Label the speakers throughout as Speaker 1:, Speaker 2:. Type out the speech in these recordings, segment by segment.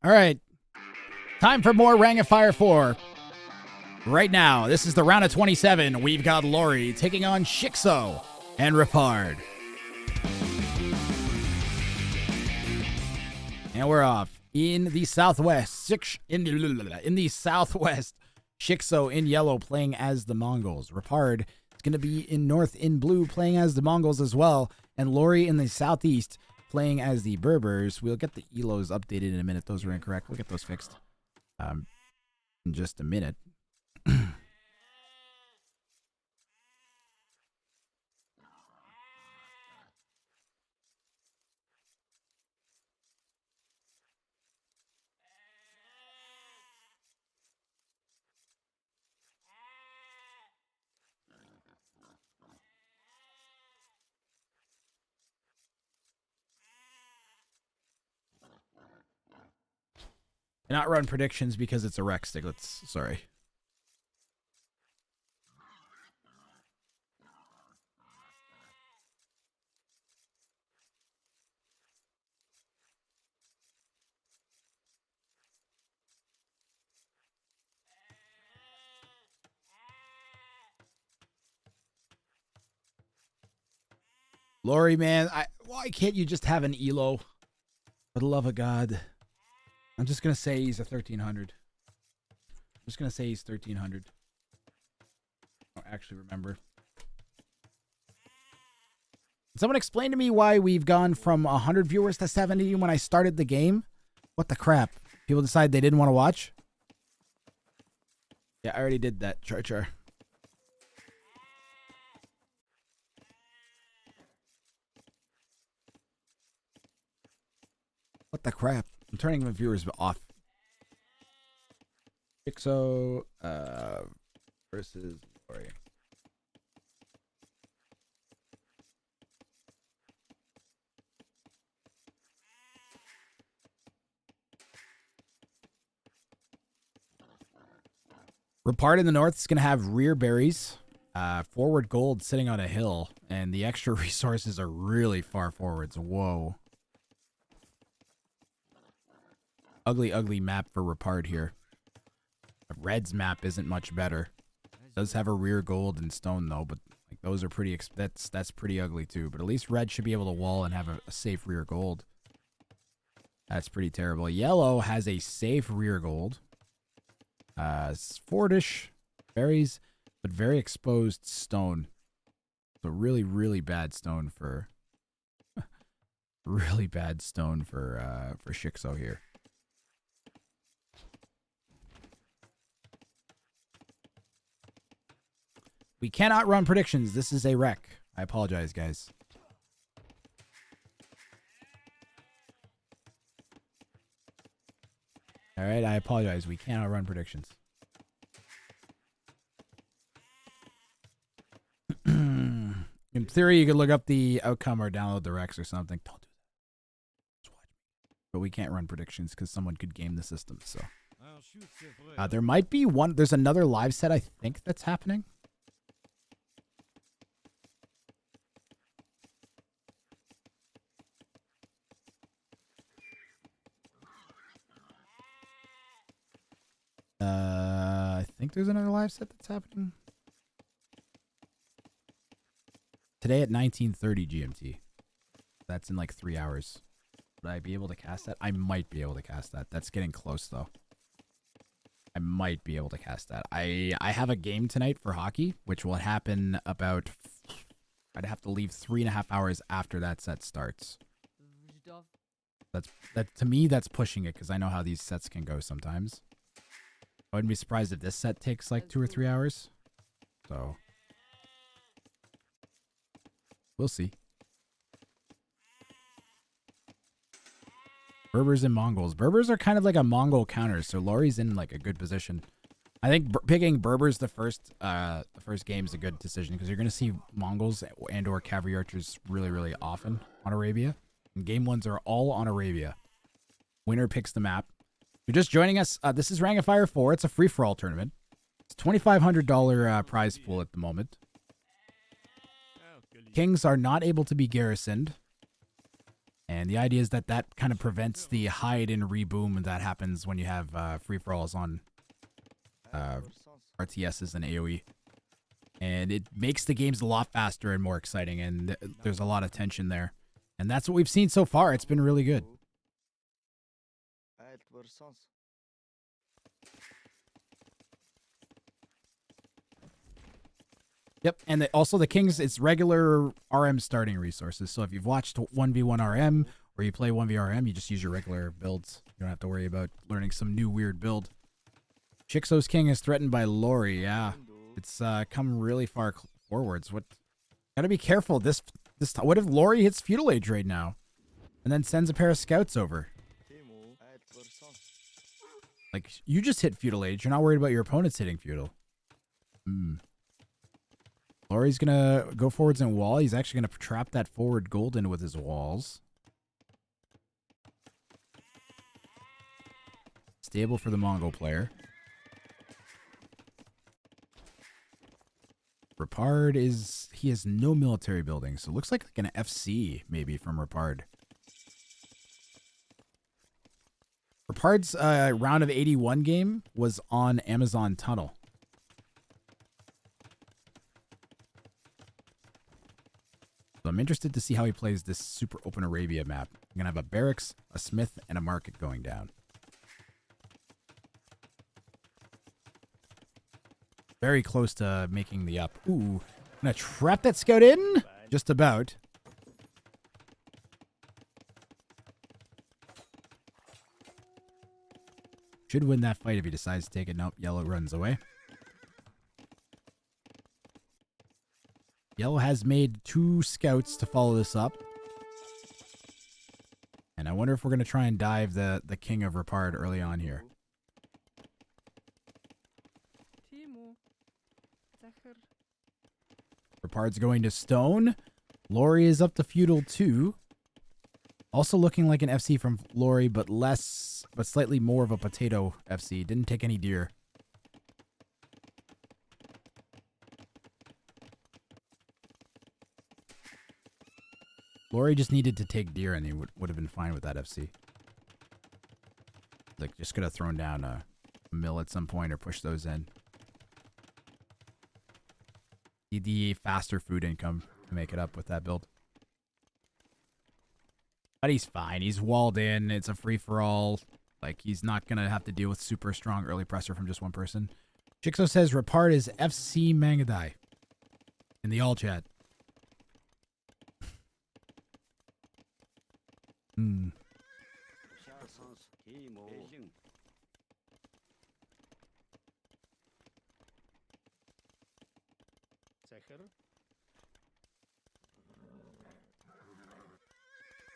Speaker 1: All right. Time for more Wrang of Fire 4. Right now, this is the round of 27. We've got Lorhey taking on Shix0 and Repard. And we're off. In the southwest, in the southwest, Shix0 in yellow playing as the Mongols. Repard is going to be in north in blue playing as the Mongols as well. And Lorhey in the southeast playing as the Berbers. We'll get the ELOs updated in a minute. Those were incorrect. We'll get those fixed in just a minute. Not run predictions because it's a rec Stiglitz. Sorry. Lorhey, man, why can't you just have an ELO? For the love of God. I'm just going to say he's a 1300. I'm just going to say he's 1300. I don't actually remember. Someone explain to me why we've gone from 100 viewers to 70 when I started the game. What the crap? People decided they didn't want to watch? Yeah, I already did that, Char. What the crap? I'm turning my viewers off. Shix0 versus Lorhey. Repard in the north is going to have rear berries, forward gold sitting on a hill, and the extra resources are really far forwards. Whoa. Ugly, ugly map for Repard here. Red's map isn't much better. It does have a rear gold and stone though, but like those are pretty. That's pretty ugly too. But at least Red should be able to wall and have a safe rear gold. That's pretty terrible. Yellow has a safe rear gold. Fordish berries, but very exposed stone. So really, really bad stone for. Really bad stone for Shix0 here. We cannot run predictions. This is a wreck. I apologize, guys. All right, I apologize. We cannot run predictions. In theory, you could look up the outcome or download the Rex or something. Don't do that. Just watch me. But we can't run predictions because someone could game the system. So there might be one. There's another live set I think that's happening. I think there's another live set that's happening today at 19:30 GMT. That's in like 3 hours. Would I be able to cast that? I might be able to cast that. That's getting close though. I might be able to cast that. I have a game tonight for hockey, which will happen about. I'd have to leave 3.5 hours after that set starts. That to me that's pushing it because I know how these sets can go sometimes. I wouldn't be surprised if this set takes like 2 or 3 hours. So we'll see. Berbers and Mongols. Berbers are kind of like a Mongol counter, so Lorhey's in like a good position. I think picking Berbers the first game is a good decision because you're going to see Mongols and or cavalry archers really, really often on Arabia. And game ones are all on Arabia. Winner picks the map. You're just joining us. This is Wrang of Fire 4. It's a free-for-all tournament. It's $2,500 prize pool at the moment. Kings are not able to be garrisoned. And the idea is that that kind of prevents the hide and reboom that happens when you have free-for-alls on RTSs and AoE. And it makes the games a lot faster and more exciting, and there's a lot of tension there. And that's what we've seen so far. It's been really good. Yep, and also the Kings, it's regular RM starting resources. So if you've watched 1v1 RM or you play 1v RM, you just use your regular builds. You don't have to worry about learning some new weird build. Shix0's King is threatened by Lorhey. Yeah, it's come really far forwards. What? Gotta be careful. This what if Lorhey hits Feudal Age right now and then sends a pair of scouts over? Like, you just hit Feudal Age. You're not worried about your opponents hitting Feudal. Lorhey's gonna go forwards and wall. He's actually gonna trap that forward golden with his walls. Stable for the Mongol player. Repard he has no military building, so it looks like an FC maybe from Repard. Repard's round of 81 game was on Amazon Tunnel. So I'm interested to see how he plays this super open Arabia map. I'm going to have a barracks, a smith, and a market going down. Very close to making the up. Ooh, I'm going to trap that scout in. Just about. Should win that fight if he decides to take it. Nope, yellow runs away. Yellow has made 2 scouts to follow this up. And I wonder if we're going to try and dive the King of Repard early on here. Repard's going to stone. Lorhey is up to feudal 2. Also looking like an FC from Lorhey, but slightly more of a potato FC. Didn't take any deer. Lorhey just needed to take deer and he would have been fine with that FC. Like, just could have thrown down a mill at some point or pushed those in. Need the faster food income to make it up with that build. But he's fine. He's walled in. It's a free-for-all. Like, he's not going to have to deal with super strong early pressure from just one person. Shix0 says Repard is FC Mangadai in the all chat.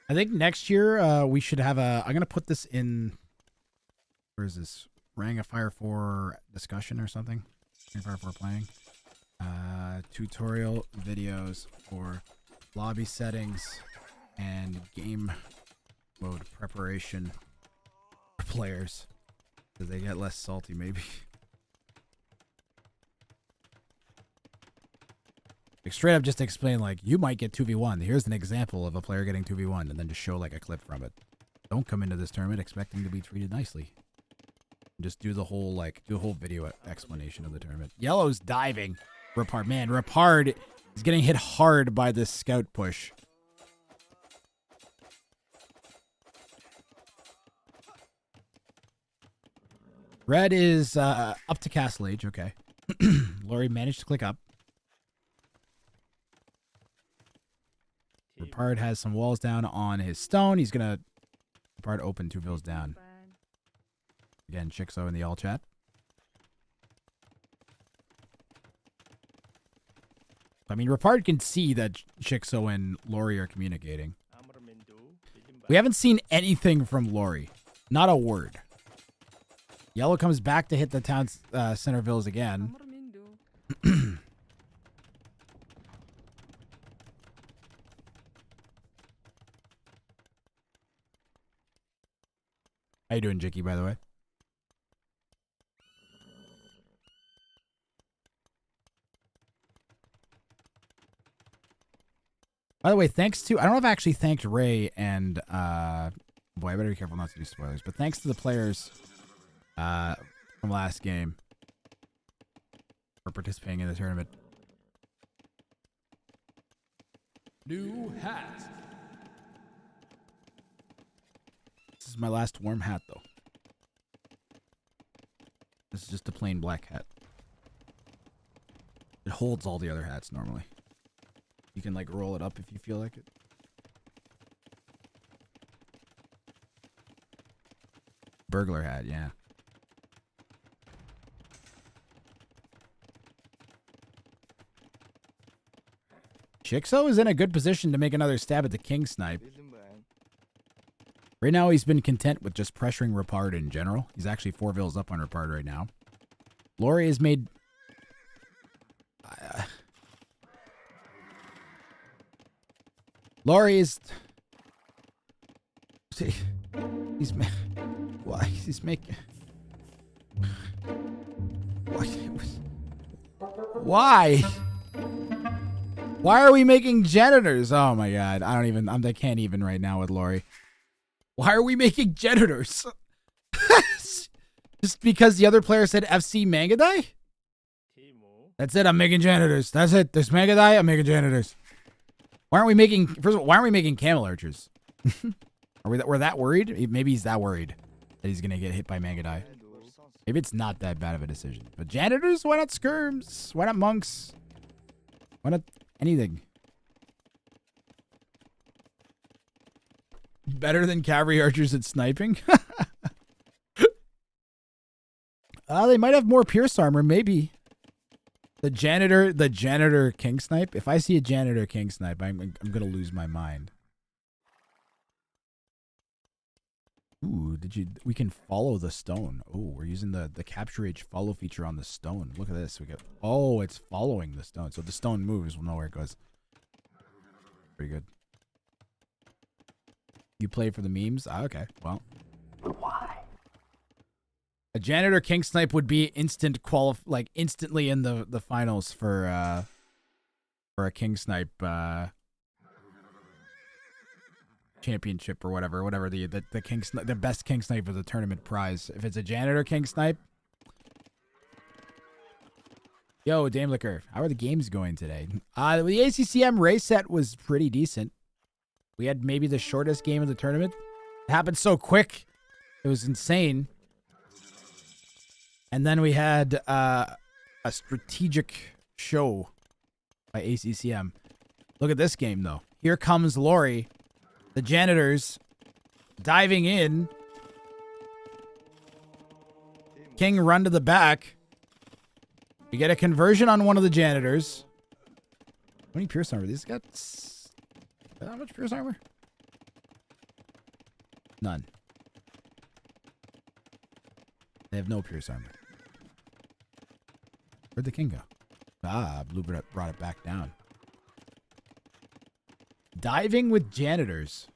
Speaker 1: I think next year we should have I'm going to put this in, where is this? Wrang a Fire 4 discussion or something? Fire 4 playing. Tutorial videos for lobby settings and game mode preparation for players so they get less salty maybe. Like, straight up just explain, like, you might get 2v1. Here's an example of a player getting 2v1, and then just show like a clip from it. Don't come into this tournament expecting to be treated nicely. Just do the whole video explanation of the tournament. Yellow's diving. Repard, man, Repard is getting hit hard by this scout push. Red is up to Castle Age, okay. Lorhey managed to click up. Repard has some walls down on his stone. He's gonna Repard open 2 villas down. Again, Shix0 in the all chat. I mean, Repard can see that Shix0 and Lorhey are communicating. We haven't seen anything from Lorhey. Not a word. Yellow comes back to hit the town center villas again. How you doing, Jicky, by the way? By the way, thanks to, I don't know if I actually thanked Ray and, boy, I better be careful not to do spoilers, but thanks to the players, from last game for participating in the tournament. New hat. This is my last warm hat, though. This is just a plain black hat. It holds all the other hats normally. You can like roll it up if you feel like it. Burglar hat, yeah. Shix0 is in a good position to make another stab at the king snipe. Right now, he's been content with just pressuring Repard in general. He's actually 4 vills up on Repard right now. Lorhey has made... Lorhey is... He's... Why? He's making... Why? Why are we making janitors? Oh my god. I don't even... I can't even right now with Lorhey. Why are we making janitors? Just because the other player said FC Mangadai? That's it, I'm making janitors. That's it. There's Mangadai, I'm making janitors. Why aren't we making... First of all, why aren't we making camel archers? We're that worried? Maybe he's that worried that he's going to get hit by Mangadai. Maybe it's not that bad of a decision. But janitors? Why not skirms? Why not monks? Why not anything? Better than cavalry archers at sniping? They might have more pierce armor, maybe. The janitor king snipe. If I see a janitor king snipe, I'm gonna lose my mind. Ooh, we can follow the stone. Oh, we're using the capture age follow feature on the stone. Look at this. Oh, it's following the stone. So if the stone moves, we'll know where it goes. Pretty good. You play for the memes? Ah, okay. Well. Why? A janitor king snipe would be instantly in the finals for a king snipe championship or whatever the the best king snipe of the tournament prize. If it's a janitor king snipe. Yo, Dame Liquor, how are the games going today? The ACCM race set was pretty decent. We had maybe the shortest game of the tournament. It happened so quick. It was insane. And then we had a strategic show by ACCM. Look at this game, though. Here comes Lorhey. The janitors diving in. King run to the back. We get a conversion on one of the janitors. How many pierce armor? These got... How much pierce armor? None. They have no pierce armor. Where'd the king go? Ah, Blue brought it back down. Diving with janitors.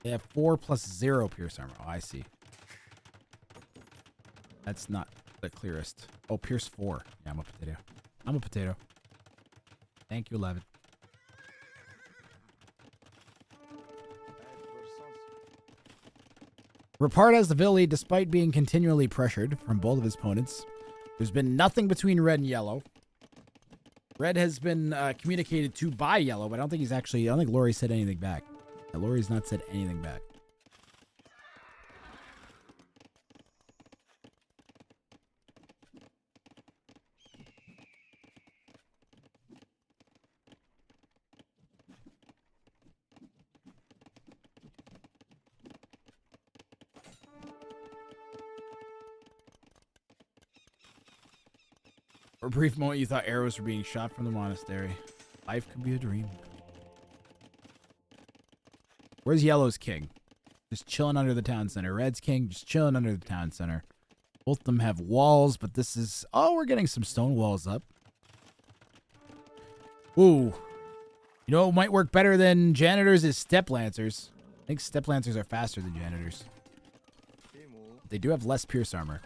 Speaker 1: They have 4 plus 0 pierce armor. Oh, I see. That's not the clearest. Oh, pierce 4. Yeah, I'm a potato. I'm a potato. Thank you, 11. Repard has the vill lead despite being continually pressured from both of his opponents. There's been nothing between red and yellow. Red has been communicated to by yellow, but I don't think Lorhey said anything back. Lorhey's not said anything back. For a brief moment, you thought arrows were being shot from the monastery. Life could be a dream. Where's Yellow's king? Just chilling under the town center. Red's king just chilling under the town center. Both of them have walls, but this is... Oh, we're getting some stone walls up. Ooh. You know what might work better than janitors is step lancers. I think step lancers are faster than janitors. They do have less pierce armor.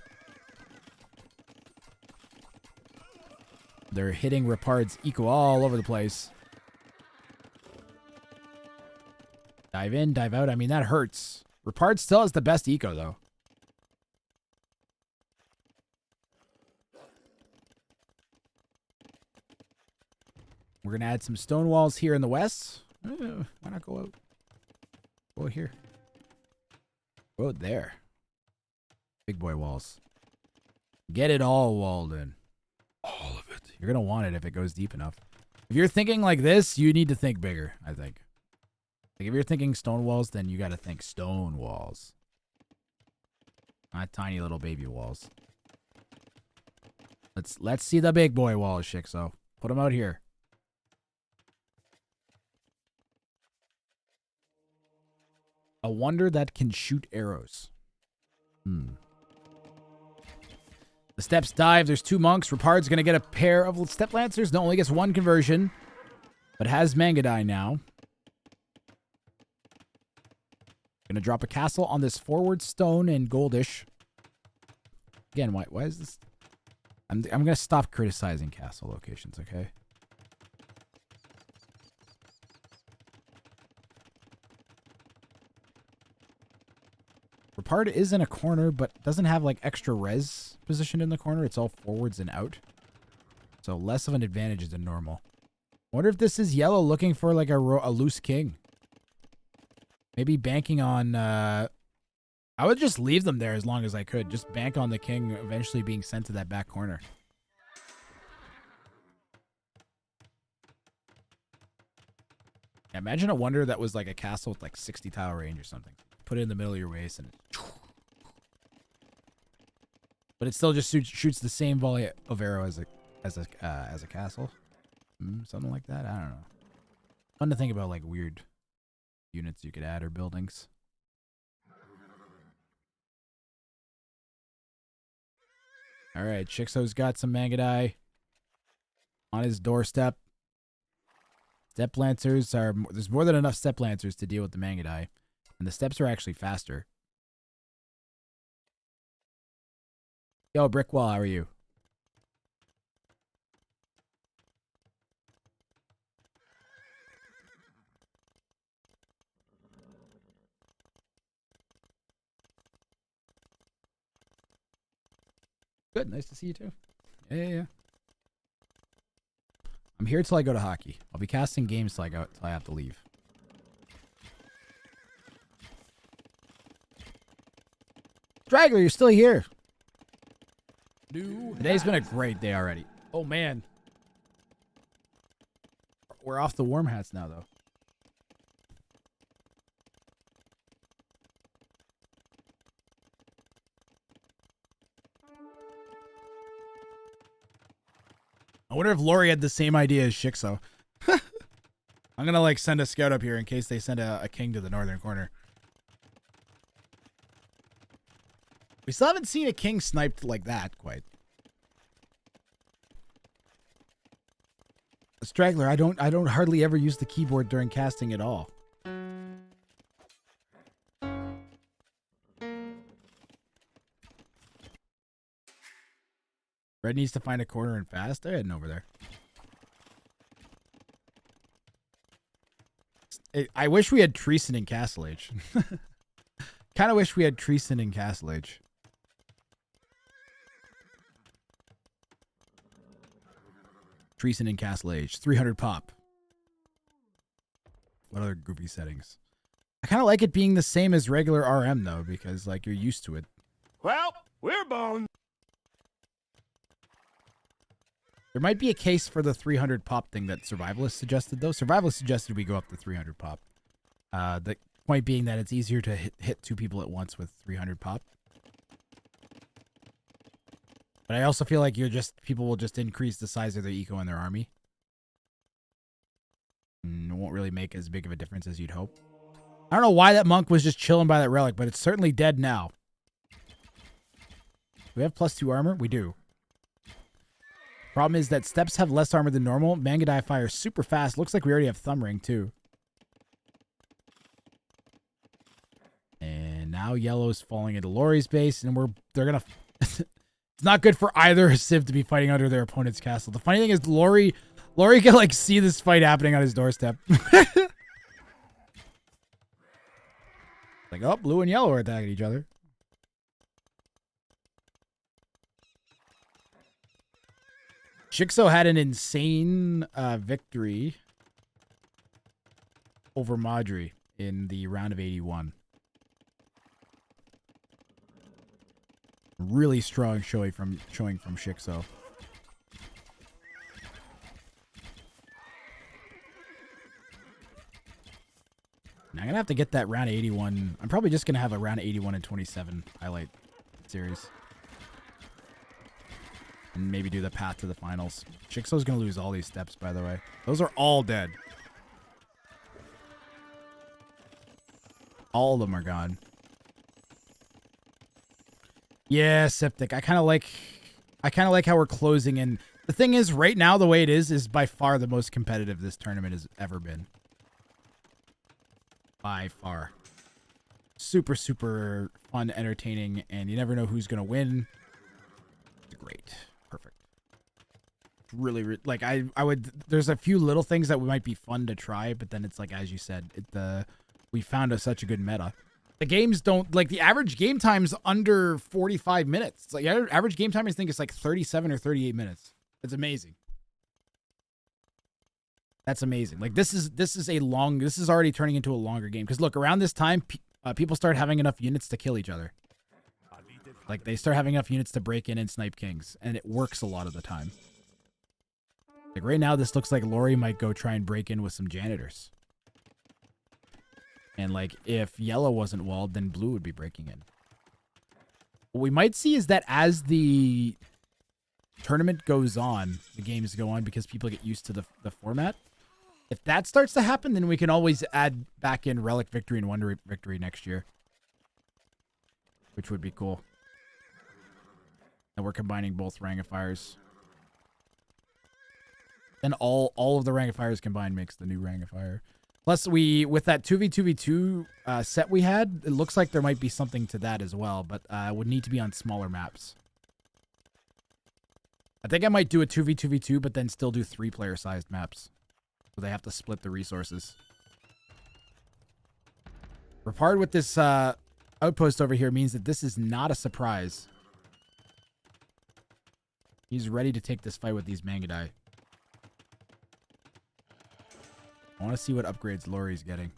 Speaker 1: They're hitting Repard's eco all over the place. Dive in, dive out. I mean, that hurts. Repard still has the best eco, though. We're going to add some stone walls here in the west. Why not go out? Go out here. Go out there. Big boy walls. Get it all walled in. All of it. You're going to want it if it goes deep enough. If you're thinking like this, you need to think bigger, I think. Like if you're thinking stone walls, then you got to think stone walls. Not tiny little baby walls. Let's see the big boy walls, Shix0. Put them out here. A wonder that can shoot arrows. The steps dive. There's 2 monks. Repard's going to get a pair of step lancers. No, only gets 1 conversion. But has Mangadai now. Going to drop a castle on this forward stone and goldish. Again, why is this? I'm going to stop criticizing castle locations, okay? Repard is in a corner, but doesn't have like extra res positioned in the corner. It's all forwards and out. So less of an advantage than normal. Wonder if this is yellow looking for like a loose king. Maybe banking on... I would just leave them there as long as I could. Just bank on the king eventually being sent to that back corner. Yeah, imagine a wonder that was like a castle with like 60 tile range or something. Put it in the middle of your waist and... But it still just shoots the same volley of arrow as a castle. Something like that. I don't know. Fun to think about like weird units you could add or buildings. All right, Shix0's got some Mangadai on his doorstep. Step lancers are... There's more than enough step lancers to deal with the Mangadai. And the steps are actually faster. Yo, Brickwall, how are you? Good, nice to see you too. Yeah. I'm here till I go to hockey. I'll be casting games till I have to leave. Straggler, you're still here. Today's been a great day already. Oh, man. We're off the warm hats now, though. I wonder if Lorhey had the same idea as Shix0. I'm going to, like, send a scout up here in case they send a king to the northern corner. We still haven't seen a king sniped like that, quite. Straggler, I don't hardly ever use the keyboard during casting at all. Red needs to find a corner and fast. They're heading over there. I wish we had Treason in Castle Age. Kind of wish we had Treason in Castle Age. Treason in Castle Age. 300 pop. What other goofy settings? I kind of like it being the same as regular RM, though, because, like, you're used to it.
Speaker 2: Well, we're boned.
Speaker 1: There might be a case for the 300 pop thing that Survivalist suggested, though. Survivalist suggested we go up to 300 pop. The point being that it's easier to hit 2 people at once with 300 pop. But I also feel like people will just increase the size of their eco in their army. And it won't really make as big of a difference as you'd hope. I don't know why that monk was just chilling by that relic, but it's certainly dead now. Do we have +2 armor? We do. Problem is that steps have less armor than normal. Mangadai fires super fast. Looks like we already have Thumb Ring too. And now yellow's falling into Lorhey's base, and they're gonna It's not good for either Civ to be fighting under their opponent's castle. The funny thing is Lorhey can like see this fight happening on his doorstep. Like, oh, blue and yellow are attacking each other. Shix0 had an insane victory over Madri in the round of 81. Really strong showing from Shix0. Now I'm gonna have to get that round 81. I'm probably just gonna have a round 81 and 27 highlight series. And maybe do the path to the finals. Shix0's gonna lose all these steps, by the way. Those are all dead. All of them are gone. Yeah, Septic. I kind of like how we're closing in. The thing is, right now, the way it is by far the most competitive this tournament has ever been. By far. Super, super fun, entertaining, and you never know who's gonna win. It's great. Perfect. Really, like I would. There's a few little things that might be fun to try, but then it's like, as you said, we found such a good meta. The games don't, like, the average game time's under 45 minutes. It's like average game time, I think it's like 37 or 38 minutes. It's amazing. That's amazing. Like, this is already turning into a longer game. Because look, around this time, people start having enough units to kill each other. Like, they start having enough units to break in and snipe kings. And it works a lot of the time. Like, right now, this looks like Lorhey might go try and break in with some janitors. And, like, if yellow wasn't walled, then blue would be breaking in. What we might see is that as the tournament goes on, the games go on because people get used to the format. If that starts to happen, then we can always add back in Relic Victory and Wonder Victory next year. Which would be cool. And we're combining both Rangifiers. Then all of the Rangifiers combined makes the new Rangifier. Plus, with that 2v2v2 set we had, it looks like there might be something to that as well, but would need to be on smaller maps. I think I might do a 2v2v2, but then still do 3-player sized maps. So they have to split the resources. Repard with this outpost over here means that this is not a surprise. He's ready to take this fight with these Mangudai. I want to see what upgrades Lorhey's getting.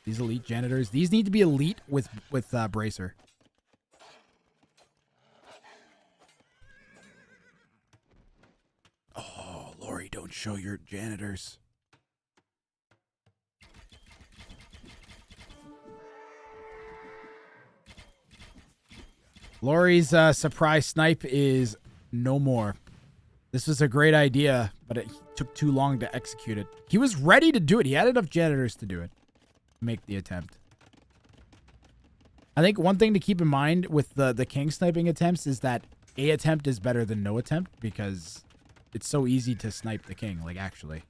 Speaker 1: These elite janitors. These need to be elite with Bracer. Oh, Lorhey, don't show your janitors. Lorhey's surprise snipe is no more. This was a great idea, but it took too long to execute it. He was ready to do it. He had enough janitors to do it. Make the attempt. I think one thing to keep in mind with the king sniping attempts is that a attempt is better than no attempt because it's so easy to snipe the king, like actually.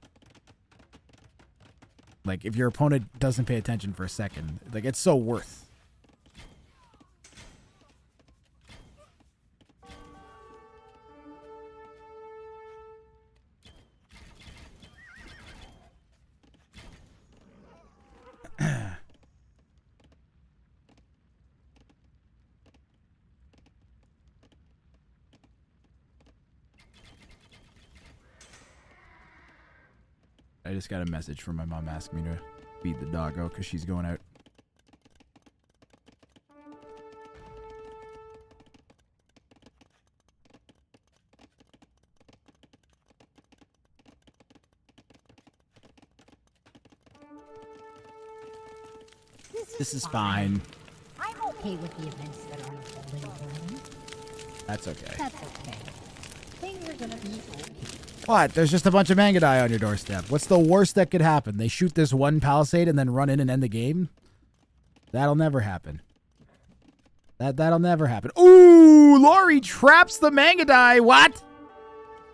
Speaker 1: Like if your opponent doesn't pay attention for a second, like it's so worth. I just got a message from my mom asking me to feed the doggo because she's going out. This is fine.
Speaker 3: I'm okay with the events that are unfolding.
Speaker 1: That's okay.
Speaker 3: That's okay. Things are gonna be okay.
Speaker 1: What? There's just a bunch of Mangudai on your doorstep. What's the worst that could happen? They shoot this one palisade and then run in and end the game? That'll never happen. That'll never happen. Ooh! Lorhey traps the Mangudai! What?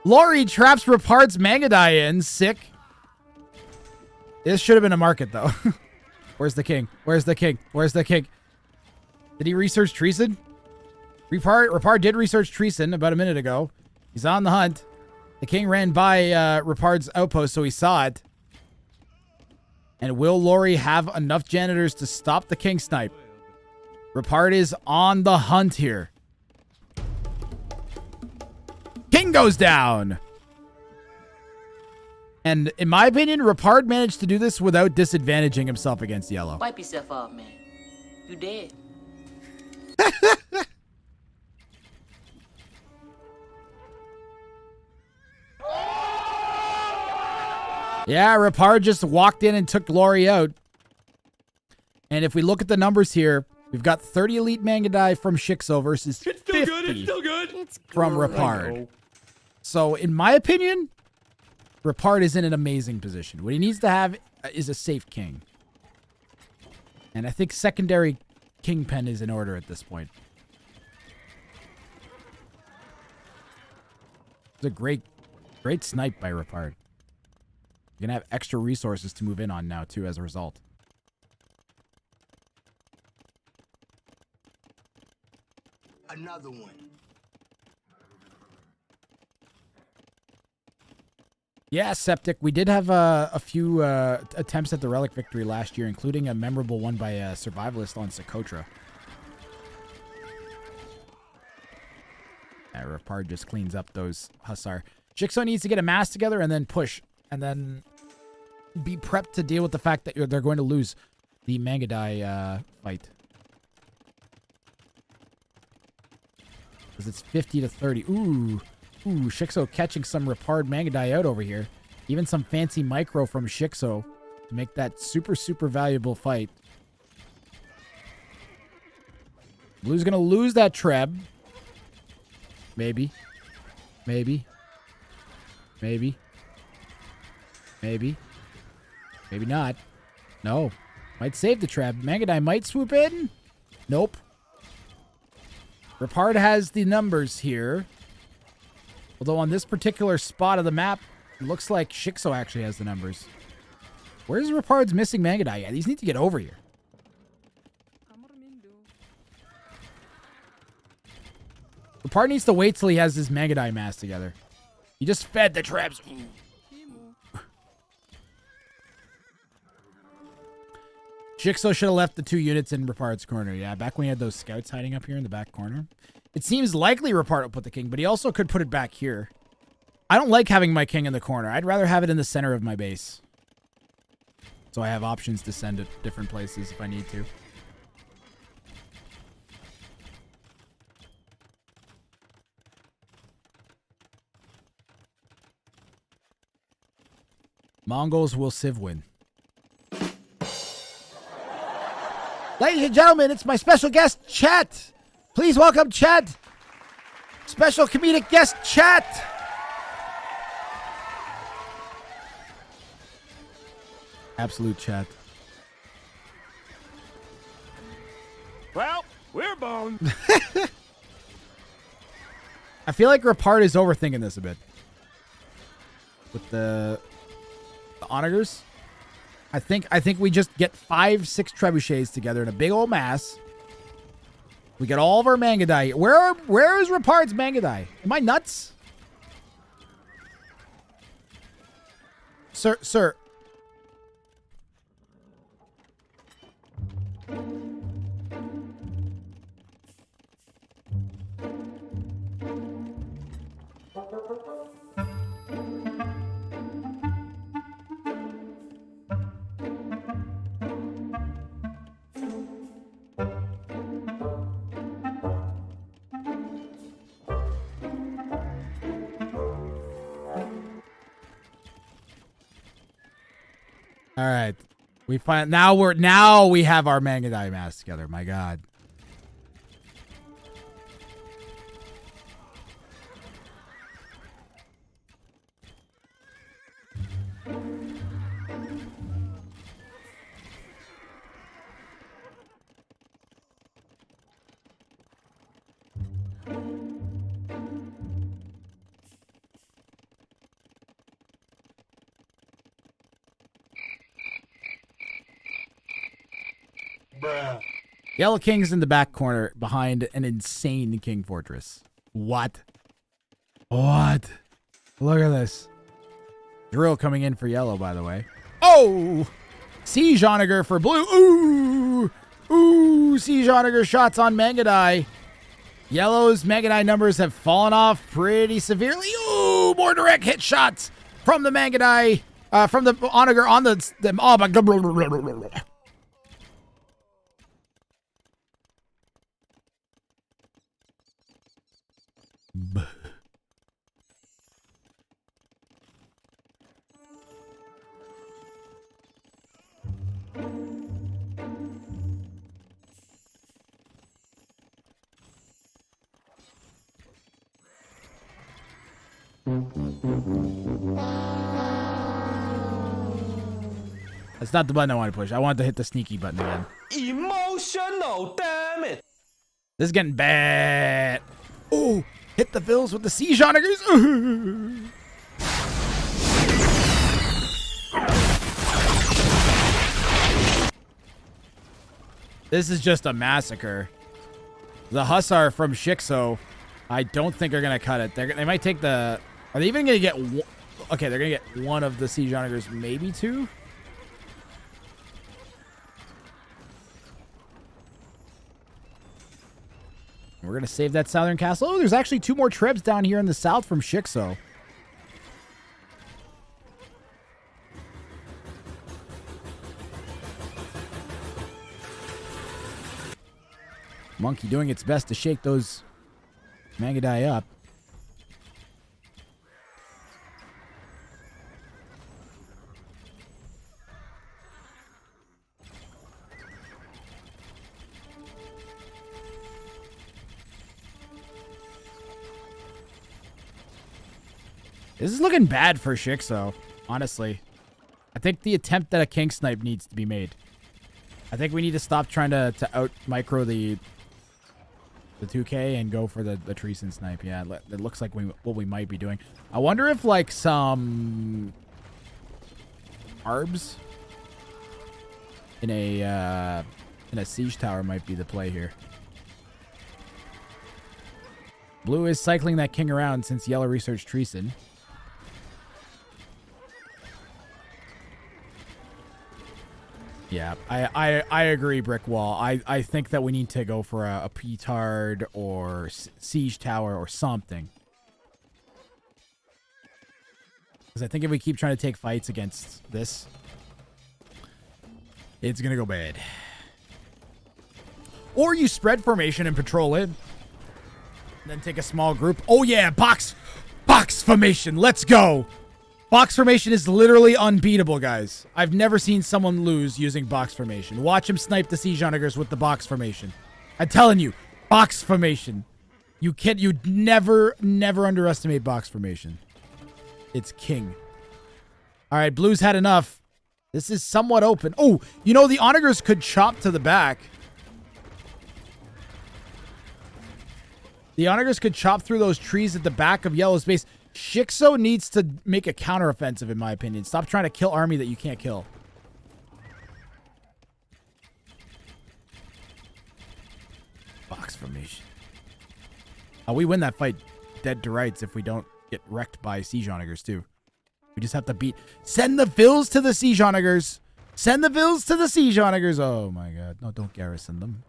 Speaker 1: Lorhey traps Repard's Mangudai in. Sick. This should have been a market, though. Where's the king? Where's the king? Where's the king? Did he research treason? Repard did research treason about a minute ago. He's on the hunt. The king ran by Repard's outpost, so he saw it. And will Lorhey have enough janitors to stop the king snipe? Repard is on the hunt here. King goes down. And in my opinion, Repard managed to do this without disadvantaging himself against yellow.
Speaker 4: Wipe yourself off, man. You dead.
Speaker 1: Yeah, Repard just walked in and took Lorhey out. And if we look at the numbers here, we've got 30 elite Mangudai from Shix0 versus 50 from Repard. So, in my opinion, Repard is in an amazing position. What he needs to have is a safe king. And I think secondary kingpin is in order at this point. It's a great snipe by Repard. You're going to have extra resources to move in on now, too, as a result.
Speaker 2: Another one.
Speaker 1: Yeah, Septic. We did have a few attempts at the Relic victory last year, including a memorable one by a Survivalist on Socotra. Yeah, Repard just cleans up those Hussar. Shix0 needs to get a mass together and then push. And then be prepped to deal with the fact that they're going to lose the Mangudai fight. Because it's 50 to 30. Ooh, Shix0 catching some Repard Mangudai out over here. Even some fancy micro from Shix0 to make that super, super valuable fight. Blue's going to lose that Treb. Maybe. Maybe. Maybe. Maybe. Maybe not. No. Might save the trap. Mangudai might swoop in. Nope. Repard has the numbers here. Although on this particular spot of the map, it looks like Shix0 actually has the numbers. Where's Repard's missing Mangudai? Yeah, these need to get over here. Repard needs to wait till he has his Mangudai mass together. He just fed the traps. Shix0 should have left the 2 units in Repard's corner. Yeah, back when he had those scouts hiding up here in the back corner. It seems likely Repard will put the king, but he also could put it back here. I don't like having my king in the corner. I'd rather have it in the center of my base. So I have options to send it different places if I need to. Mongols will civ win. Ladies and gentlemen, it's my special guest, Chat. Please welcome Chat. Special comedic guest, Chat. Absolute Chat.
Speaker 2: Well, we're boned.
Speaker 1: I feel like Repard is overthinking this a bit. With the onagers. I think we just get 5, 6 trebuchets together in a big old mass. We get all of our Mangudai. Where is Repard's Mangudai? Am I nuts? Sir. All right. We find now we have our Mangudai mass together. My God.
Speaker 2: Bruh.
Speaker 1: Yellow King's in the back corner behind an insane King Fortress. What? What? Look at this. Drill coming in for yellow, by the way. Oh! Siege Onager for blue. Ooh! Ooh! Siege Onager shots on Mangadai. Yellow's Mangadai numbers have fallen off pretty severely. Ooh! More direct hit shots from the Mangadai. From the Onager on the oh my god. That's not the button I want to push. I want to hit the sneaky button again.
Speaker 2: Emotional, damn it.
Speaker 1: This is getting bad. Oh, hit the Vills with the Siege Onagers. This is just a massacre. The Hussar from Shix0, I don't think are going to cut it. They might take the... Are they even going to get... Okay, they're going to get one of the Siege Onagers, maybe two? We're going to save that southern castle. Oh, there's actually two more trebs down here in the south from Shix0. Monkey doing its best to shake those Mangadai up. This is looking bad for Shix0, honestly. I think the attempt at a king snipe needs to be made. I think we need to stop trying to out micro the 2K and go for the Treason snipe. Yeah, it looks like what we might be doing. I wonder if like some arbs in a siege tower might be the play here. Blue is cycling that king around since yellow researched Treason. Yeah, I agree, Brick Wall. I think that we need to go for a petard or siege tower or something. Because I think if we keep trying to take fights against this, it's going to go bad. Or you spread formation and patrol it. Then take a small group. Oh yeah, box formation. Let's go. Box formation is literally unbeatable, guys. I've never seen someone lose using box formation. Watch him snipe the Siege Onagers with the box formation. I'm telling you, box formation. You'd never underestimate box formation. It's king. All right, Blue's had enough. This is somewhat open. Oh, you know, the Onagers could chop to the back. The Onagers could chop through those trees at the back of Yellow's base. Shix0 needs to make a counteroffensive, in my opinion. Stop trying to kill army that you can't kill. Box formation. We win that fight dead to rights if we don't get wrecked by Siege Onagers, too. We just have to beat... Send the Vills to the Siege Onagers! Send the Vills to the Siege Onagers! Oh, my God. No, don't garrison them.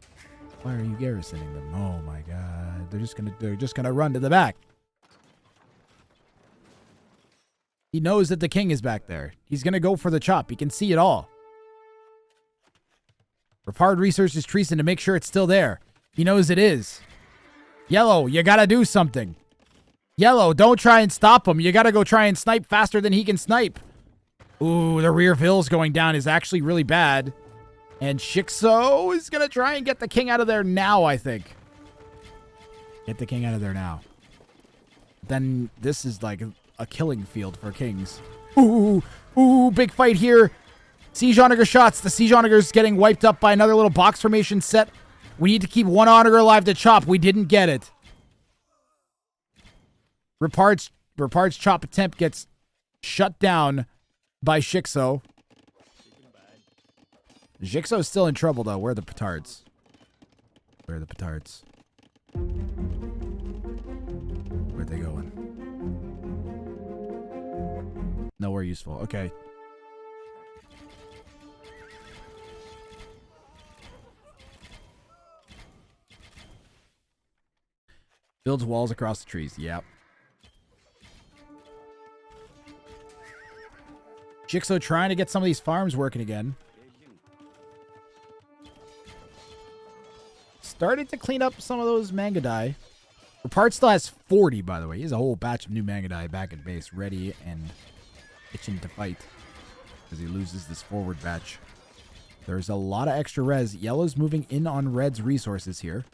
Speaker 1: Why are you garrisoning them? Oh, my God. They're just gonna run to the back. He knows that the king is back there. He's going to go for the chop. He can see it all. Repard researches Treason to make sure it's still there. He knows it is. Yellow, you got to do something. Yellow, don't try and stop him. You got to go try and snipe faster than he can snipe. Ooh, the rear Vills going down is actually really bad. And Shix0 is going to try and get the king out of there now, I think. Get the king out of there now. Then this is like... a killing field for kings. Ooh, big fight here. Siege Onager shots. The Siege Onager's getting wiped up by another little box formation set. We need to keep one Onager alive to chop. We didn't get it. Repard's chop attempt gets shut down by Shix0. Shix0 is still in trouble, though. Where are the petards? Where are the petards? Where'd they going? Nowhere useful. Okay. Builds walls across the trees. Yep. Shix0 trying to get some of these farms working again. Started to clean up some of those Mangadai. Repard still has 40, by the way. He has a whole batch of new Mangadai back at base, ready and itching to fight. Because he loses this forward batch. There's a lot of extra res. Yellow's moving in on red's resources here.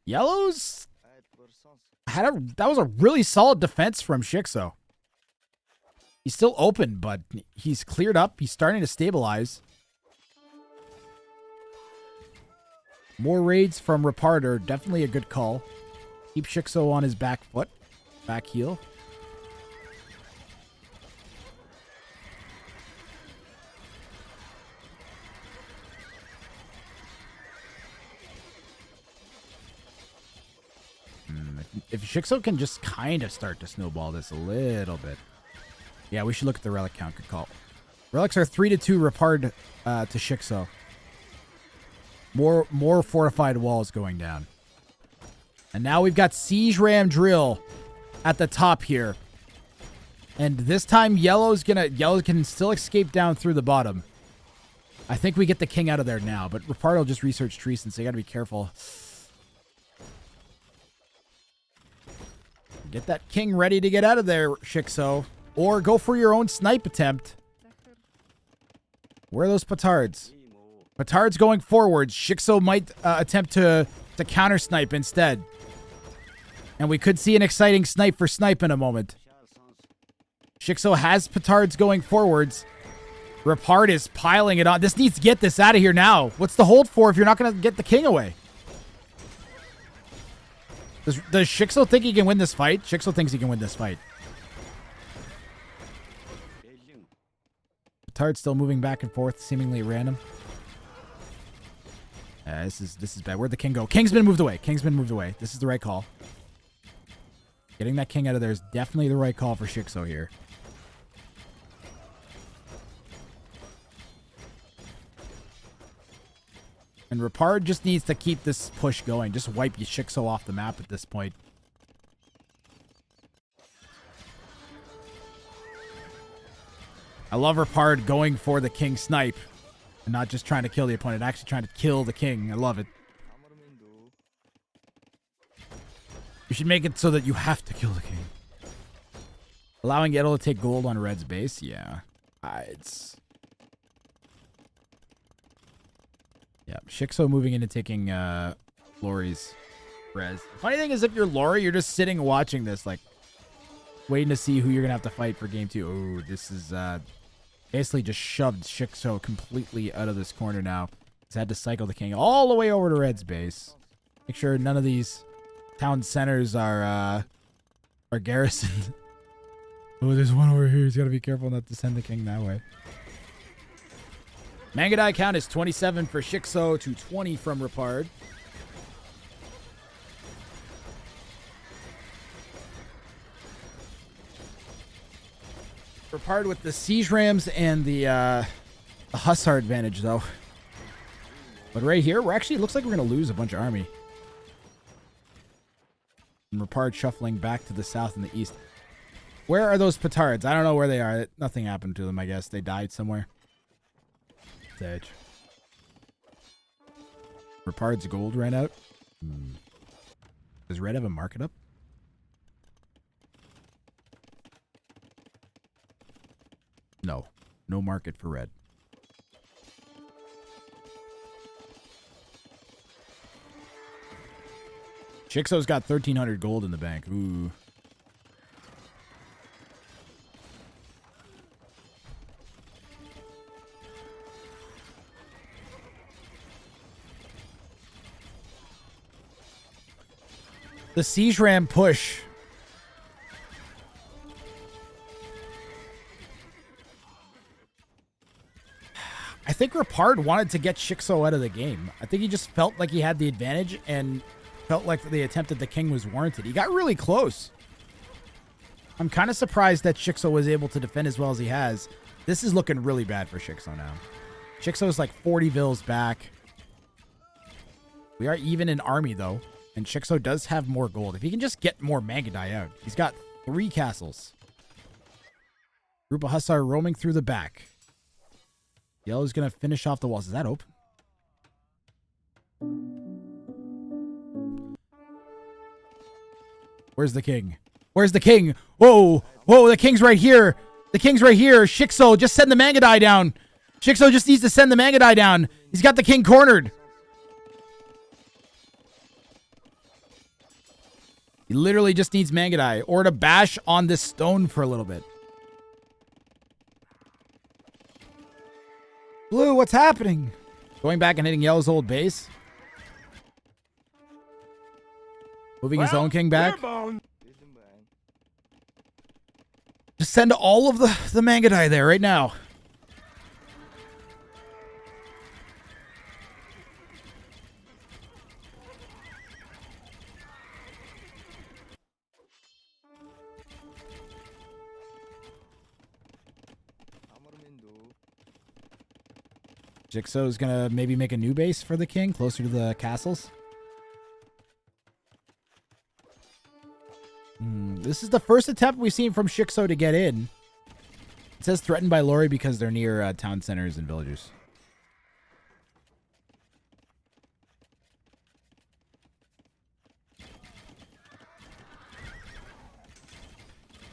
Speaker 1: Yellow's that was a really solid defense from Shix0. He's still open, but he's cleared up. He's starting to stabilize. More raids from Repard are definitely a good call. Keep Shix0 on his back foot. Back heel. If Shix0 can just kind of start to snowball this a little bit. Yeah, we should look at the relic count. Good call. Relics are 3-2 Repard to Shix0. More fortified walls going down. And now we've got Siege Ram Drill at the top here. And this time Yellow can still escape down through the bottom. I think we get the king out of there now, but Repard will just research trees and say, you gotta be careful. Get that king ready to get out of there, Shix0. Or go for your own snipe attempt. Where are those petards? Petards going forwards. Shix0 might attempt to counter snipe instead. And we could see an exciting snipe for snipe in a moment. Shix0 has petards going forwards. Repard is piling it on. This needs to get this out of here now. What's the hold for if you're not going to get the king away? Does Shix0 think he can win this fight? Shix0 thinks he can win this fight. Petard's still moving back and forth, seemingly random. This is bad. Where'd the king go? King's been moved away. King's been moved away. This is the right call. Getting that king out of there is definitely the right call for Shix0 here. And Repard just needs to keep this push going. Just wipe your Shix0 off the map at this point. I love Repard going for the king snipe. And not just trying to kill the opponent, actually trying to kill the king. I love it. You should make it so that you have to kill the king. Allowing Edel to take gold on red's base? Yeah. It's... Yeah, Shix0 moving into taking Lorhey's res. Funny thing is, if you're Lorhey, you're just sitting watching this, like, waiting to see who you're going to have to fight for game 2. Oh, this is basically just shoved Shix0 completely out of this corner now. He's had to cycle the king all the way over to red's base. Make sure none of these town centers are garrisoned. Oh, there's one over here. He's got to be careful not to send the king that way. Mangadai count is 27 for Shix0 to 20 from Repard. Repard with the siege rams and the hussar advantage, though. But right here, we're actually, it looks like we're going to lose a bunch of army. And Repard shuffling back to the south and the east. Where are those petards? I don't know where they are. Nothing happened to them, I guess. They died somewhere. Sage. Repard's gold ran out. Does red have a market up? No. No market for red. Shix0's got 1,300 gold in the bank. Ooh. The siege ram push I think Repard wanted to get Shix0 out of the game. I think he just felt like he had the advantage and felt like the attempt at the king was warranted. He got really close. I'm kind of surprised that Shix0 was able to defend as well as he has. This is looking really bad for Shix0 now. Shix0 is like 40 vills back. We are even in army, though. And Shix0 does have more gold. If he can just get more Mangadai out. He's got 3 castles. Group of Hussar roaming through the back. Yellow's going to finish off the walls. Is that open? Where's the king? Where's the king? Whoa! Whoa, the king's right here. The king's right here. Shix0, just send the Mangadai down. Shix0 just needs to send the Mangadai down. He's got the king cornered. He literally just needs Mangadai or to bash on this stone for a little bit. Blue, what's happening? Going back and hitting Yellow's old base. Moving his own king back. Just send all of the Mangadai there right now. Shix0 is going to maybe make a new base for the king, closer to the castles. This is the first attempt we've seen from Shix0 to get in. It says threatened by Lorhey because they're near town centers and villages.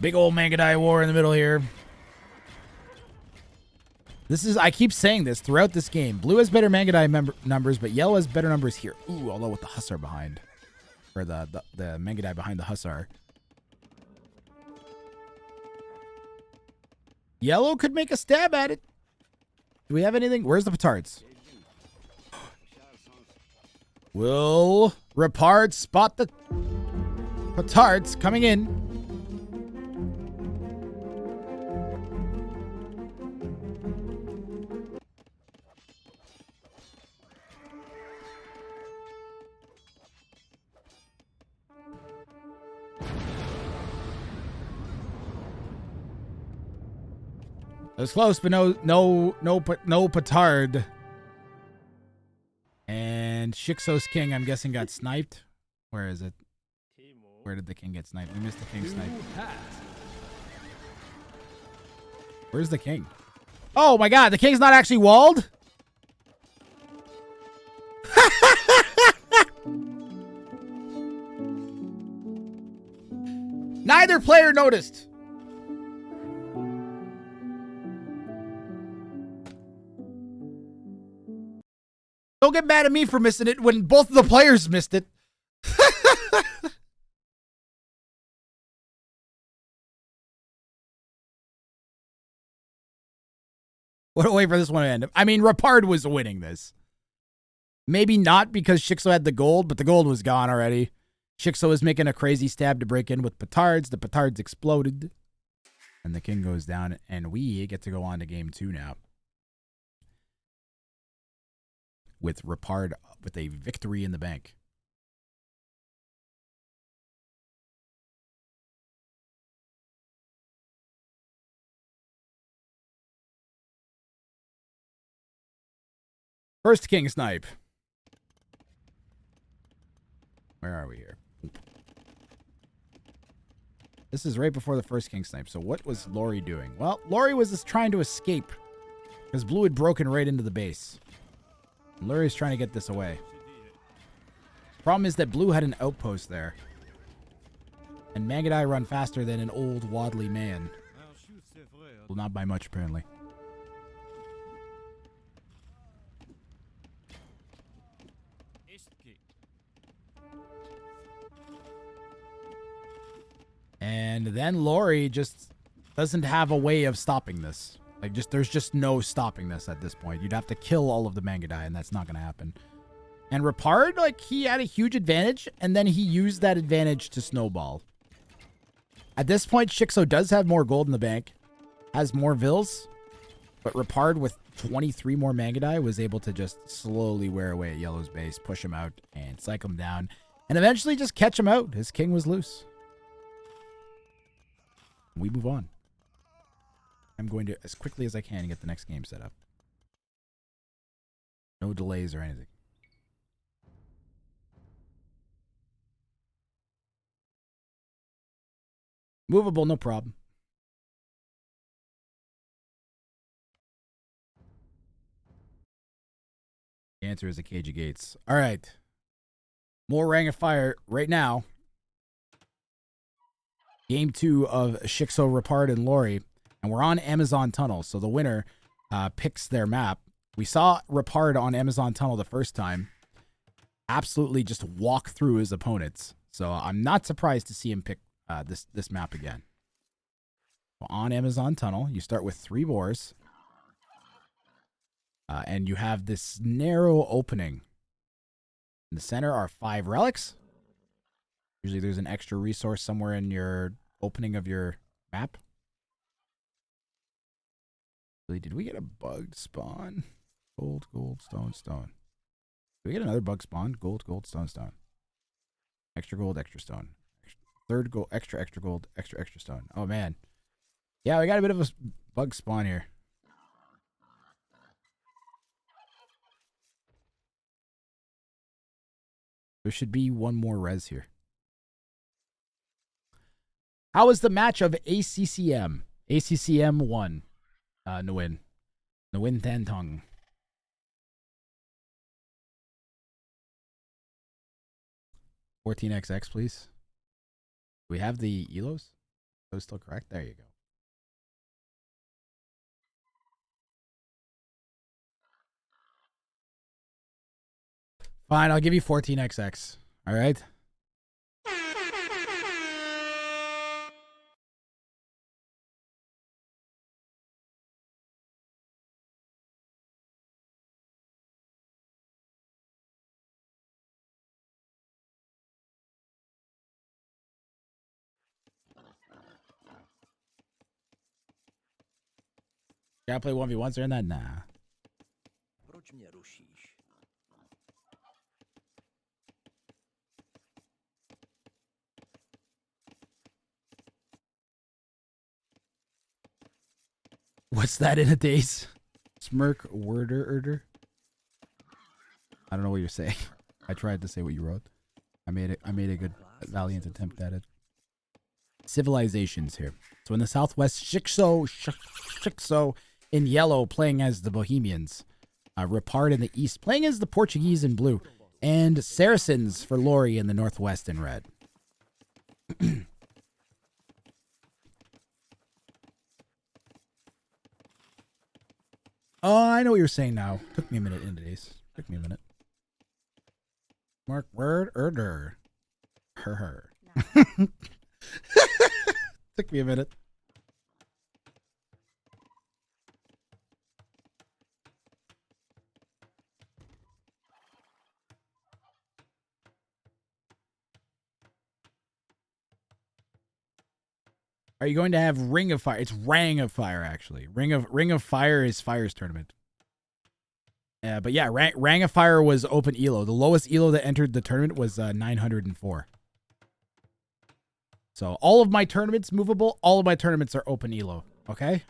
Speaker 1: Big old Mangadai war in the middle here. This is, I keep saying this throughout this game. Blue has better Mangadai numbers, but Yellow has better numbers here. Ooh, although with the Hussar behind. Or the Mangadai behind the Hussar. Yellow could make a stab at it. Do we have anything? Where's the petards? Will Repard spot the petards coming in? It was close, but no petard. And Shix0's king, I'm guessing, got sniped. Where is it? Where did the king get sniped? We missed the king snipe. Where's the king? Oh my god, the king's not actually walled? Neither player noticed. Don't get mad at me for missing it when both of the players missed it. What a way for this one to end. I mean, Repard was winning this. Maybe not because Shix0 had the gold, but the gold was gone already. Shix0 was making a crazy stab to break in with petards. The petards exploded. And the king goes down, and we get to go on to game 2 now. With Repard with a victory in the bank. First king snipe. Where are we here? This is right before the first king snipe. So what was Lorhey doing? Well, Lorhey was just trying to escape because Blue had broken right into the base. Lorhey's trying to get this away. Problem is that Blue had an outpost there. And Mangadai run faster than an old waddly man. Well, not by much, apparently. And then Lorhey just doesn't have a way of stopping this. Like, there's just no stopping this at this point. You'd have to kill all of the Mangadai, and that's not going to happen. And Repard, like, he had a huge advantage, and then he used that advantage to snowball. At this point, Shix0 does have more gold in the bank, has more vills, but Repard with 23 more Mangudai, was able to just slowly wear away at Yellow's base, push him out, and cycle him down, and eventually just catch him out. His king was loose. We move on. I'm going to, as quickly as I can, get the next game set up. No delays or anything. Movable, no problem. The answer is a cage of gates. All right. More Wrang of Fire right now. Game 2 of Shix0, Repard, and Lorhey. And we're on Amazon Tunnel, so the winner picks their map. We saw Repard on Amazon Tunnel the first time absolutely just walk through his opponents. So I'm not surprised to see him pick this map again. Well, on Amazon Tunnel, you start with 3 boars. And you have this narrow opening. In the center are 5 relics. Usually there's an extra resource somewhere in your opening of your map. Did we get a bug spawn? Gold, gold, stone, stone. Did we get another bug spawn? Gold, gold, stone, stone. Extra gold, extra stone. Third gold, extra gold, extra stone. Oh, man. Yeah, we got a bit of a bug spawn here. There should be one more res here. How was the match of ACCM? ACCM won. Nguyen. Nguyen Tan Tong. $14XX, please. Do we have the elos? Those still correct? There you go. Fine, I'll give you 14XX. All right. Gotta play 1v1s during that? Nah. What's that in a daze? Smirk worder. I don't know what you're saying. I tried to say what you wrote. I made a good valiant attempt at it. Civilizations here. So in the southwest, Shix0 in yellow playing as the Bohemians. Repard in the east playing as the Portuguese in blue. And Saracens for Lorhey in the northwest in red. Oh, I know what you're saying now. Took me a minute into these. Took me a minute. Mark word order. Her. Took me a minute. Are you going to have Ring of Fire? It's Wrang of Fire, actually. Ring of Fire is Fire's tournament. But yeah, Wrang of Fire was open elo. The lowest elo that entered the tournament was 904. So all of my tournaments movable. All of my tournaments are open elo. Okay.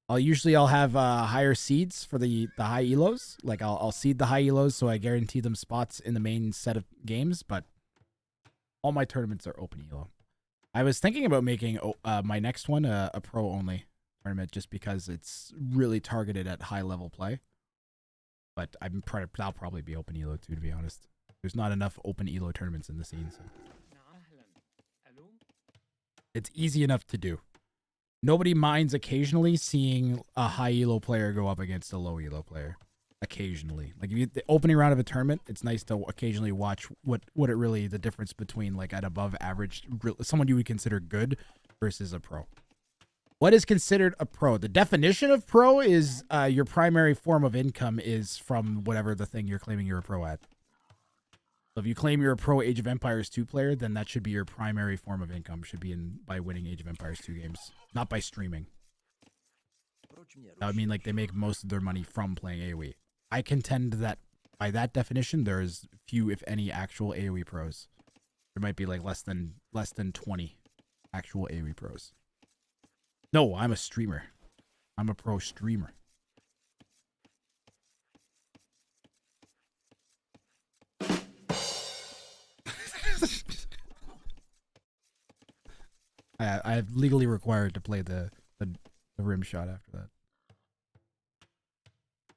Speaker 1: I'll have higher seeds for the high elos. Like I'll seed the high elos so I guarantee them spots in the main set of games. But all my tournaments are open elo. I was thinking about making my next one a pro only tournament just because it's really targeted at high level play. But that'll probably be open elo too, to be honest. There's not enough open elo tournaments in the scene. So. It's easy enough to do. Nobody minds occasionally seeing a high elo player go up against a low elo player. Occasionally, like the opening round of a tournament, it's nice to occasionally watch the difference between like an above average, someone you would consider good versus a pro. What is considered a pro? The definition of pro is your primary form of income is from whatever the thing you're claiming you're a pro at. So if you claim you're a pro Age of Empires 2 player, then that should be your primary form of income. Should be by winning Age of Empires 2 games, not by streaming. That would mean like they make most of their money from playing AoE. I contend that by that definition, there's few, if any, actual AoE pros. There might be like less than 20 actual AoE pros. No, I'm a streamer. I'm a pro streamer. I'm legally required to play the rim shot after that.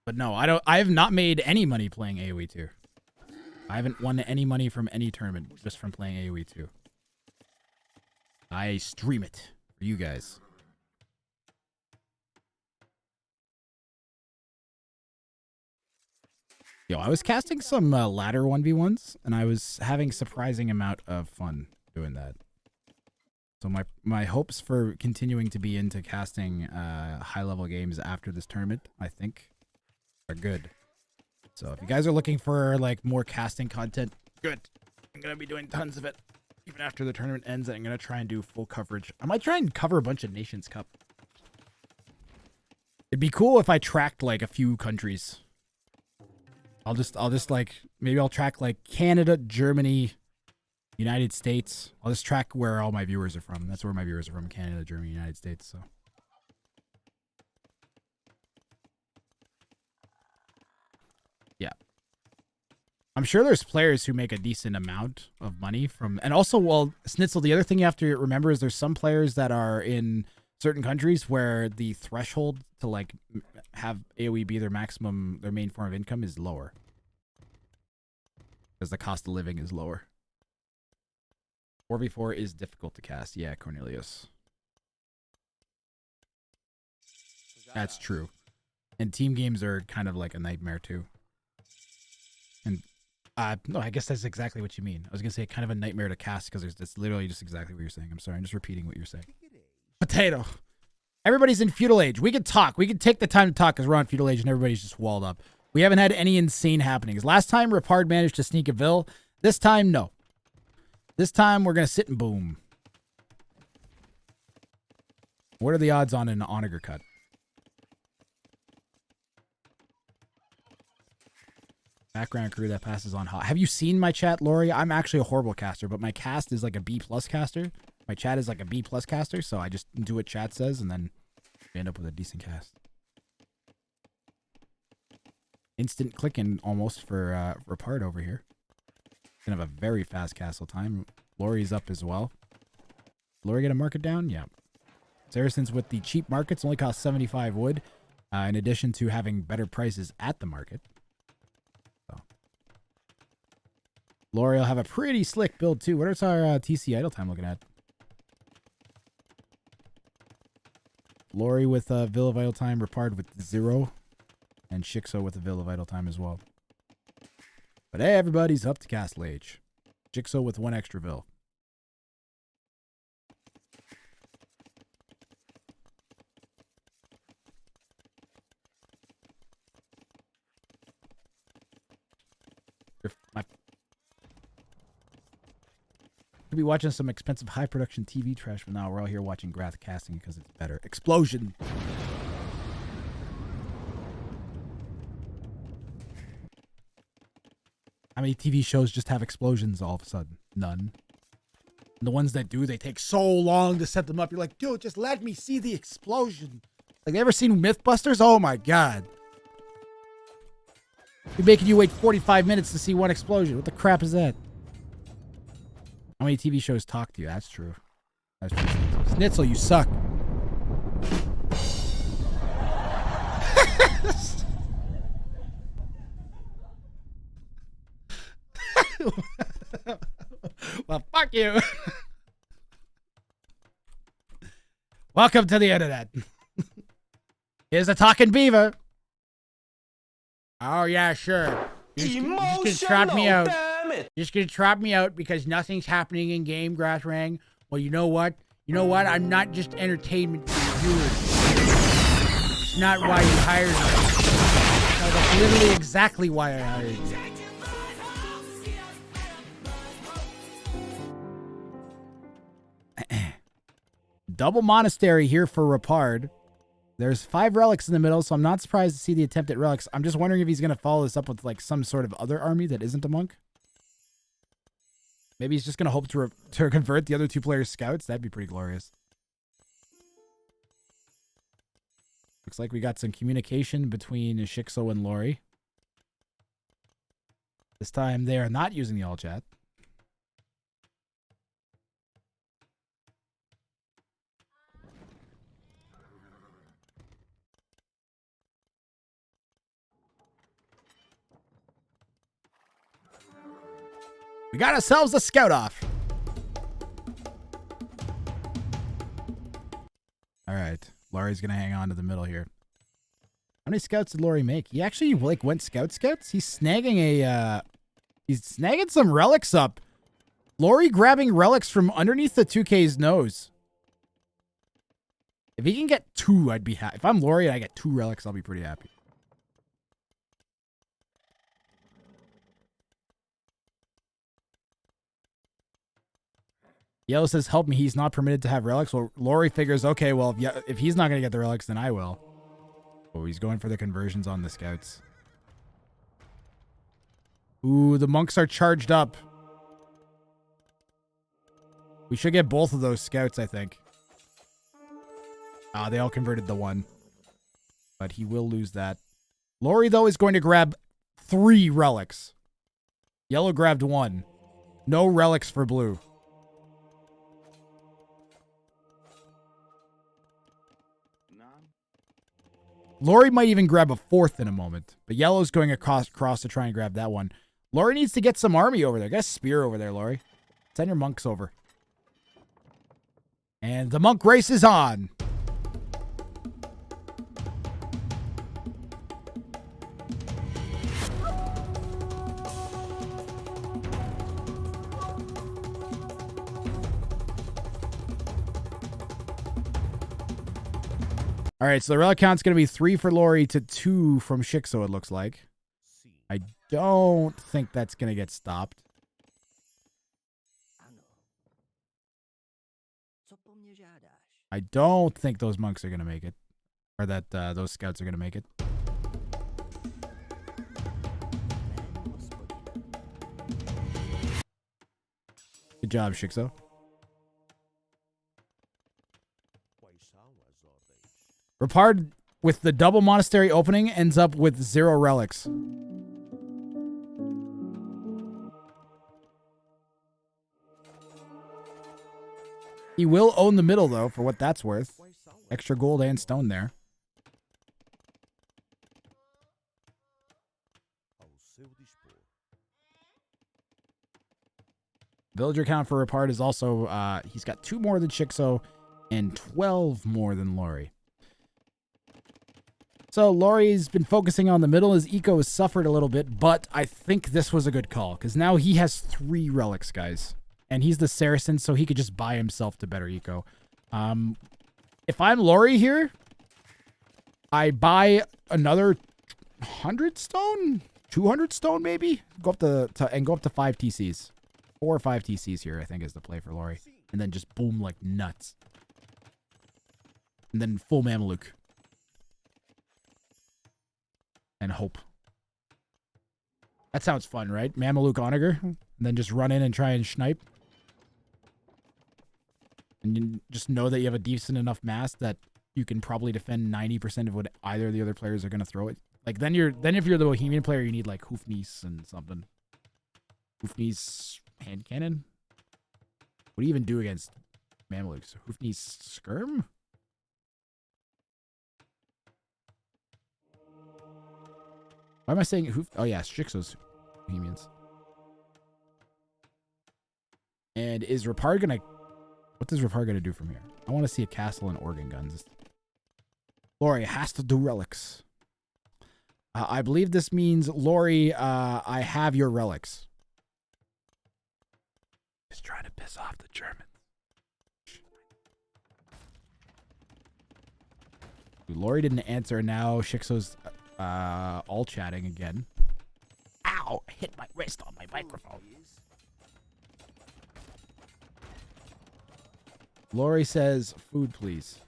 Speaker 1: But no, I have not made any money playing AoE2. I haven't won any money from any tournament just from playing AoE2. I stream it for you guys. Yo, I was casting some ladder 1v1s, and I was having surprising amount of fun doing that. So my hopes for continuing to be into casting high-level games after this tournament, I think, are good. So if you guys are looking for like more casting content, good. I'm going to be doing tons of it. Even after the tournament ends, I'm going to try and do full coverage. I might try and cover a bunch of Nations Cup. It'd be cool if I tracked like a few countries. I'll just like, maybe I'll track like Canada, Germany, United States. I'll just track where all my viewers are from. That's where my viewers are from, Canada, Germany, United States, so. Yeah. I'm sure there's players who make a decent amount of money from, and also, well, Snitzel, the other thing you have to remember is there's some players that are in certain countries where the threshold to like have AoE be their maximum, their main form of income is lower. Because the cost of living is lower. 4v4 is difficult to cast. Yeah, Cornelius. That's true. And team games are kind of like a nightmare too. And no, I guess that's exactly what you mean. I was gonna say kind of a nightmare to cast because it's literally just exactly what you're saying. I'm sorry, I'm just repeating what you're saying. Potato. Everybody's in feudal age. We can talk. We can take the time to talk because we're on feudal age and everybody's just walled up. We haven't had any insane happenings. Last time, Repard managed to sneak a Vil. This time, no. This time, we're going to sit and boom. What are the odds on an Onager cut? Background crew that passes on hot. Have you seen my chat, Lorhey? I'm actually a horrible caster, but my cast is like a B+ caster. My chat is like a B+ caster, so I just do what chat says, and then end up with a decent cast. Instant clicking almost for Repard over here. Gonna have a very fast castle time. Lorhey's up as well. Lorhey get a market down? Yeah. Saracens with the cheap markets only cost 75 wood, in addition to having better prices at the market. So. Lorhey will have a pretty slick build too. What is our TC idle time looking at? Lorhey with Vil of Idle Time, Repard with 0, and Shix0 with a Vil of Idle Time as well. But hey, everybody's up to Castle Age. Shix0 with 1 extra Vil. Could be watching some expensive high production TV trash, but now we're all here watching Grath casting because it's better. Explosion! How many TV shows just have explosions all of a sudden? None. And the ones that do, they take so long to set them up. You're like, dude, just let me see the explosion. Like, you ever seen Mythbusters? Oh my god. You're making you wait 45 minutes to see one explosion. What the crap is that? How many TV shows talk to you? That's true. That's true. Snitzel, you suck. Well, fuck you. Welcome to the internet. Here's a talking beaver. Oh, yeah, sure. You're just gonna trot me out. You're just gonna trot me out because nothing's happening in game, Wrang. Well, you know what? You know what? I'm not just entertainment for viewers. It's not why you hired me. No, that's literally exactly why I hired you. Double monastery here for Repard. There's 5 relics in the middle, so I'm not surprised to see the attempt at relics. I'm just wondering if he's going to follow this up with like some sort of other army that isn't a monk. Maybe he's just going to hope to convert the other 2 players' scouts. That'd be pretty glorious. Looks like we got some communication between Shix0 and Lorhey. This time they are not using the all chat. We got ourselves a scout off. All right. Lorhey's going to hang on to the middle here. How many scouts did Lorhey make? He actually like went scouts. He's snagging he's snagging some relics up. Lorhey grabbing relics from underneath the 2K's nose. If he can get 2, I'd be happy. If I'm Lorhey and I get 2 relics, I'll be pretty happy. Yellow says, help me. He's not permitted to have relics. Well, Lorhey figures, okay, well, if he's not going to get the relics, then I will. Oh, he's going for the conversions on the scouts. Ooh, the monks are charged up. We should get both of those scouts, I think. They all converted the 1. But he will lose that. Lorhey, though, is going to grab 3 relics. Yellow grabbed 1. No relics for blue. Lorhey might even grab a 4th in a moment. But Yellow's going across to try and grab that one. Lorhey needs to get some army over there. Get a spear over there, Lorhey. Send your monks over. And the monk race is on. All right, so the relic count's going to be 3 for Lorhey to 2 from Shix0, it looks like. I don't think that's going to get stopped. I don't think those monks are going to make it. Or that those scouts are going to make it. Good job, Shix0. Repard, with the double monastery opening, ends up with 0 relics. He will own the middle, though, for what that's worth. Extra gold and stone there. Villager count for Repard is also, he's got 2 more than Shix0 and 12 more than Lorhey. So Lorhey's been focusing on the middle. His eco has suffered a little bit, but I think this was a good call because now he has 3 relics, guys. And he's the Saracen, so he could just buy himself to better eco. If I'm Lorhey here, I buy another 100 stone? 200 stone, maybe? Go up to 5 TCs. 4 or 5 TCs here, I think, is the play for Lorhey. And then just boom like nuts. And then full Mameluke. And hope. That sounds fun, right? Mameluke Onager. And then just run in and try and snipe. And you just know that you have a decent enough mass that you can probably defend 90% of what either of the other players are going to throw it. Like, then if you're the Bohemian player, you need, like, Hoofnies and something. Hoofnies hand cannon? What do you even do against Mamelukes? Hoofnies skirm? Why am I saying hoof? Oh, yeah, Shix0's Bohemians. And is Repard gonna... What does Repard gonna do from here? I want to see a castle and organ guns. Lorhey has to do relics. I believe this means, Lorhey, I have your relics. He's trying to piss off the Germans. Lorhey didn't answer. Now Shix0's all chatting again. Ow! I hit my wrist on my microphone. Lorhey says, food, please.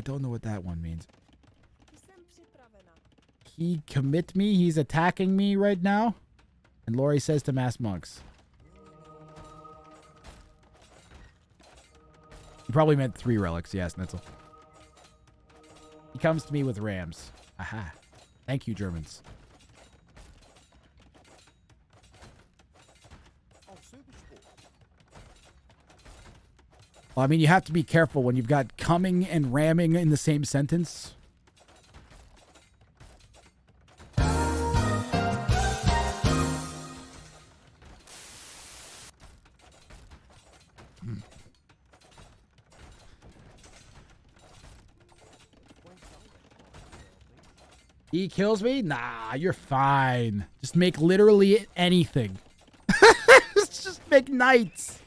Speaker 1: don't know what that one means. He commit me. He's attacking me right now. And Lorhey says to mass monks. He probably meant 3 relics. Yes, Netzel. He comes to me with rams. Aha. Thank you, Germans. Well, I mean, you have to be careful when you've got coming and ramming in the same sentence. He kills me? Nah, you're fine. Just make literally anything. Just make knights.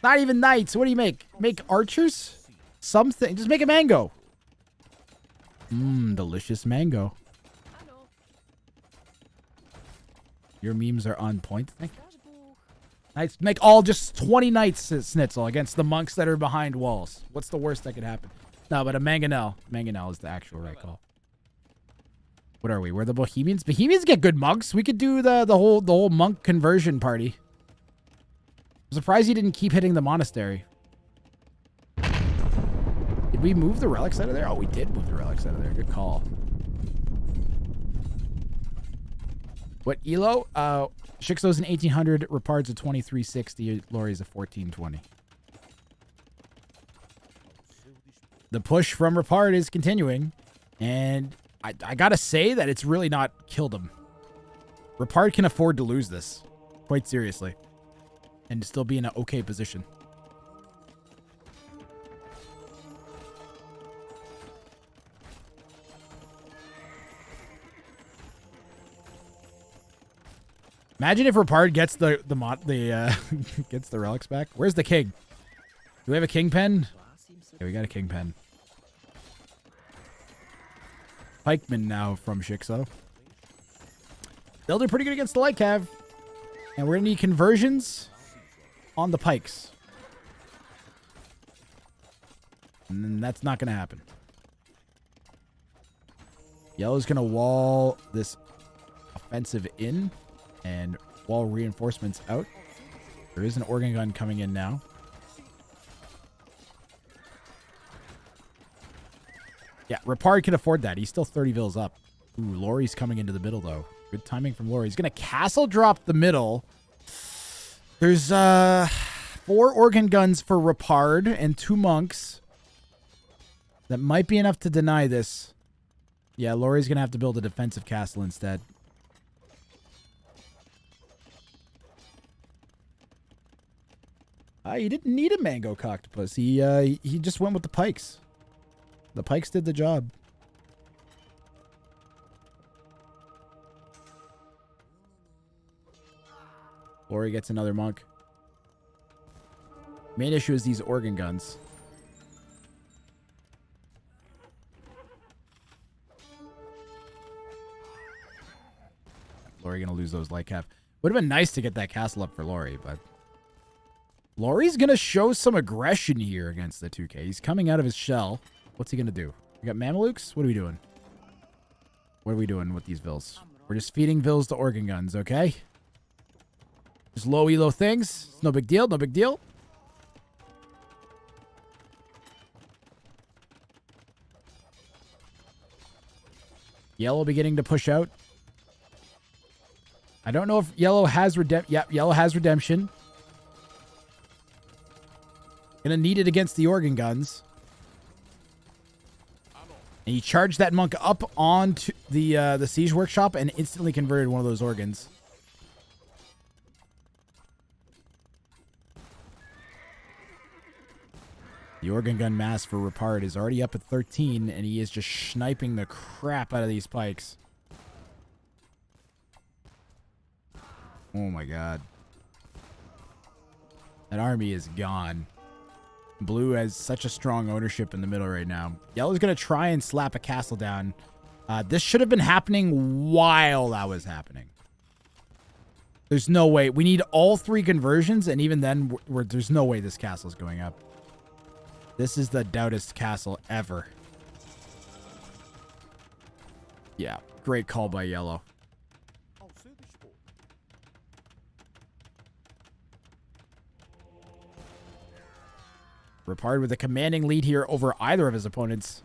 Speaker 1: Not even knights. What do you make? Make archers? Something. Just make a mango. Delicious mango. Your memes are on point. Thank you. Knights. Make all just 20 knights, Snitzel, against the monks that are behind walls. What's the worst that could happen? No, but a mangonel. Mangonel is the actual right call. What are we? We're the Bohemians. Bohemians get good monks. We could do the whole monk conversion party. I'm surprised you didn't keep hitting the monastery. Did we move the relics out of there? Oh, we did move the relics out of there. Good call. What elo? Shix0's an 1800. Repard's a 2360. Lorhey's a 1420. The push from Repard is continuing, and I gotta say that it's really not killed him. Repard can afford to lose this, quite seriously, and still be in an okay position. Imagine if Repard gets gets the relics back. Where's the king? Do we have a king pen? Yeah, we got a king pen. Pikeman now from Shix0. They'll do pretty good against the light cav. And we're going to need conversions on the pikes. And that's not going to happen. Yellow's going to wall this offensive in and wall reinforcements out. There is an organ gun coming in now. Yeah, Repard can afford that. He's still 30 vills up. Ooh, Lorhey's coming into the middle, though. Good timing from Lorhey. He's going to castle drop the middle. There's 4 organ guns for Repard and 2 monks. That might be enough to deny this. Yeah, Lorhey's going to have to build a defensive castle instead. He didn't need a mango octopus. He just went with the pikes. The pikes did the job. Lorhey gets another monk. Main issue is these organ guns. Lorhey gonna lose those light cap. Would have been nice to get that castle up for Lorhey, but Lorhey's gonna show some aggression here against the 2K. He's coming out of his shell. What's he going to do? We got Mamelukes? What are we doing? What are we doing with these vills? We're just feeding vills to organ guns, okay? Just low elo things. It's no big deal. No big deal. Yellow beginning to push out. I don't know if yellow has redemption. Yep, yellow has redemption. Gonna need it against the organ guns. And he charged that monk up onto the siege workshop and instantly converted one of those organs. The organ gun mass for Repard is already up at 13, and he is just sniping the crap out of these pikes. Oh my god. That army is gone. Blue has such a strong ownership in the middle right now. Yellow's going to try and slap a castle down. This should have been happening while that was happening. There's no way. We need all 3 conversions, and even then, there's no way this castle's going up. This is the doutest castle ever. Yeah, great call by yellow. Repard with a commanding lead here over either of his opponents.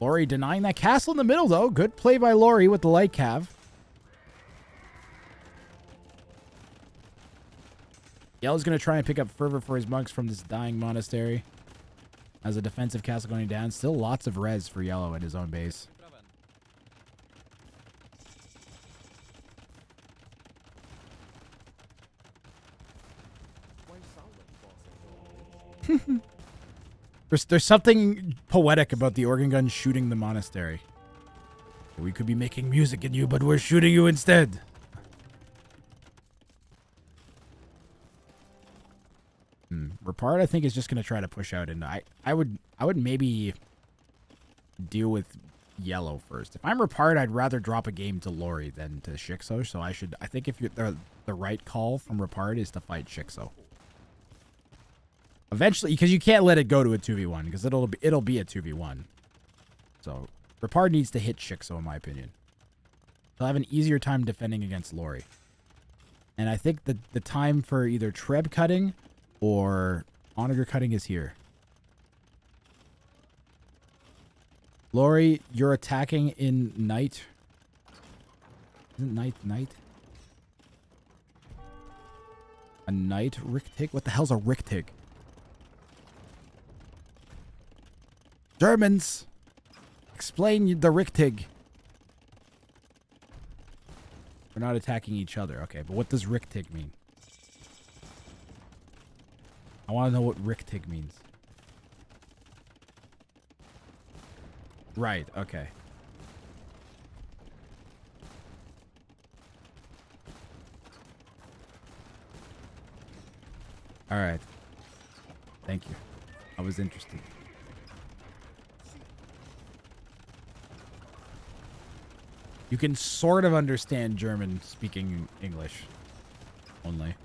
Speaker 1: Lorhey denying that castle in the middle, though. Good play by Lorhey with the light cav. Yellow's going to try and pick up fervor for his monks from this dying monastery. As a defensive castle going down. Still lots of res for Yellow at his own base. There's something poetic about the organ gun shooting the monastery. We could be making music in you, but we're shooting you instead. Repard, I think, is just going to try to push out, and I would maybe deal with Yellow first. If I'm Repard, I'd rather drop a game to Lorhey than to Shix0. So I think if you're the right call from Repard is to fight Shix0. Eventually, because you can't let it go to a 2v1, because it'll be a 2v1. So Repard needs to hit Shix0, in my opinion. He'll have an easier time defending against Lorhey. And I think the time for either Treb cutting or Onager cutting is here. Lorhey, you're attacking in Knight. Isn't Knight? A Knight Richtig? What the hell's a Richtig? Germans! Explain the Richtig. We're not attacking each other. Okay, but what does Richtig mean? I want to know what Richtig means. Right, okay. Alright. Thank you. I was interested. You can sort of understand German speaking English only.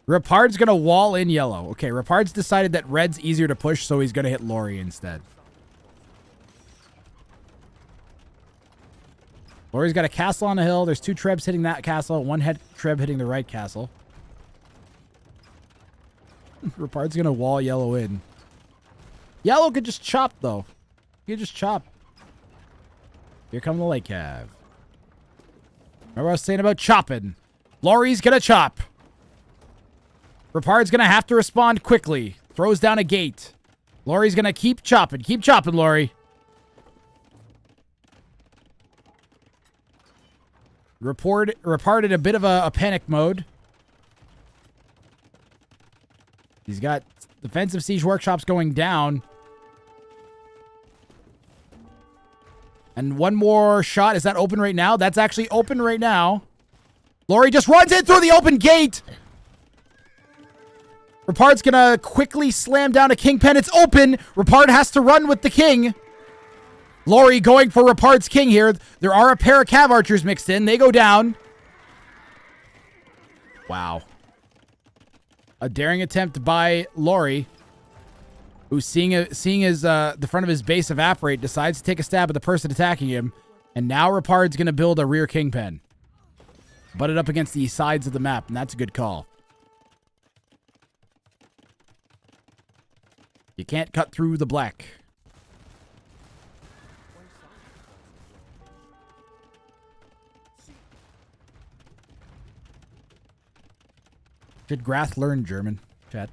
Speaker 1: Repard's gonna wall in Yellow. Okay, Repard's decided that Red's easier to push, so he's gonna hit Lorhey instead. Lorhey's got a castle on a hill. There's 2 Trebs hitting that castle. 1 Treb hitting the right castle. Repard's gonna wall Yellow in. Yellow could just chop, though. He could just chop. Here come the light cav. Remember what I was saying about chopping? Lorhey's gonna chop. Repard's gonna have to respond quickly. Throws down a gate. Lorhey's gonna keep chopping. Keep chopping, Lorhey. Repard in a bit of a panic mode. He's got defensive siege workshops going down. And one more shot. Is that open right now? That's actually open right now. Lorhey just runs in through the open gate. Repard's gonna quickly slam down a kingpin. It's open. Repard has to run with the king. Lorhey going for Repard's king here. There are a pair of cav archers mixed in. They go down. Wow. A daring attempt by Lorhey, who's seeing his the front of his base evaporate, decides to take a stab at the person attacking him, and now Repard's gonna build a rear kingpin. Butted up against the sides of the map, and that's a good call. You can't cut through the black. Should Grath learn German, chat?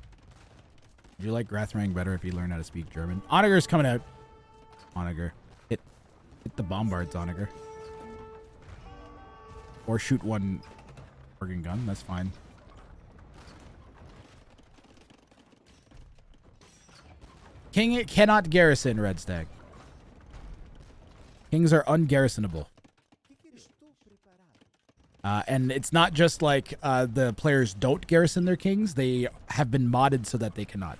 Speaker 1: Would you like Wrang better if he learned how to speak German? Onager's coming out. Onager. Hit the bombards, Onager. Or shoot one organ gun. That's fine. King cannot garrison Red Stag. Kings are ungarrisonable. And it's not just like the players don't garrison their kings. They have been modded so that they cannot.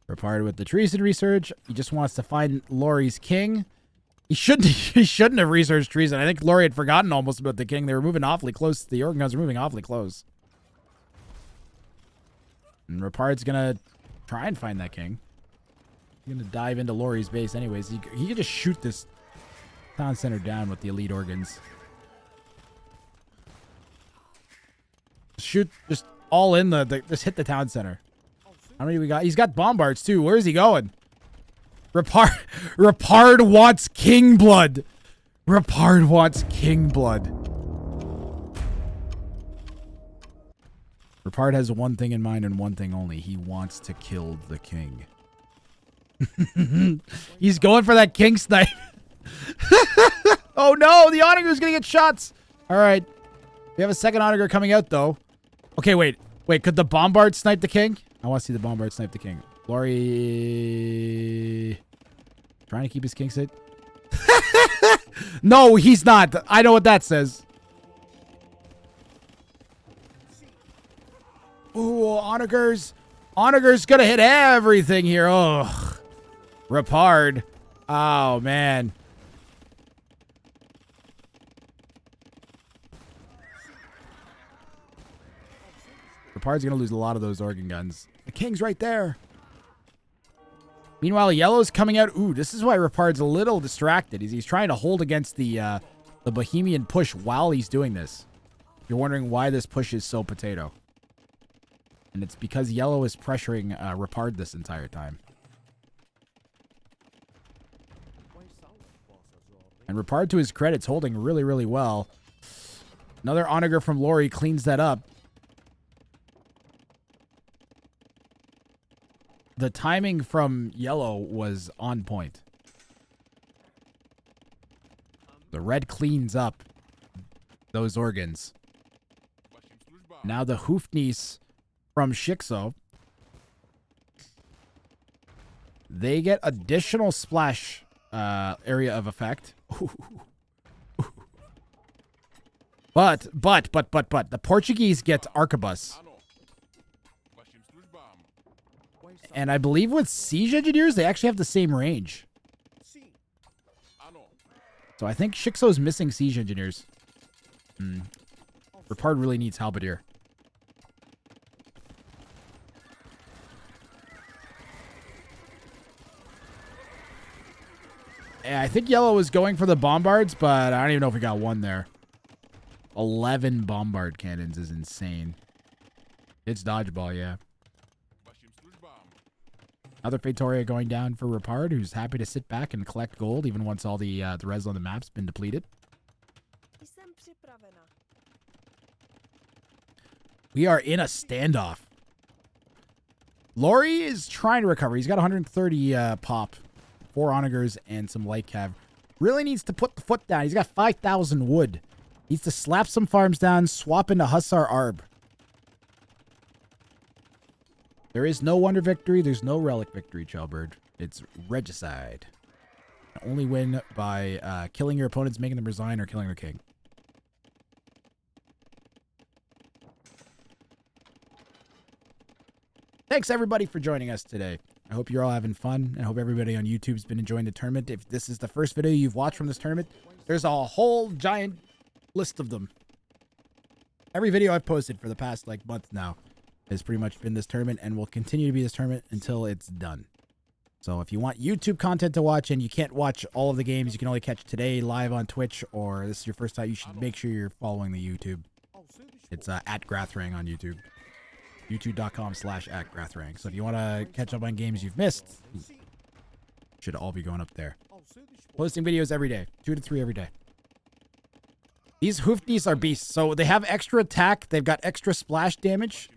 Speaker 1: Repard with the treason research. He just wants to find Lorhey's king. He shouldn't have researched treason. I think Lorhey had forgotten almost about the king. They were moving awfully close. The organ guns were moving awfully close. And Repard's gonna try and find that king. He's gonna dive into Lorhey's base anyways. He could just shoot this town center down with the elite organs. Shoot, just all in just hit the town center. How many we got? He's got bombards too. Where is he going? Repard wants king blood. Repard wants king blood. Repard has one thing in mind and one thing only. He wants to kill the king. He's going for that king snipe. Oh no, the onager's gonna get shots. All right. We have a second onager coming out though. Okay, wait. Could the bombard snipe the king? I want to see the bombard snipe the king. Lorhey trying to keep his king safe. No, he's not. I know what that says. Ooh, onagers. Onager's gonna hit everything here. Oh, Repard. Oh man. Repard's gonna lose a lot of those organ guns. The king's right there. Meanwhile, yellow's coming out. Ooh, this is why Repard's a little distracted. He's trying to hold against the Bohemian push while he's doing this. You're wondering why this push is so potato. And it's because yellow is pressuring Repard this entire time. And Repard, to his credit, is holding really, really well. Another onager from Lorhey cleans that up. The timing from yellow was on point. The red cleans up those organs. Now the Hoofnies from Shix0, they get additional splash area of effect. But the Portuguese get arquebus. And I believe with siege engineers, they actually have the same range. So I think Shix0 is missing siege engineers. Repard really needs halberdier. Yeah, I think yellow was going for the bombards, but I don't even know if we got one there. 11 bombard cannons is insane. It's dodgeball, yeah. Another Fatoria going down for Repard, who's happy to sit back and collect gold even once all the res on the map's been depleted. We are in a standoff. Lorhey is trying to recover. He's got 130 pop, 4 onagers, and some light cav. Really needs to put the foot down. He's got 5,000 wood. Needs to slap some farms down, swap into Hussar Arb. There is no Wonder Victory. There's no Relic Victory, Chalberd. It's Regicide. Only win by killing your opponents, making them resign, or killing their king. Thanks, everybody, for joining us today. I hope you're all having fun, and I hope everybody on YouTube's been enjoying the tournament. If this is the first video you've watched from this tournament, there's a whole giant list of them. Every video I've posted for the past, month now has pretty much been this tournament and will continue to be this tournament until it's done. So if you want YouTube content to watch and you can't watch all of the games, you can only catch today live on Twitch, or this is your first time, you should make sure you're following the YouTube. It's at Wrang on YouTube. YouTube.com/@Wrang. So if you want to catch up on games you've missed, should all be going up there. Posting videos every day, 2 to 3 every day. These Hoofnies are beasts. So they have extra attack. They've got extra splash damage.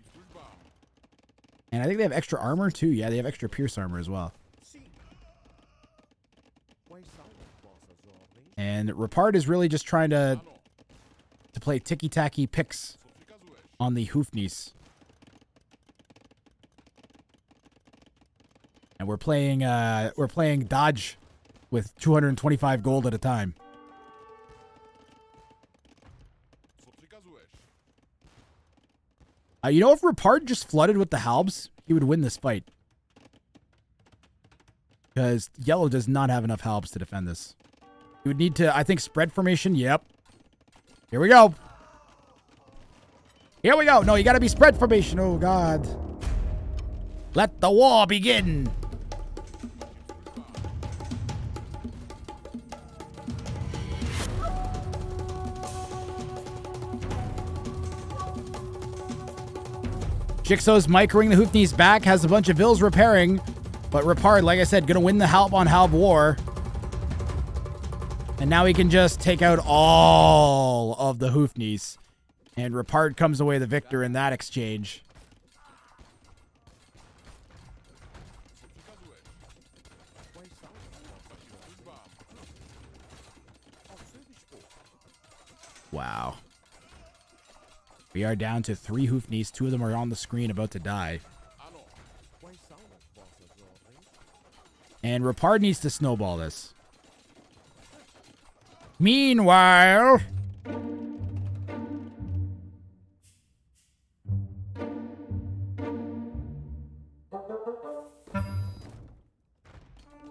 Speaker 1: And I think they have extra armor too. Yeah, they have extra pierce armor as well. And Repard is really just trying to play ticky-tacky picks on the Hoofnies. And we're playing dodge with 225 gold at a time. You know, if Repard just flooded with the halbs, he would win this fight. Because yellow does not have enough helps to defend this. You would need to, I think, spread formation. Yep. Here we go. Here we go. No, you got to be spread formation. Oh, God. Let the war begin. Shix0's microing the Hoofknees back, has a bunch of vills repairing, but Repard, like I said, gonna win the halb on halb war. And now he can just take out all of the Hoofknees. And Repard comes away the victor in that exchange. Wow. We are down to 3 Hoofknees. 2 of them are on the screen about to die. And Repard needs to snowball this. Meanwhile...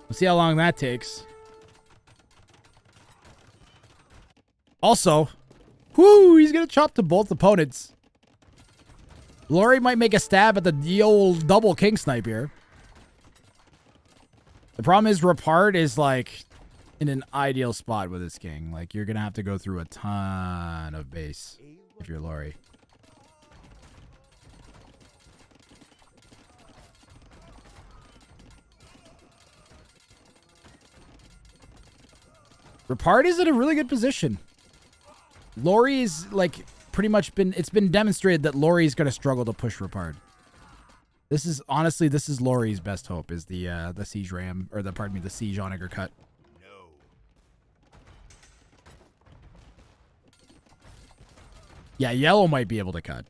Speaker 1: we'll see how long that takes. Also... whoo, he's going to chop to both opponents. Lorhey might make a stab at the old double king snipe here. The problem is Repard is like in an ideal spot with his king. Like you're going to have to go through a ton of base if you're Lorhey. Repard is in a really good position. Lorhey is like pretty much it's been demonstrated that Lorhey is going to struggle to push Repard. This is honestly, this is Lorhey's best hope is the siege ram or the siege onager cut. No. Yeah, yellow might be able to cut.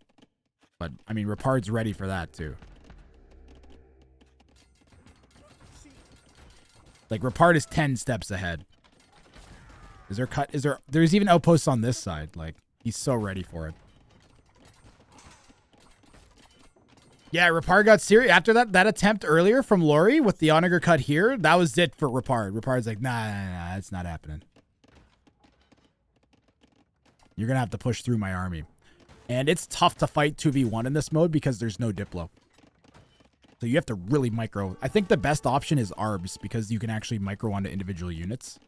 Speaker 1: But I mean Repard's ready for that too. Like Repard is 10 steps ahead. Is there cut? Is there's even outposts on this side. Like, he's so ready for it. Yeah, Repard got serious. After that attempt earlier from Lorhey with the onager cut here, that was it for Repard. Repard's like, nah, it's not happening. You're going to have to push through my army. And it's tough to fight 2v1 in this mode because there's no Diplo. So you have to really micro. I think the best option is ARBs because you can actually micro onto individual units.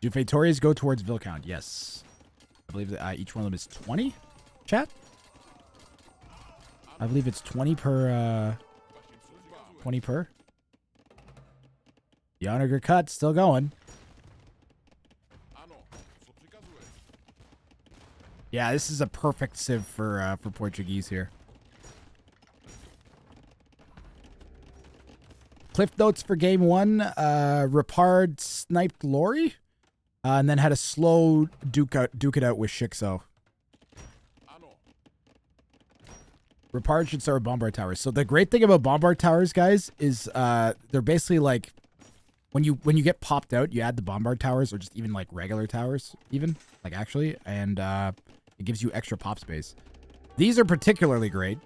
Speaker 1: Do Fatorias go towards Vill count? Yes. I believe that each one of them is 20, chat? I believe it's 20 per, 20 per. The onager cut, still going. Yeah, this is a perfect civ for Portuguese here. Cliff notes for game 1. Repard sniped Lorhey. And then had a slow duke it out with Shix0. Repard should start with bombard towers. So the great thing about bombard towers, guys, is they're basically like when you get popped out, you add the bombard towers or just even like regular towers, even like actually, and it gives you extra pop space. These are particularly great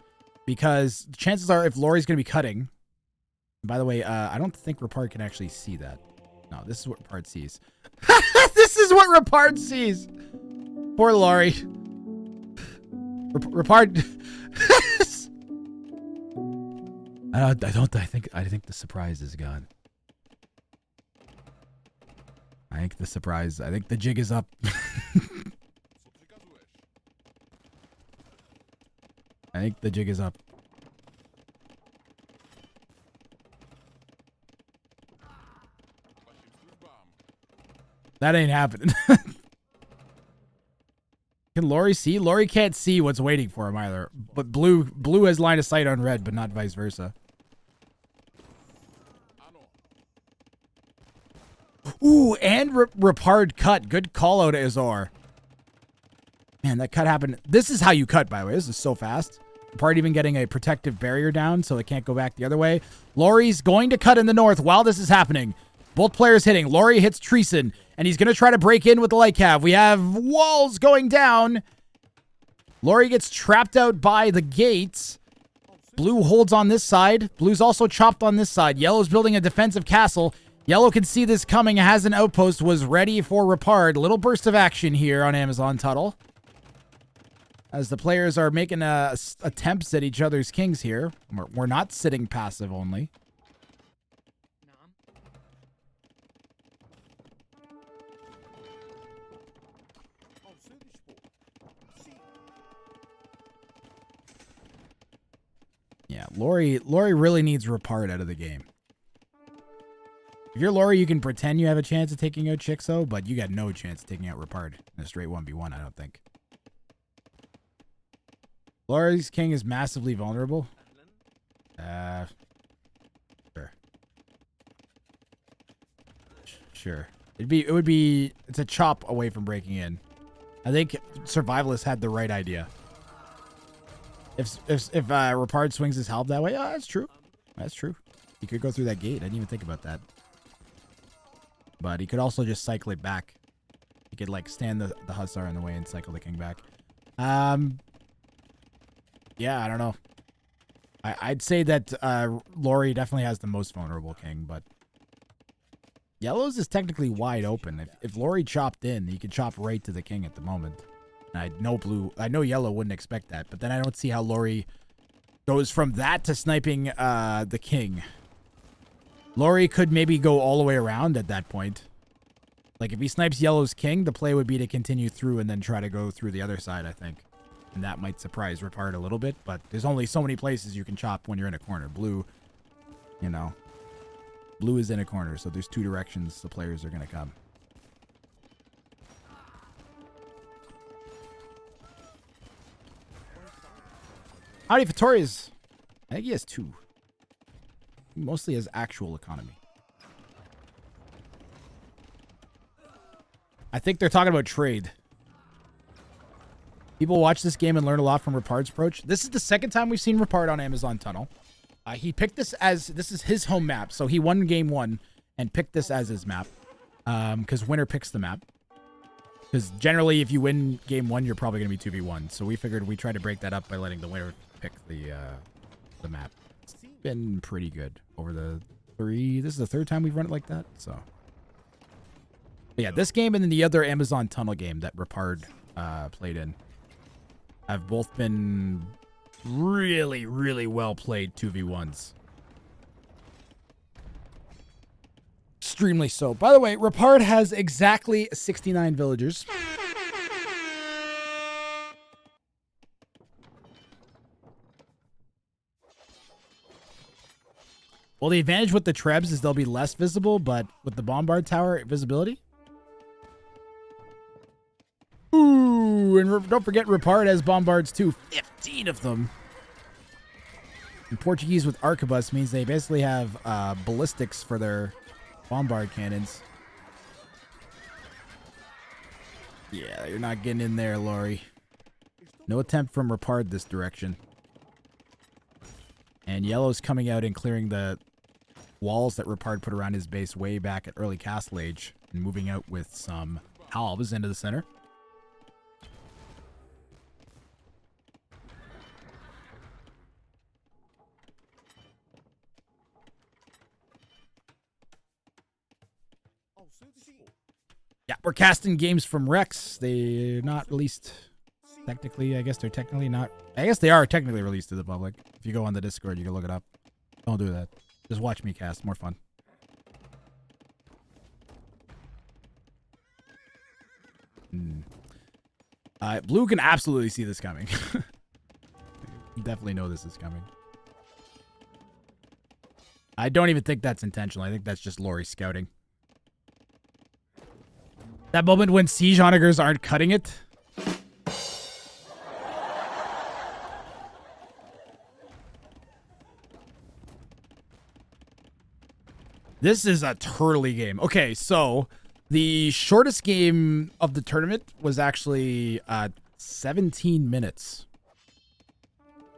Speaker 1: because chances are if Lorhey's going to be cutting. By the way, I don't think Repard can actually see that. No, this is what Repard sees. This is what Repard sees. Poor Lorhey. Repard. I think the surprise is gone. I think the jig is up. I think the jig is up. That ain't happening. Can Lorhey see? Lorhey can't see what's waiting for him either. But blue has line of sight on red, but not vice versa. Ooh, and Repard cut. Good call out, Azor. Man, that cut happened. This is how you cut, by the way. This is so fast. Repard even getting a protective barrier down so they can't go back the other way. Lorhey's going to cut in the north while this is happening. Both players hitting. Lorhey hits Treason, and he's going to try to break in with the light cav. We have walls going down. Lorhey gets trapped out by the gates. Blue holds on this side. Blue's also chopped on this side. Yellow's building a defensive castle. Yellow can see this coming, has an outpost, was ready for Repard. Little burst of action here on Amazon Tuttle. As the players are making attempts at each other's kings here. We're not sitting passive only. Yeah, Lorhey really needs Repard out of the game. If you're Lorhey, you can pretend you have a chance of taking out Shix0, but you got no chance of taking out Repard in a straight 1v1, I don't think. Lorhey's king is massively vulnerable. Sure. Sure. It's a chop away from breaking in. I think Survivalists had the right idea. If Repard swings his help that way, oh, that's true. That's true. He could go through that gate. I didn't even think about that. But he could also just cycle it back. He could like stand the Hussar in the way and cycle the king back. Yeah, I don't know. I'd say that Lorhey definitely has the most vulnerable king, but Yellow's is technically wide open. If Lorhey chopped in, he could chop right to the king at the moment. And I know Yellow wouldn't expect that, but then I don't see how Lorhey goes from that to sniping the king. Lorhey could maybe go all the way around at that point. Like if he snipes Yellow's king, the play would be to continue through and then try to go through the other side, I think. And that might surprise Repard a little bit, but there's only so many places you can chop when you're in a corner. Blue, you know, Blue is in a corner, so there's two directions the players are going to come. Howdy, Vittoria's. I think he has two. He mostly has actual economy. I think they're talking about trade. People watch this game and learn a lot from Repard's approach. This is the second time we've seen Repard on Amazon Tunnel. He picked this is his home map. So he won game 1 and picked this as his map. Because winner picks the map. Because generally, if you win game 1, you're probably going to be 2v1. So we figured we'd try to break that up by letting the winner pick the map. It's been pretty good over the 3. This is the 3rd time we've run it like that. So, but yeah, this game and then the other Amazon Tunnel game that Repard played in have both been really, really well played 2v1s. Extremely so. By the way, Repard has exactly 69 villagers. Well, the advantage with the Trebs is they'll be less visible, but with the Bombard Tower, visibility. Ooh, and don't forget Repard has Bombards too. 15 of them. And Portuguese with Arquebus means they basically have ballistics for their Bombard cannons. Yeah, you're not getting in there, Lorhey. No attempt from Repard this direction. And Yellow's coming out and clearing the walls that Repard put around his base way back at early Castle Age and moving out with some halves into the center. Yeah, we're casting games from Rex. They're not released technically. I guess they're technically not. I guess they are technically released to the public. If you go on the Discord, you can look it up. Don't do that. Just watch me cast. More fun. Blue can absolutely see this coming. You definitely know this is coming. I don't even think that's intentional. I think that's just Lorhey scouting. That moment when siege onagers aren't cutting it. This is a turtly game. Okay, so the shortest game of the tournament was actually 17 minutes.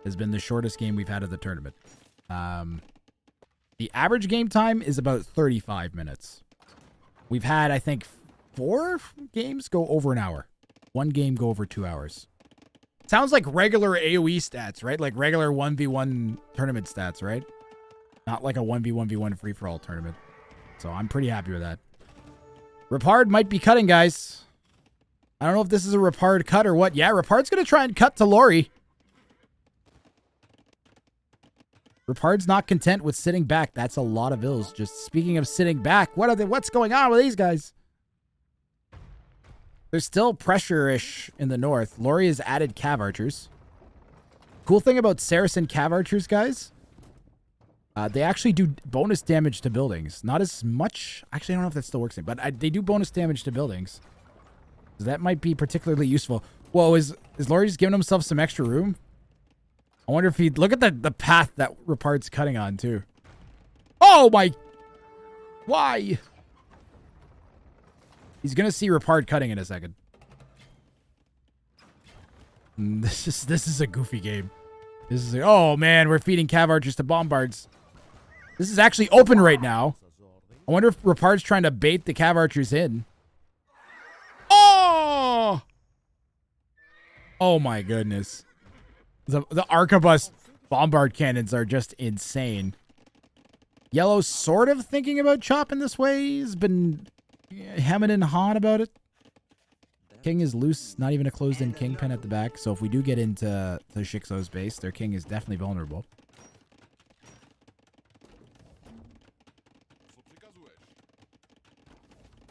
Speaker 1: Has been the shortest game we've had of the tournament. The average game time is about 35 minutes. We've had, I think, 4 games go over an hour. 1 game go over 2 hours. Sounds like regular AoE stats, right? Like regular 1v1 tournament stats, right? Not like a 1v1v1 free-for-all tournament. So I'm pretty happy with that. Repard might be cutting, guys. I don't know if this is a Repard cut or what. Yeah, Repard's going to try and cut to Lorhey. Repard's not content with sitting back. That's a lot of ills. Just speaking of sitting back, what's going on with these guys? There's still pressure-ish in the north. Lorhey has added cav archers. Cool thing about Saracen cav archers, guys, they actually do bonus damage to buildings. Not as much. Actually, I don't know if that still works, but they do bonus damage to buildings. So that might be particularly useful. Whoa, is Lorhey just giving himself some extra room? I wonder if he'd... Look at the path that Repard's cutting on, too. Oh, my... Why? He's going to see Repard cutting in a second. This is a goofy game. This is... Oh, man, we're feeding cav archers to bombards. This is actually open right now. I wonder if Repard's trying to bait the cav archers in. Oh! Oh, my goodness. The arquebus bombard cannons are just insane. Yellow's sort of thinking about chopping this way. He's been hemming and hawing about it. King is loose. Not even a closed-in kingpin at the back. So if we do get into the Shix0's base, their king is definitely vulnerable.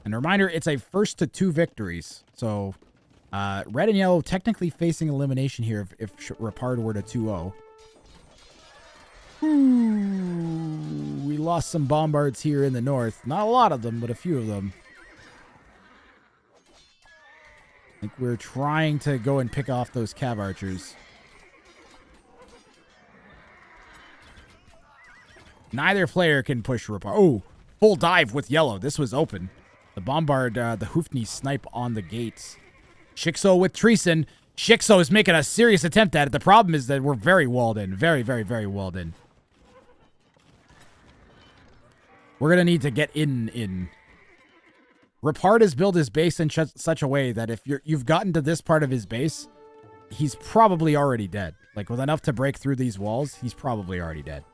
Speaker 1: And a reminder, it's a first to 2 victories. So... red and yellow technically facing elimination here if Repard were to 2-0. We lost some bombards here in the north. Not a lot of them, but a few of them. I think we're trying to go and pick off those cav archers. Neither player can push Repard. Oh, full dive with yellow. This was open. The bombard, the Hoofney snipe on the gates. Shix0 with Treason. Shix0 is making a serious attempt at it. The problem is that we're very walled in. Very, very, very walled in. We're going to need to get in. Repard has built his base in such a way that if you've gotten to this part of his base, he's probably already dead. Like, with enough to break through these walls, he's probably already dead.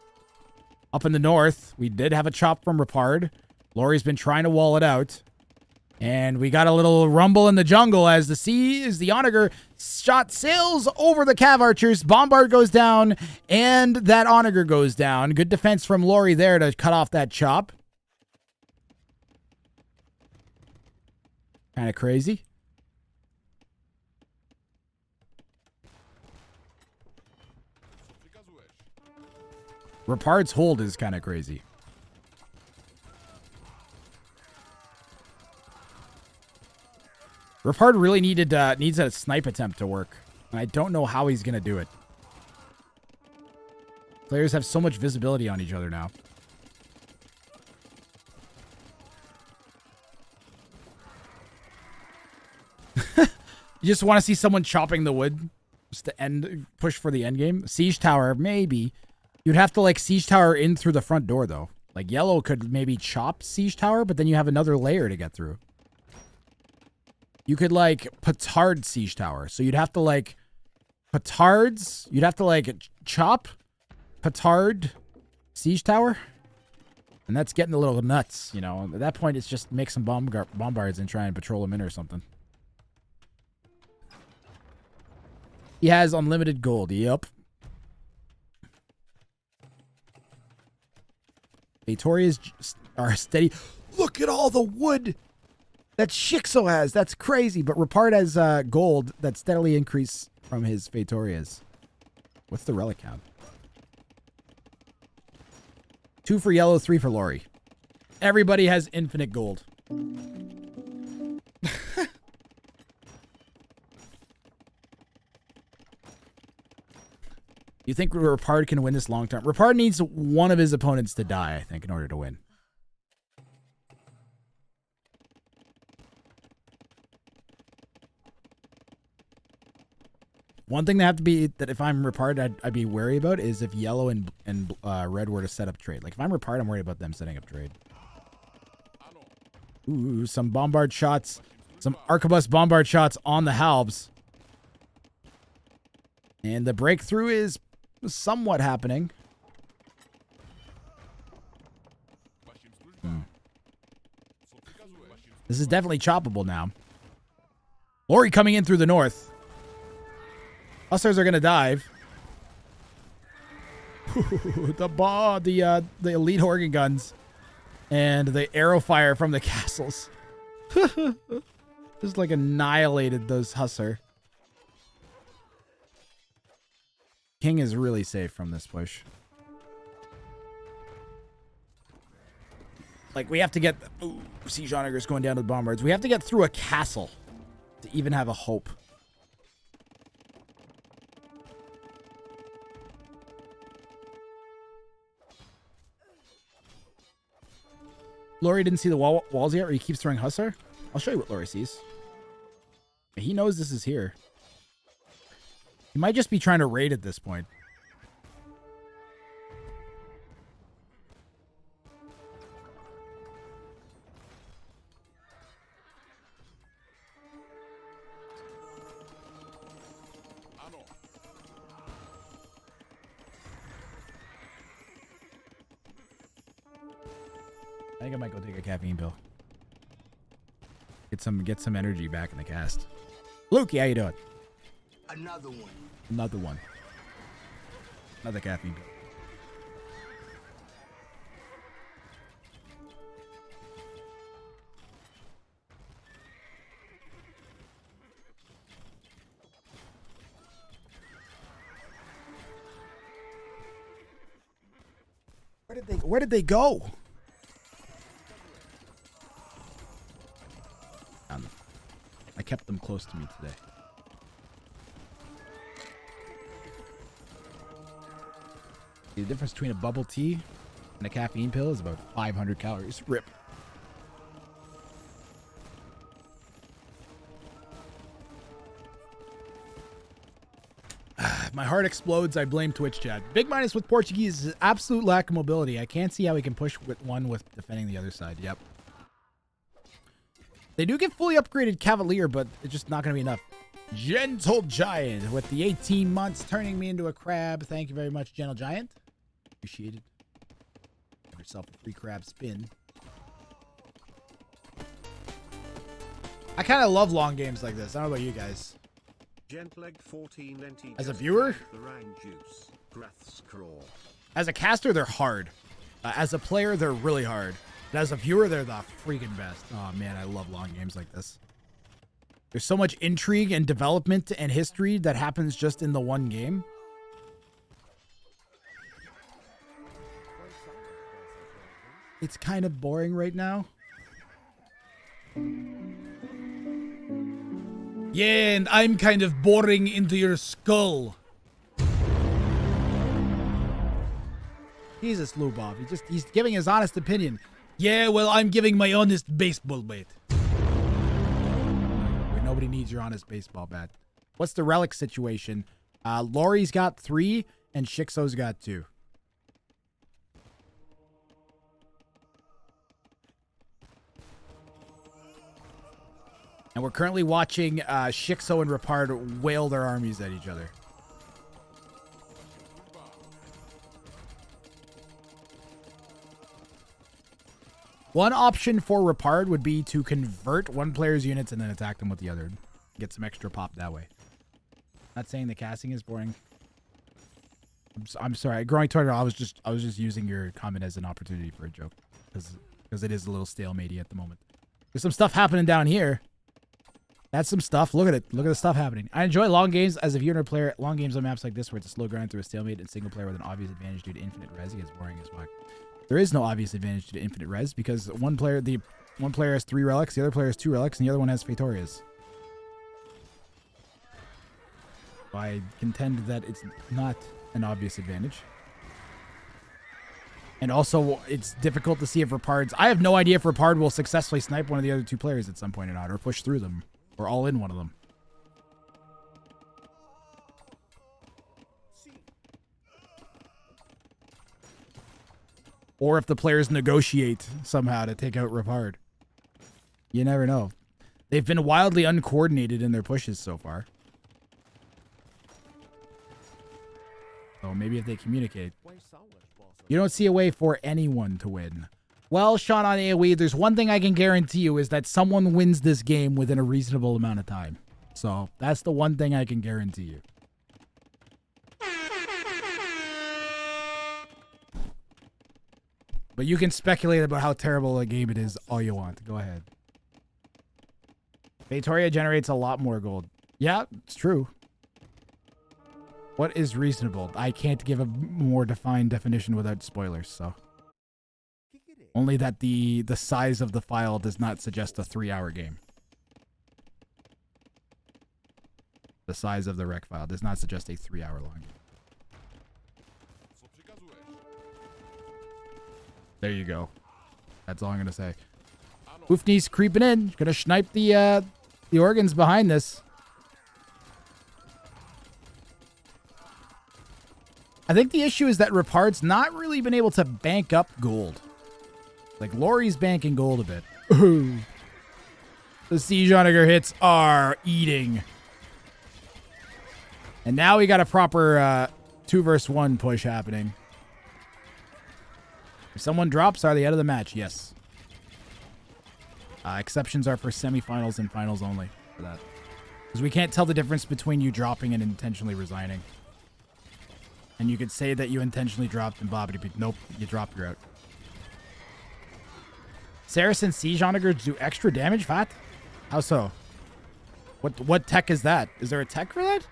Speaker 1: Up in the north, we did have a chop from Repard. Lorhey's been trying to wall it out. And we got a little rumble in the jungle as the Onager shot sails over the cav archers. Bombard goes down, and that Onager goes down. Good defense from Lorhey there to cut off that chop. Kind of crazy. Repard's hold is kind of crazy. Repard really needs a snipe attempt to work. And I don't know how he's going to do it. Players have so much visibility on each other now. You just want to see someone chopping the wood just to push for the end game. Siege tower, maybe. You'd have to like siege tower in through the front door though. Like yellow could maybe chop siege tower, but then you have another layer to get through. You could like petard siege tower. So you'd have to like petards. You'd have to like chop petard siege tower. And that's getting a little nuts, you know. At that point, it's just make some bombards and try and patrol them in or something. He has unlimited gold. Yep. Victorias are steady. Look at all the wood that Shix0 has. That's crazy. But Repard has gold that steadily increase from his Victorias. What's the relic count? 2 for yellow, 3 for Lorhey. Everybody has infinite gold. You think Repard can win this long term? Repard needs one of his opponents to die, I think, in order to win. One thing that if I'm Repard, I'd be wary about is if yellow and red were to set up trade. Like if I'm Repard, I'm worried about them setting up trade. Ooh, some bombard shots, some arquebus bombard shots on the halbs. And the breakthrough is somewhat happening. This is definitely choppable now. Lorhey coming in through the north. Hussars are going to dive. the elite organ guns and the arrow fire from the castles. Just like annihilated those Hussar. King is really safe from this push. Like, we have to get... Ooh, Siege Onagers going down to the bombards. We have to get through a castle to even have a hope. Lorhey didn't see the walls yet, or he keeps throwing Hussar? I'll show you what Lorhey sees. He knows this is here. He might just be trying to raid at this point. I think I might go take a caffeine pill. Get some energy back in the cast. Lukey, how you doing?
Speaker 5: Another one.
Speaker 1: Another one. Another caffeine pill. Where did they go? I kept them close to me today. The difference between a bubble tea and a caffeine pill is about 500 calories. Rip. My heart explodes. I blame Twitch chat. Big minus with Portuguese is absolute lack of mobility. I can't see how he can push with one with defending the other side. Yep. They do get fully upgraded Cavalier, but it's just not going to be enough. Gentle Giant with the 18 months turning me into a crab. Thank you very much, Gentle Giant. Appreciated. Have yourself a free crab spin. I kind of love long games like this. I don't know about you guys. As a viewer, as a caster, they're hard. As a player, they're really hard. But as a viewer, they're the freaking best. Oh man, I love long games like this. There's so much intrigue and development and history that happens just in the one game. It's kind of boring right now. Yeah, and I'm kind of boring into your skull. Jesus, Lubov. He's giving his honest opinion. Yeah, well, I'm giving my honest baseball bat. Nobody needs your honest baseball bat. What's the relic situation? Lorhey's got 3 and Shix0's got 2. And we're currently watching Shix0 and Repard wail their armies at each other. One option for Repard would be to convert one player's units and then attack them with the other. Get some extra pop that way. Not saying the casting is boring. I'm sorry. Growing Twitter, I was just using your comment as an opportunity for a joke. Because it is a little stalemate at the moment. There's some stuff happening down here. That's some stuff. Look at it. Look at the stuff happening. I enjoy long games as a viewer and a player. Long games on maps like this where it's a slow grind through a stalemate and single player with an obvious advantage due to infinite res. It gets boring as fuck. There is no obvious advantage to infinite res because one player has 3 relics, the other player has 2 relics, and the other one has Fatorias. I contend that it's not an obvious advantage. And also, it's difficult to see if Repard's... I have no idea if Repard will successfully snipe one of the other 2 players at some point or not, or push through them, or all in one of them. Or if the players negotiate somehow to take out Repard. You never know. They've been wildly uncoordinated in their pushes so far. So maybe if they communicate. You don't see a way for anyone to win. Well, Sean, on AoE, there's one thing I can guarantee you is that someone wins this game within a reasonable amount of time. So that's the one thing I can guarantee you. But you can speculate about how terrible a game it is all you want. Go ahead. Victoria generates a lot more gold. Yeah, it's true. What is reasonable? I can't give a more defined definition without spoilers, so. Only that the size of the file does not suggest a 3-hour game. The size of the rec file does not suggest a 3-hour long game. There you go. That's all I'm gonna say. Hoofney's creeping in. Gonna snipe the organs behind this. I think the issue is that Repard's not really been able to bank up gold. Like, Lorhey's banking gold a bit. The Siege Onager hits are eating. And now we got a proper 2 versus 1 push happening. If someone drops, are they out of the match? Yes. Exceptions are for semifinals and finals only for that. Because we can't tell the difference between you dropping and intentionally resigning. And you could say that you intentionally dropped and bobbity, but nope, you drop, you're out. Saracen Siege Onagers do extra damage, Fat? How so? What tech is that? Is there a tech for that?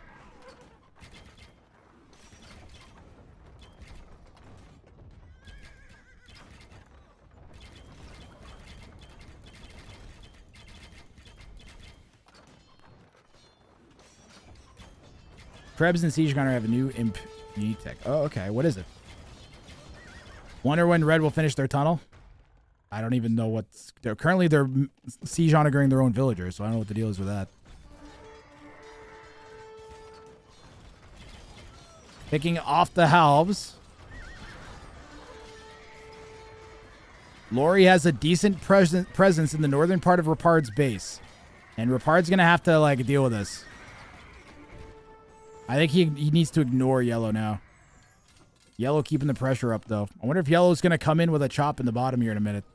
Speaker 1: Krebs and Siege Gunner have a new imp unique tech. Oh, okay. What is it? Wonder when Red will finish their tunnel? I don't even know what's... Currently, they're Siege Onagering their own villagers, so I don't know what the deal is with that. Picking off the halves. Lorhey has a decent presence in the northern part of Repard's base. And Repard's going to have to, like, deal with this. I think he needs to ignore Yellow now. Yellow keeping the pressure up, though. I wonder if Yellow's going to come in with a chop in the bottom here in a minute.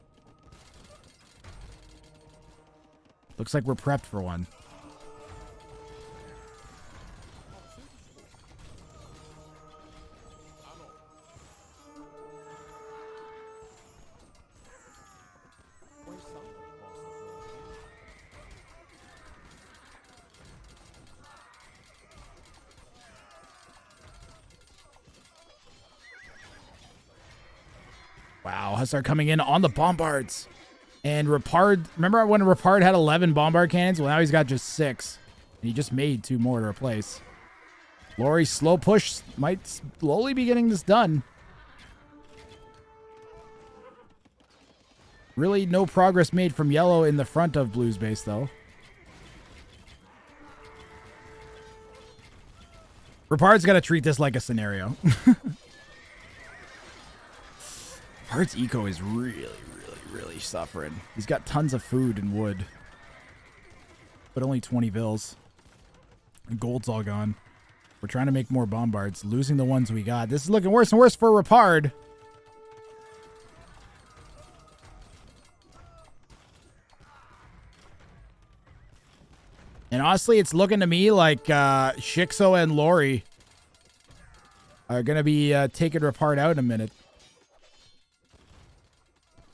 Speaker 1: Looks like we're prepped for one. Wow, Hussar coming in on the bombards. And Repard, remember when Repard had 11 bombard cannons? Well, now he's got just 6. And he just made 2 more to replace. Lorhey's slow push might slowly be getting this done. Really no progress made from Yellow in the front of Blue's base, though. Repard's got to treat this like a scenario. Repard's eco is really suffering. He's got tons of food and wood. But only 20 bills. And gold's all gone. We're trying to make more bombards. Losing the ones we got. This is looking worse and worse for Repard. And honestly, it's looking to me like Shix0 and Lorhey are going to be taking Repard out in a minute.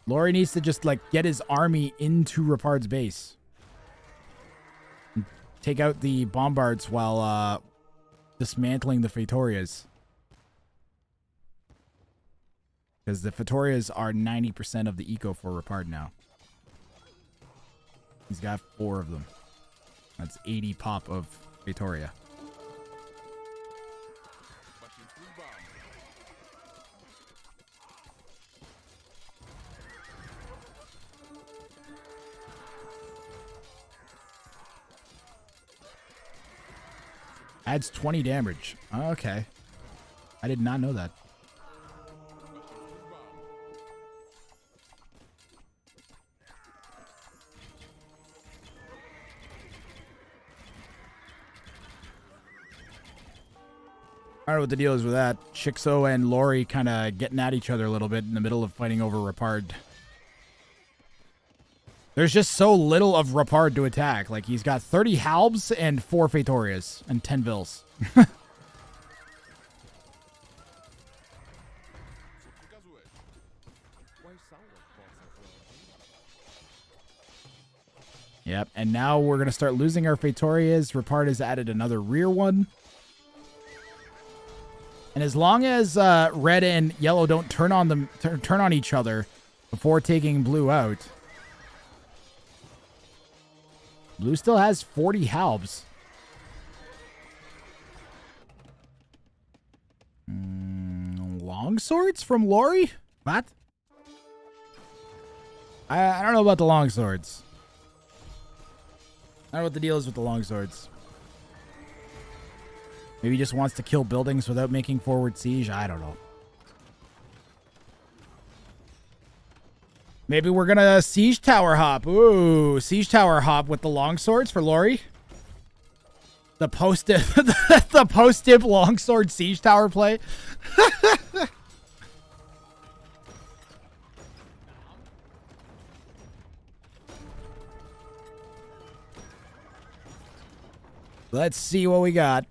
Speaker 1: Lorhey needs to just, like, get his army into Repard's base. And take out the bombards while dismantling the Fetorias. Because the Fetorias are 90% of the eco for Repard now. He's got 4 of them. That's 80 pop of Fetoria. Adds 20 damage. Oh, okay. I did not know that. I don't know what the deal is with that. Shix0 and Lorhey kind of getting at each other a little bit in the middle of fighting over Repard. There's just so little of Repard to attack. Like, he's got 30 Halbs and 4 Fatorias and 10 Vils. Yep, and now we're going to start losing our Fatorias. Repard has added another rear one. And as long as red and yellow don't turn on each other before taking blue out, blue still has 40 Halbs. Long swords from Lorhey? What? I don't know about the long swords. I don't know what the deal is with the long swords. Maybe he just wants to kill buildings without making forward siege. I don't know. Maybe we're going to siege tower hop. Ooh, siege tower hop with the long swords for Lorhey. The post-dip, the post-dip longsword siege tower play. Let's see what we got.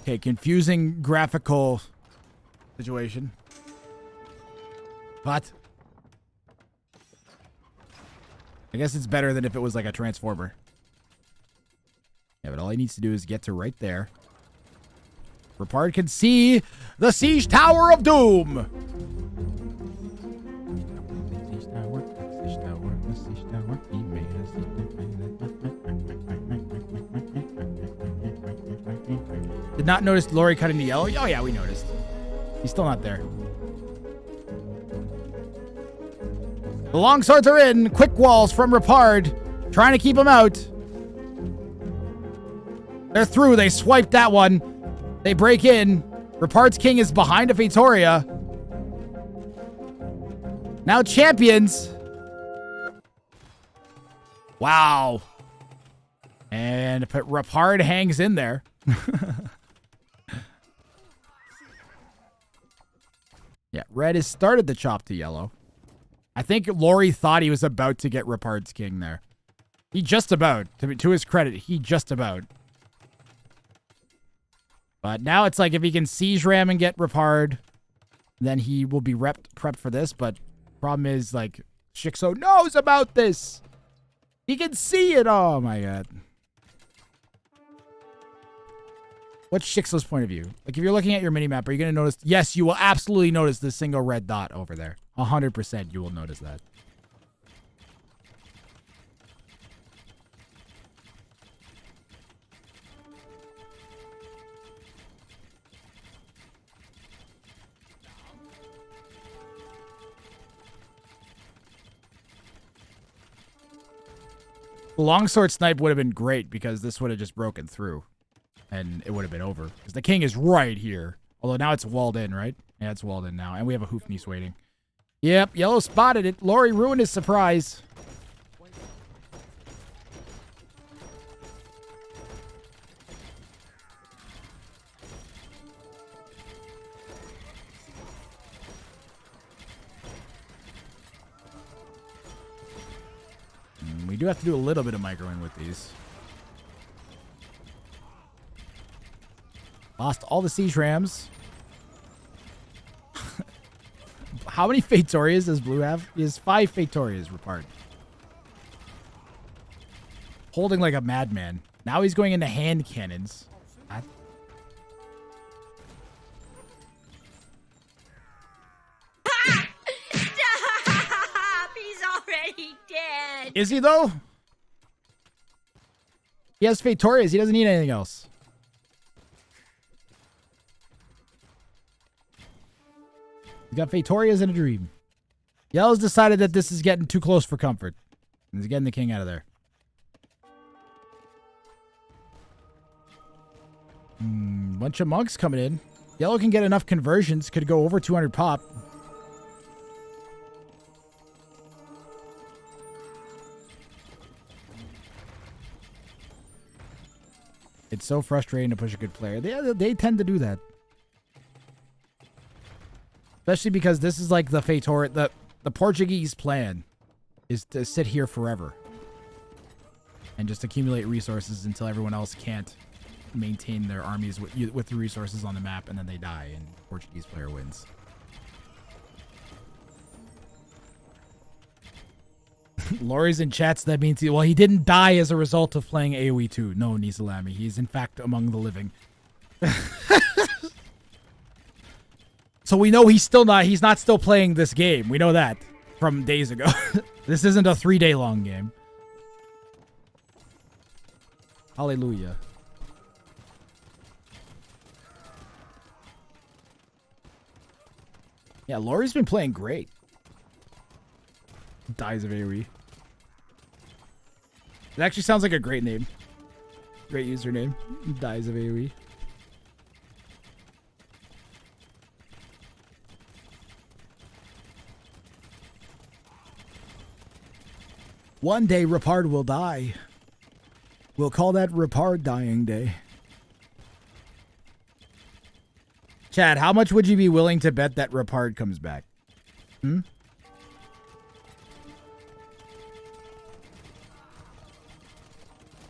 Speaker 1: Okay, confusing graphical situation. What? I guess it's better than if it was like a transformer. Yeah, but all he needs to do is get to right there. Repard can see the Siege Tower of Doom. Did not notice Lorhey cutting the yellow. Oh, yeah, we noticed. He's still not there. The long swords are in. Quick walls from Repard. Trying to keep him out. They're through. They swiped that one. They break in. Repard's king is behind a Fatoria. Now champions. Wow. And Repard hangs in there. Yeah, red has started the chop to yellow. I think Lorhey thought he was about to get Repard's king there. He just about. To his credit, he just about. But now it's like if he can siege ram and get Repard, then he will be prepped for this. But problem is, like, Shix0 knows about this. He can see it. Oh, my God. What's Shix0's point of view? Like, if you're looking at your minimap, are you going to notice? Yes, you will absolutely notice this single red dot over there. 100% you will notice that. The longsword snipe would have been great because this would have just broken through. And it would have been over. Because the king is right here. Although now it's walled in, right? Yeah, it's walled in now. And we have a Hoofniece waiting. Yep, yellow spotted it. Lorhey ruined his surprise. We do have to do a little bit of microing with these. Lost all the siege rams. How many Fatorias does blue have? He has 5 Fatorias, Repard. Holding like a madman. Now he's going into hand cannons. What?
Speaker 3: Stop! He's already dead.
Speaker 1: Is he, though? He has Fatorias. He doesn't need anything else. He's got Fatorias and a dream. Yellow's decided that this is getting too close for comfort. And he's getting the king out of there. Bunch of monks coming in. Yellow can get enough conversions. Could go over 200 pop. It's so frustrating to push a good player. They tend to do that. Especially because this is like the Fator. The Portuguese plan is to sit here forever. And just accumulate resources until everyone else can't maintain their armies with the resources on the map, and then they die, and the Portuguese player wins. Lorhey's in chats. That means he didn't die as a result of playing AoE2. No, Nisalami. He's in fact among the living. So we know he's not still playing this game. We know that from days ago. This isn't a 3-day long game. Hallelujah. Yeah, Lorhey's been playing great. Dies of AoE. It actually sounds like a great name. Great username. Dies of AoE. One day Repard will die. We'll call that Repard dying day. Chad, how much would you be willing to bet that Repard comes back? Hmm?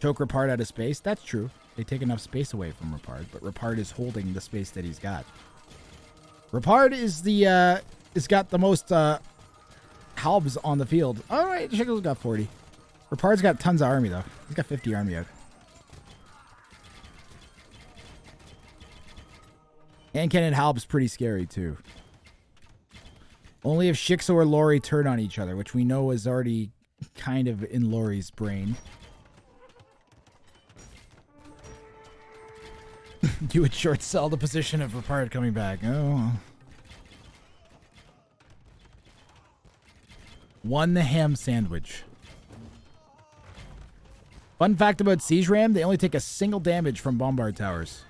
Speaker 1: Choke Repard out of space? That's true. They take enough space away from Repard, but Repard is holding the space that he's got. Repard is has got the most halves on the field. All right, Shix0's got 40. Repard's got tons of army though. He's got 50 army out. And Cannon Halb's pretty scary too. Only if Shix0 or Lorhey turn on each other, which we know is already kind of in Lorhey's brain. You would short sell the position of Repard coming back. Oh. Won the ham sandwich. Fun fact about Siege Ram, they only take a single damage from bombard towers.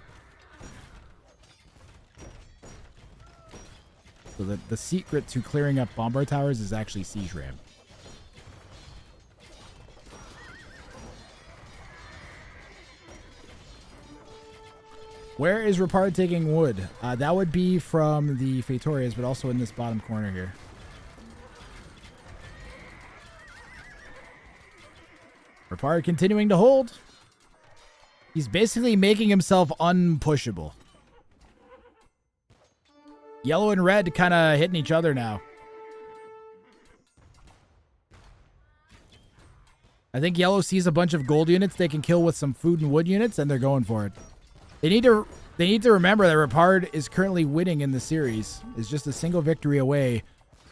Speaker 1: So the secret to clearing up bombard towers is actually Siege Ram. Where is Repard taking wood? That would be from the Fatorias, but also in this bottom corner here. Repard continuing to hold. He's basically making himself unpushable. Yellow and red kind of hitting each other now. I think yellow sees a bunch of gold units they can kill with some food and wood units, and they're going for it. They need to remember that Repard is currently winning in the series. Is just a single victory away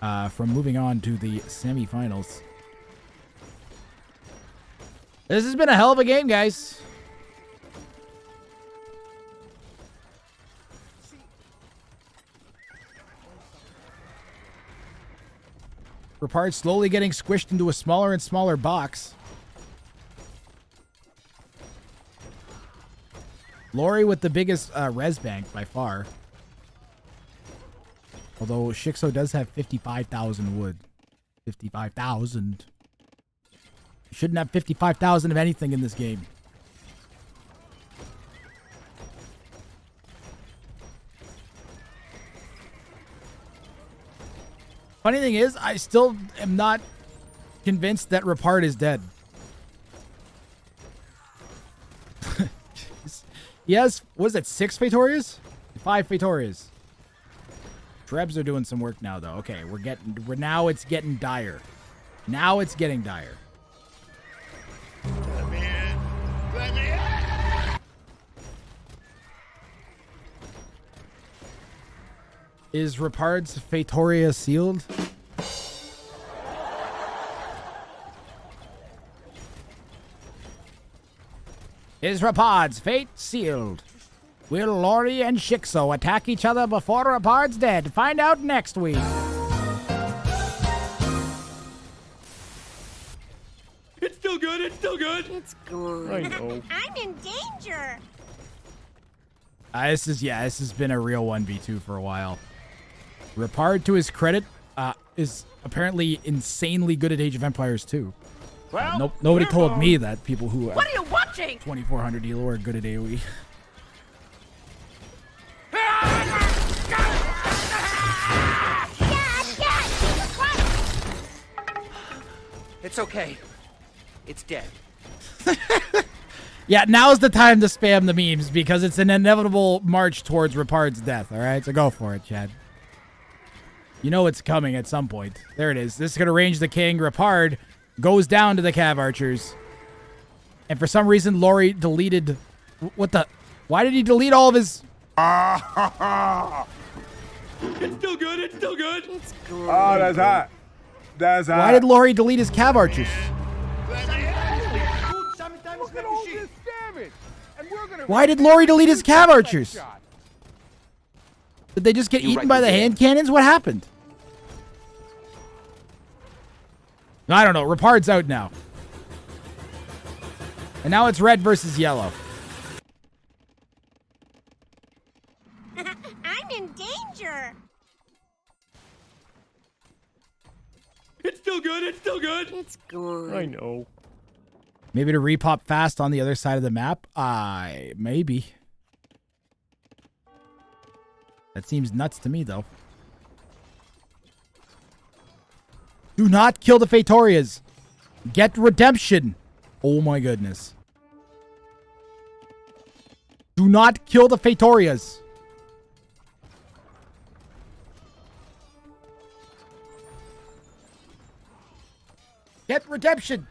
Speaker 1: from moving on to the semifinals. This has been a hell of a game, guys. Repard slowly getting squished into a smaller and smaller box. Lorhey with the biggest res bank by far. Although Shix0 does have 55,000 wood. 55,000. You shouldn't have 55,000 of anything in this game. Funny thing is, I still am not convinced that Repard is dead. He has, what is it, 6 Fatorias? 5 Fatorias. Trebs are doing some work now, though. Okay, now it's getting dire. Now it's getting dire.
Speaker 5: Let me in. Let me in.
Speaker 1: Is Repard's Fatoria sealed? Is Repard's fate sealed? Will Lorhey and Shix0 attack each other before Repard's dead? Find out next week.
Speaker 2: It's still good, it's still good.
Speaker 3: It's good.
Speaker 1: I know.
Speaker 3: I'm in danger.
Speaker 1: This has been a real 1v2 for a while. Repard, to his credit, is apparently insanely good at Age of Empires 2.
Speaker 2: Well,
Speaker 1: Nobody
Speaker 2: we're
Speaker 1: told
Speaker 2: home.
Speaker 1: me that. People who
Speaker 2: What are you watching?
Speaker 3: watching.
Speaker 1: 2400 Elo are good at AoE.
Speaker 6: It's okay. It's dead.
Speaker 1: Yeah, now's the time to spam the memes because it's an inevitable march towards Repard's death, all right? So go for it, Chad. You know it's coming at some point. There it is. This is going to range the king. Repard goes down to the Cav Archers. And for some reason, Lorhey deleted... What the... Why did he delete all of his...
Speaker 2: It's still good. It's still good.
Speaker 3: It's good.
Speaker 7: Oh, that's hot. That's hot.
Speaker 1: Why did Lorhey delete his Cav Archers? Why did Lorhey delete his Cav Archers? Did they just get eaten by the hand cannons? What happened? I don't know. Repard's out now. And now it's red versus yellow.
Speaker 3: I'm in danger.
Speaker 2: It's still good. It's still good.
Speaker 3: It's good.
Speaker 2: I know.
Speaker 1: Maybe to repop fast on the other side of the map? Maybe. That seems nuts to me, though. Do not kill the Fatorias. Get redemption. Oh my goodness. Do not kill the Fatorias. Get redemption.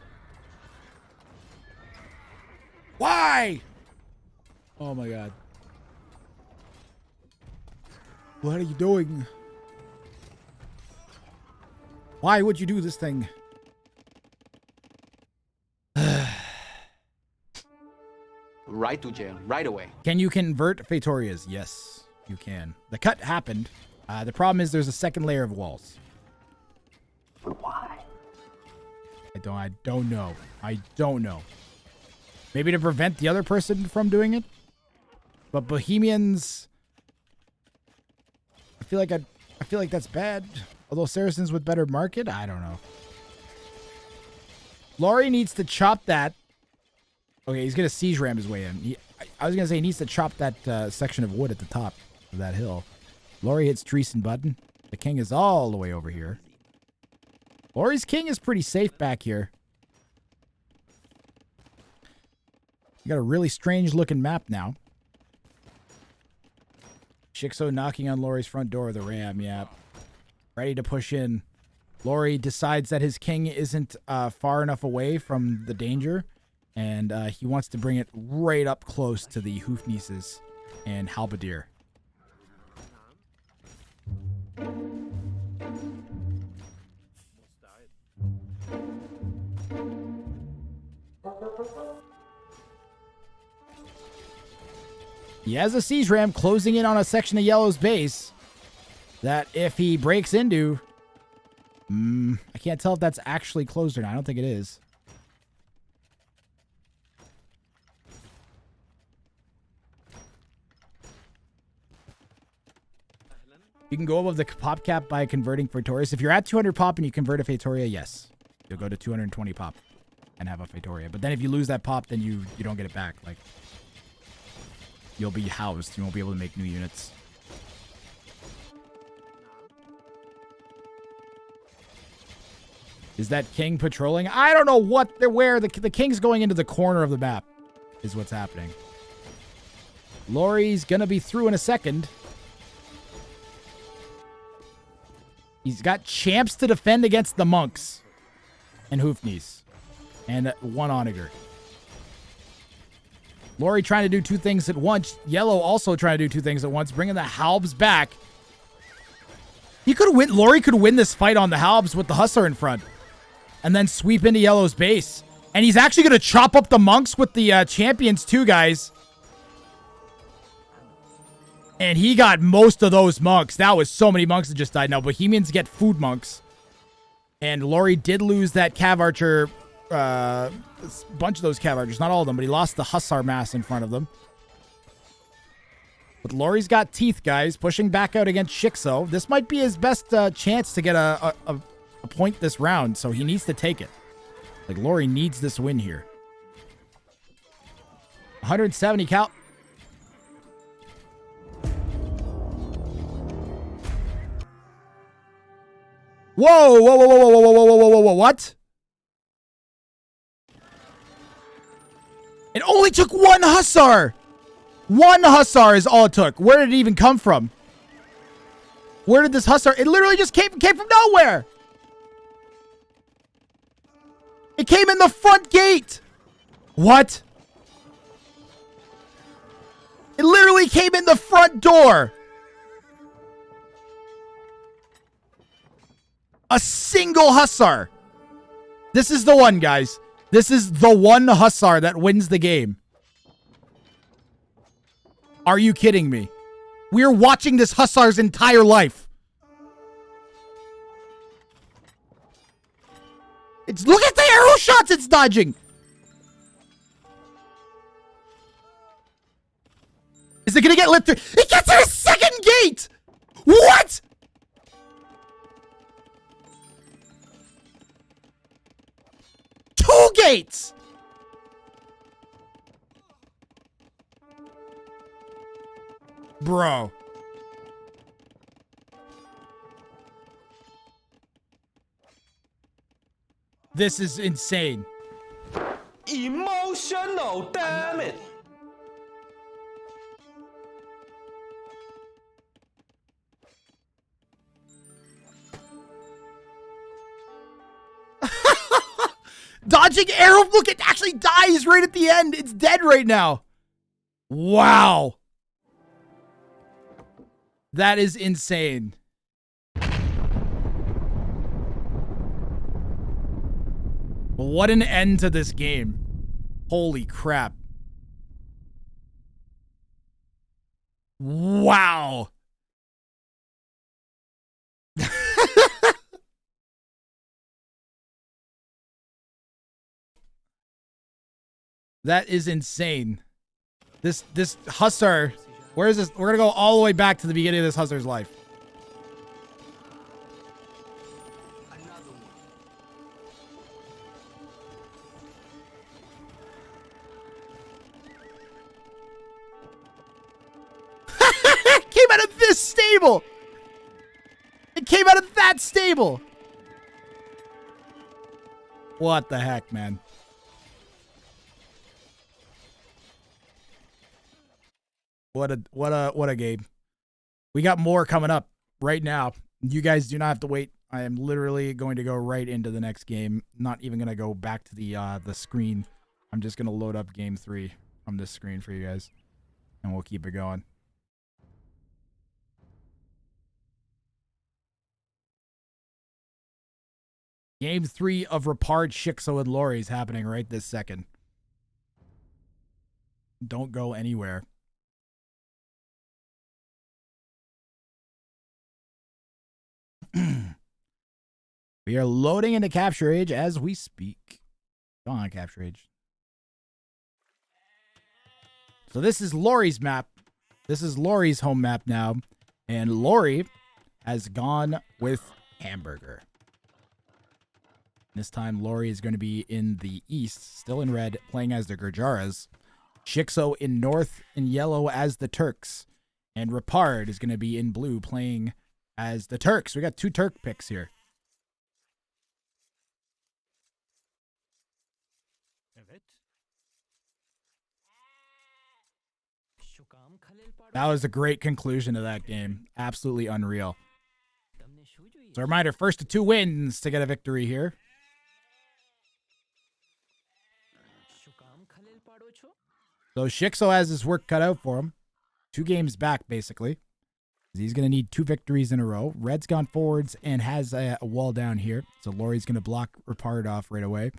Speaker 1: Why? Oh my god. What are you doing? Why would you do this thing?
Speaker 6: Right to jail, right away.
Speaker 1: Can you convert Fatorias? Yes, you can. The cut happened. The problem is there's a second layer of walls.
Speaker 6: Why?
Speaker 1: I don't know. I don't know. Maybe to prevent the other person from doing it? But Bohemians... I feel like that's bad. Although Saracens with better market? I don't know. Lorhey needs to chop that. Okay, he's going to siege ram his way in. I was going to say he needs to chop that section of wood at the top of that hill. Lorhey hits Treason button. The king is all the way over here. Lorhey's king is pretty safe back here. You got a really strange looking map now. Shix0 knocking on Lorhey's front door of the ram, yeah. Ready to push in. Lorhey decides that his king isn't far enough away from the danger. And he wants to bring it right up close to the Hoofnieces and Halberdier. He has a siege ram closing in on a section of Yellow's base that if he breaks into... I can't tell if that's actually closed or not. I don't think it is. You can go above the pop cap by converting Fatorias. If you're at 200 pop and you convert a Fatoria, yes. You'll go to 220 pop and have a Fatoria. But then if you lose that pop, then you don't get it back. Like, you'll be housed. You won't be able to make new units. Is that king patrolling? I don't know where. The king's going into the corner of the map is what's happening. Lorhey's going to be through in a second. He's got champs to defend against the monks. And Hoofnies. And one Onager. Lorhey trying to do two things at once. Yellow also trying to do two things at once. Bringing the Halbs back. Lorhey could win this fight on the Halbs with the Hussar in front. And then sweep into Yellow's base. And he's actually going to chop up the monks with the champions too, guys. And he got most of those monks. That was so many monks that just died. Now, Bohemians get food monks. And Lorhey did lose that Cav Archer, a bunch of those Cav Archers. Not all of them, but he lost the Hussar mass in front of them. But Lorhey's got teeth, guys. Pushing back out against Shix0. This might be his best chance to get a point this round, so he needs to take it. Like, Lorhey needs this win here. 170 cal. Whoa, whoa, whoa, whoa, whoa, whoa, whoa, whoa, whoa, whoa, what? It only took one hussar. One hussar is all it took. Where did it even come from? Where did this hussar? It literally just came from nowhere. It came in the front gate. What? It literally came in the front door. A single hussar. This is the one, guys. This is the one hussar that wins the game. Are you kidding me? We're watching this hussar's entire life. Look at the arrow shots it's dodging. Is it gonna get lit through? It gets to a second gate. What? Two gates. Bro. This is insane.
Speaker 2: Emotional, damn it.
Speaker 1: Dodging arrow. Look, it actually dies right at the end. It's dead right now. Wow. That is insane. What an end to this game. Holy crap. Wow. That is insane. This hussar, where is this? We're gonna go all the way back to the beginning of this hussar's life. Came out of this stable. It came out of that stable. What the heck, man? What a game. We got more coming up right now. You guys do not have to wait. I am literally going to go right into the next game. Not even going to go back to the screen. I'm just going to load up game 3 from this screen for you guys. And we'll keep it going. Game 3 of Repard, Shix0, and Lorhey is happening right this second. Don't go anywhere. We are loading into Capture Age as we speak. Go on, Capture Age. So this is Lorhey's map. This is Lorhey's home map now. And Lorhey has gone with Hamburger. This time, Lorhey is going to be in the east, still in red, playing as the Gurjaras. Shix0 in north, in yellow as the Turks. And Repard is going to be in blue, playing as the Turks. We got 2 Turk picks here. That was a great conclusion to that game. Absolutely unreal. So a reminder, first to 2 wins to get a victory here. So Shix0 has his work cut out for him. 2 games back, basically. He's going to need 2 victories in a row. Red's gone forwards and has a wall down here. So Lorhey's going to block Repard off right away.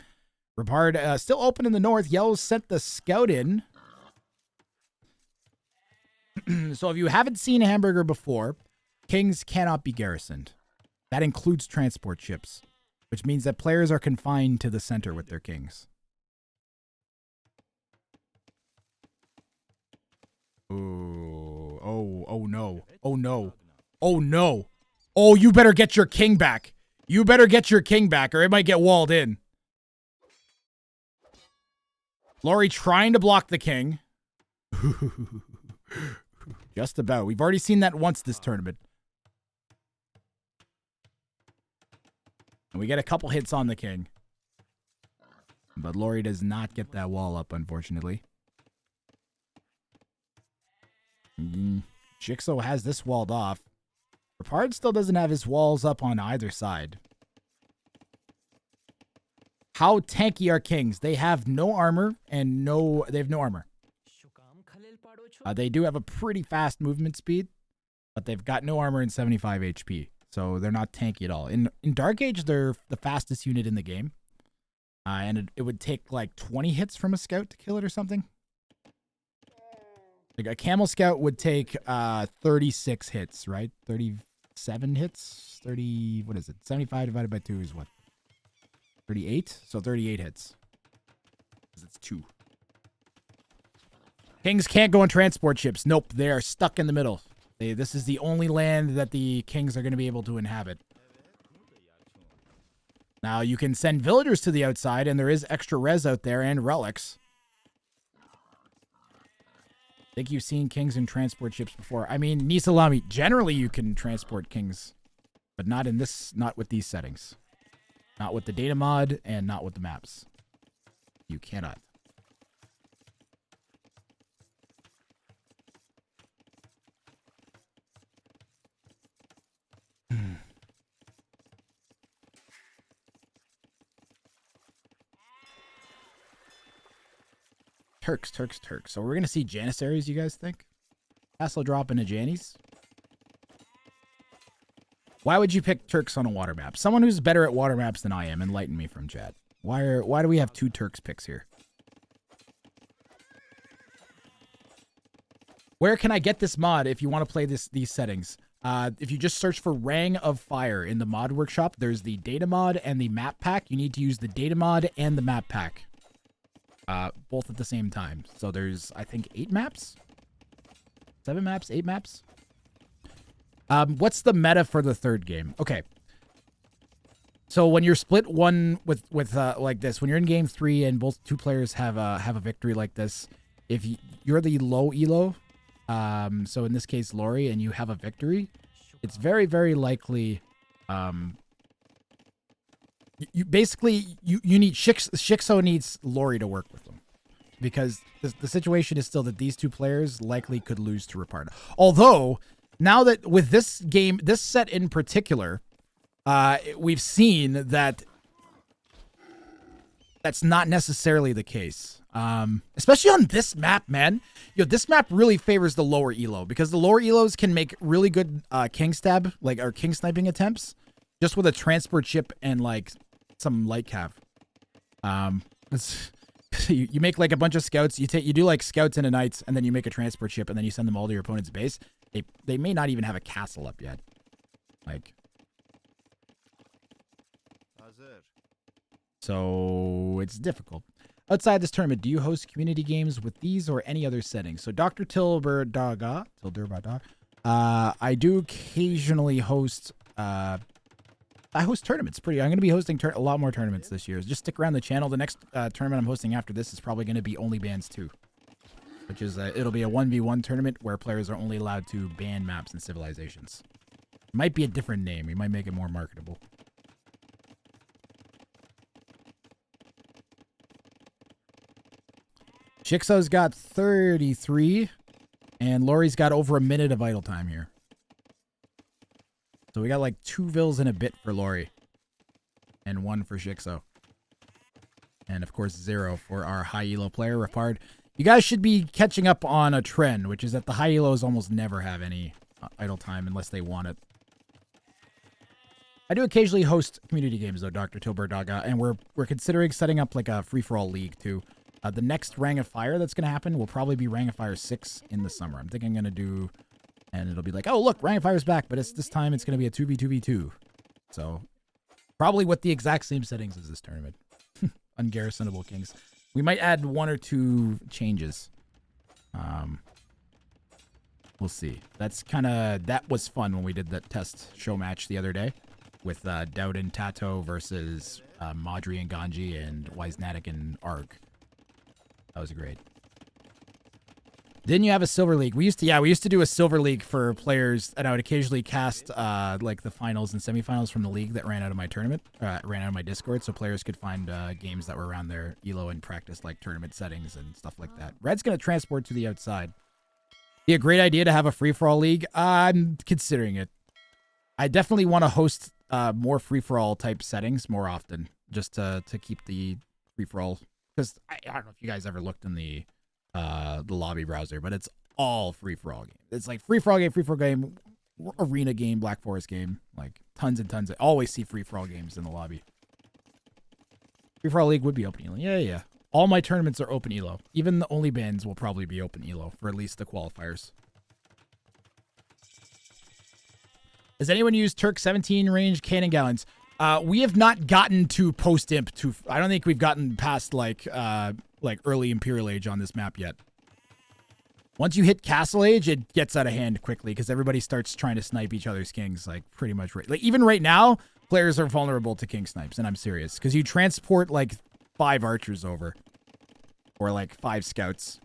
Speaker 1: Repard still open in the north. Yellow's sent the scout in. So if you haven't seen Hamburger before, kings cannot be garrisoned. That includes transport ships, which means that players are confined to the center with their kings. Ooh. Oh no. Oh no. Oh no. Oh, you better get your king back. You better get your king back or it might get walled in. Lorhey trying to block the king. Just about. We've already seen that once this tournament. And we get a couple hits on the king. But Lorhey does not get that wall up, unfortunately. Shix0 has this walled off. Repard still doesn't have his walls up on either side. How tanky are kings? They have no armor and they have no armor. They do have a pretty fast movement speed, but they've got no armor and 75 HP. So they're not tanky at all. In Dark Age, they're the fastest unit in the game. And it would take like 20 hits from a scout to kill it or something. Like a camel scout would take 36 hits, right? 37 hits? 30, what is it? 75 divided by 2 is what? 38? So 38 hits. Because it's 2. Kings can't go on transport ships. Nope, they are stuck in the middle. This is the only land that the kings are going to be able to inhabit. Now, you can send villagers to the outside, and there is extra res out there and relics. I think you've seen kings in transport ships before. I mean, Nisalami, generally you can transport kings, but not with these settings. Not with the data mod, and not with the maps. You cannot. Turks. So we're going to see Janissaries, you guys think? Castle drop into Janis? Why would you pick Turks on a water map? Someone who's better at water maps than I am, enlighten me from chat. Why do we have 2 Turks picks here? Where can I get this mod if you want to play these settings? If you just search for Wrang of Fire in the mod workshop, there's the data mod and the map pack. You need to use the data mod and the map pack. Both at the same time. So there's, I think, 8 maps? 7 maps? 8 maps? What's the meta for the third game? Okay. So when you're split one with like this, when you're in game 3 and both 2 players have a victory like this, if you're the low elo, so in this case Lorhey, and you have a victory, it's very, very likely you basically need Shix0 needs Lorhey to work with them, because the situation is still that these 2 players likely could lose to Repard. Although now that with this game, this set in particular, we've seen that that's not necessarily the case. Especially on this map, man. This map really favors the lower elo, because the lower elos can make really good king stab, or king sniping attempts, just with a transport ship and like some light cav. You make like a bunch of scouts. You do like scouts and a knights, and then you make a transport ship, and then you send them all to your opponent's base. They may not even have a castle up yet. Like, so it's difficult. Outside this tournament, do you host community games with these or any other settings? So Dr. Tilberdaga, I do occasionally host, I host tournaments. I'm going to be hosting a lot more tournaments this year. Just stick around the channel. The next tournament I'm hosting after this is probably going to be Only Bans 2. Which is, it'll be a 1v1 tournament where players are only allowed to ban maps and civilizations. It might be a different name. We might make it more marketable. Shix0's got 33, and Lorhey's got over a minute of idle time here. So we got like 2 vills and a bit for Lorhey, and 1 for Shix0. And of course 0 for our high elo player, Repard. You guys should be catching up on a trend, which is that the high elos almost never have any idle time unless they want it. I do occasionally host community games though, Dr. Tilberdaga, and we're considering setting up like a free-for-all league too. The next Wrang of Fire that's going to happen will probably be Wrang of Fire 6 in the summer. I'm thinking I'm going to do, and it'll be like, oh look, Wrang of Fire's back, but this time it's going to be a 2v2v2. So probably with the exact same settings as this tournament. Ungarrisonable kings. We might add 1 or 2 changes. We'll see. That was fun when we did that test show match the other day with Dowden Tato versus Madri and Ganji and Wisnatic and Arg. That was great. Didn't you have a silver league? We used to do a silver league for players, and I would occasionally cast like the finals and semifinals from the league that ran out of my tournament, ran out of my Discord, so players could find games that were around their elo and practice like tournament settings and stuff like that. Red's gonna transport to the outside. Be a great idea to have a free for all league. I'm considering it. I definitely want to host more free for all type settings more often, just to keep the free for all. Because I don't know if you guys ever looked in the lobby browser, but it's all free-for-all game. It's like free-for-all game, arena game, Black Forest game, like tons and tons. I always see free-for-all games in the lobby. Free-for-all league would be open elo. Yeah. All my tournaments are open elo. Even the only bans will probably be open elo for at least the qualifiers. Has anyone used Turk 17 range cannon gallons? We have not gotten to post-imp. I don't think we've gotten past like early Imperial Age on this map yet. Once you hit Castle Age, it gets out of hand quickly because everybody starts trying to snipe each other's kings, like pretty much right. Like even right now, players are vulnerable to king snipes, and I'm serious because you transport like 5 archers over, or like 5 scouts.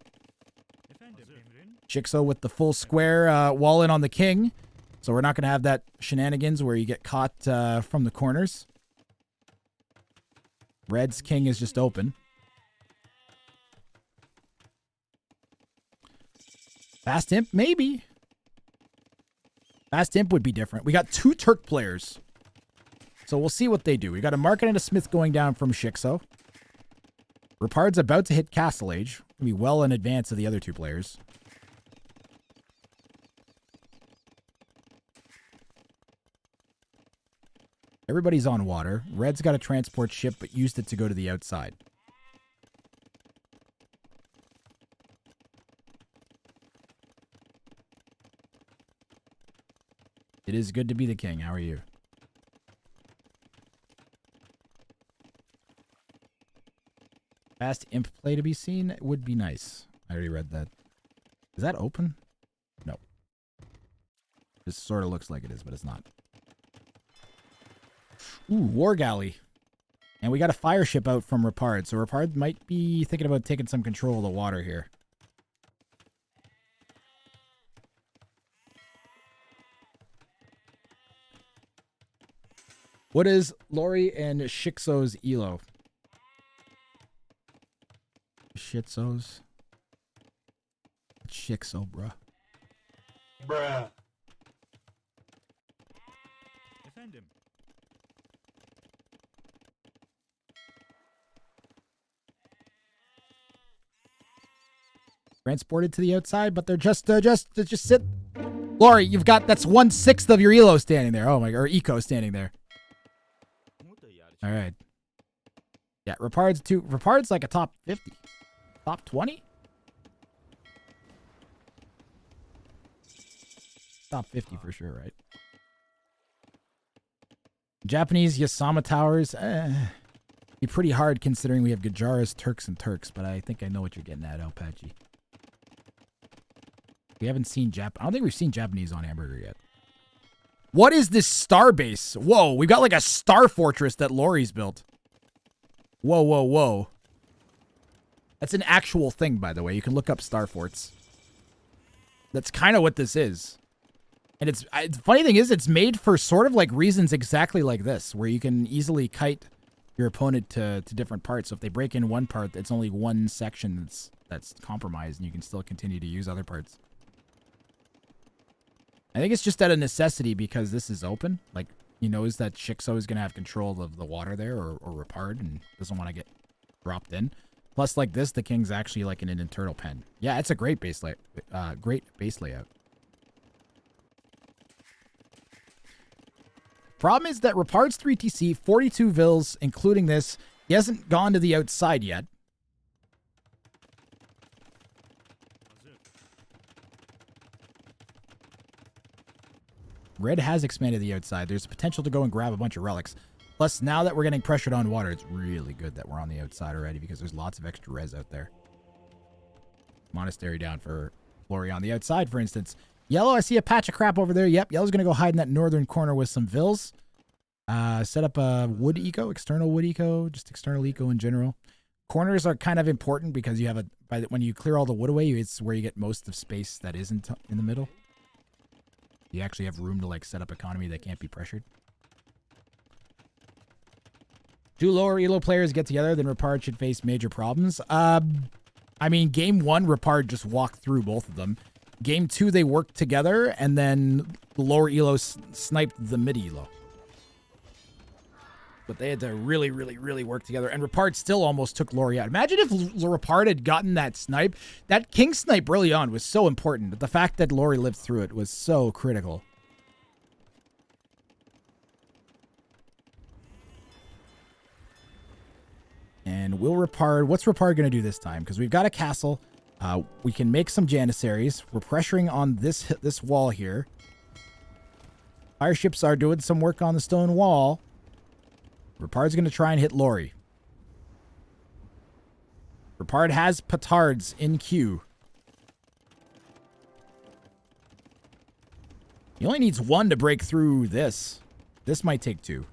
Speaker 1: Shix0 with the full square wall in on the king, so we're not gonna have that shenanigans where you get caught from the corners. Red's king is just open. Fast imp, maybe. Fast imp would be different. We got 2 Turk players. So we'll see what they do. We got a Market and a Smith going down from Shix0. Repard's about to hit Castle Age. Gonna be well in advance of the other 2 players. Everybody's on water. Red's got a transport ship, but used it to go to the outside. It is good to be the king. How are you? Fast imp play to be seen would be nice. I already read that. Is that open? No. This sort of looks like it is, but it's not. Ooh, War Galley. And we got a fire ship out from Repard, so Repard might be thinking about taking some control of the water here. What is Lorhey and Shix0's elo? Shitsos. Shix0, bruh.
Speaker 5: Bruh.
Speaker 2: Defend him.
Speaker 1: Transported to the outside, but they're just sit. Lorhey, you've got, that's 1/6 of your elo standing there. Oh my, or eco standing there. All right. Yeah, Repard's like a top 50. Top 20? Top 50 for sure, right? Japanese Yasama Towers. Be pretty hard considering we have Gajaras, Turks, and Turks, but I think I know what you're getting at, Alpachi. We haven't seen I don't think we've seen Japanese on Hamburger yet. What is this star base? Whoa, we got like a star fortress that Lorhey's built. Whoa. That's an actual thing, by the way. You can look up star forts. That's kind of what this is. And the funny thing is, it's made for sort of like reasons exactly like this, where you can easily kite your opponent to different parts. So if they break in one part, it's only one section that's compromised, and you can still continue to use other parts. I think it's just out of necessity because this is open. Like, he knows that Shix0 is going to have control of the water there, or Repard, and doesn't want to get dropped in. Plus, like this, the king's actually like in an internal pen. Yeah, it's a great base layout. Problem is that Repard's 3TC, 42 vills, including this. He hasn't gone to the outside yet. Red has expanded the outside. There's potential to go and grab a bunch of relics. Plus, now that we're getting pressured on water, it's really good that we're on the outside already because there's lots of extra res out there. Monastery down for Lorhey on the outside, for instance. Yellow, I see a patch of crap over there. Yep, Yellow's going to go hide in that northern corner with some vills. Set up a wood eco, external wood eco, just external eco in general. Corners are kind of important because you have when you clear all the wood away, it's where you get most of space that isn't in the middle. You actually have room to like set up economy that can't be pressured. Two lower elo players get together, then Repard should face major problems. I mean, game 1, Repard just walked through both of them. Game 2, they worked together, and then the lower elo sniped the mid elo. But they had to really, really, really work together. And Repard still almost took Lorhey out. Imagine if Repard had gotten that snipe. That king snipe early on was so important. But the fact that Lorhey lived through it was so critical. And what's Repard going to do this time? Because we've got a castle. We can make some Janissaries. We're pressuring on this wall here. Fire ships are doing some work on the stone wall. Repard's going to try and hit Lorhey. Repard has petards in queue. He only needs 1 to break through this. This might take 2.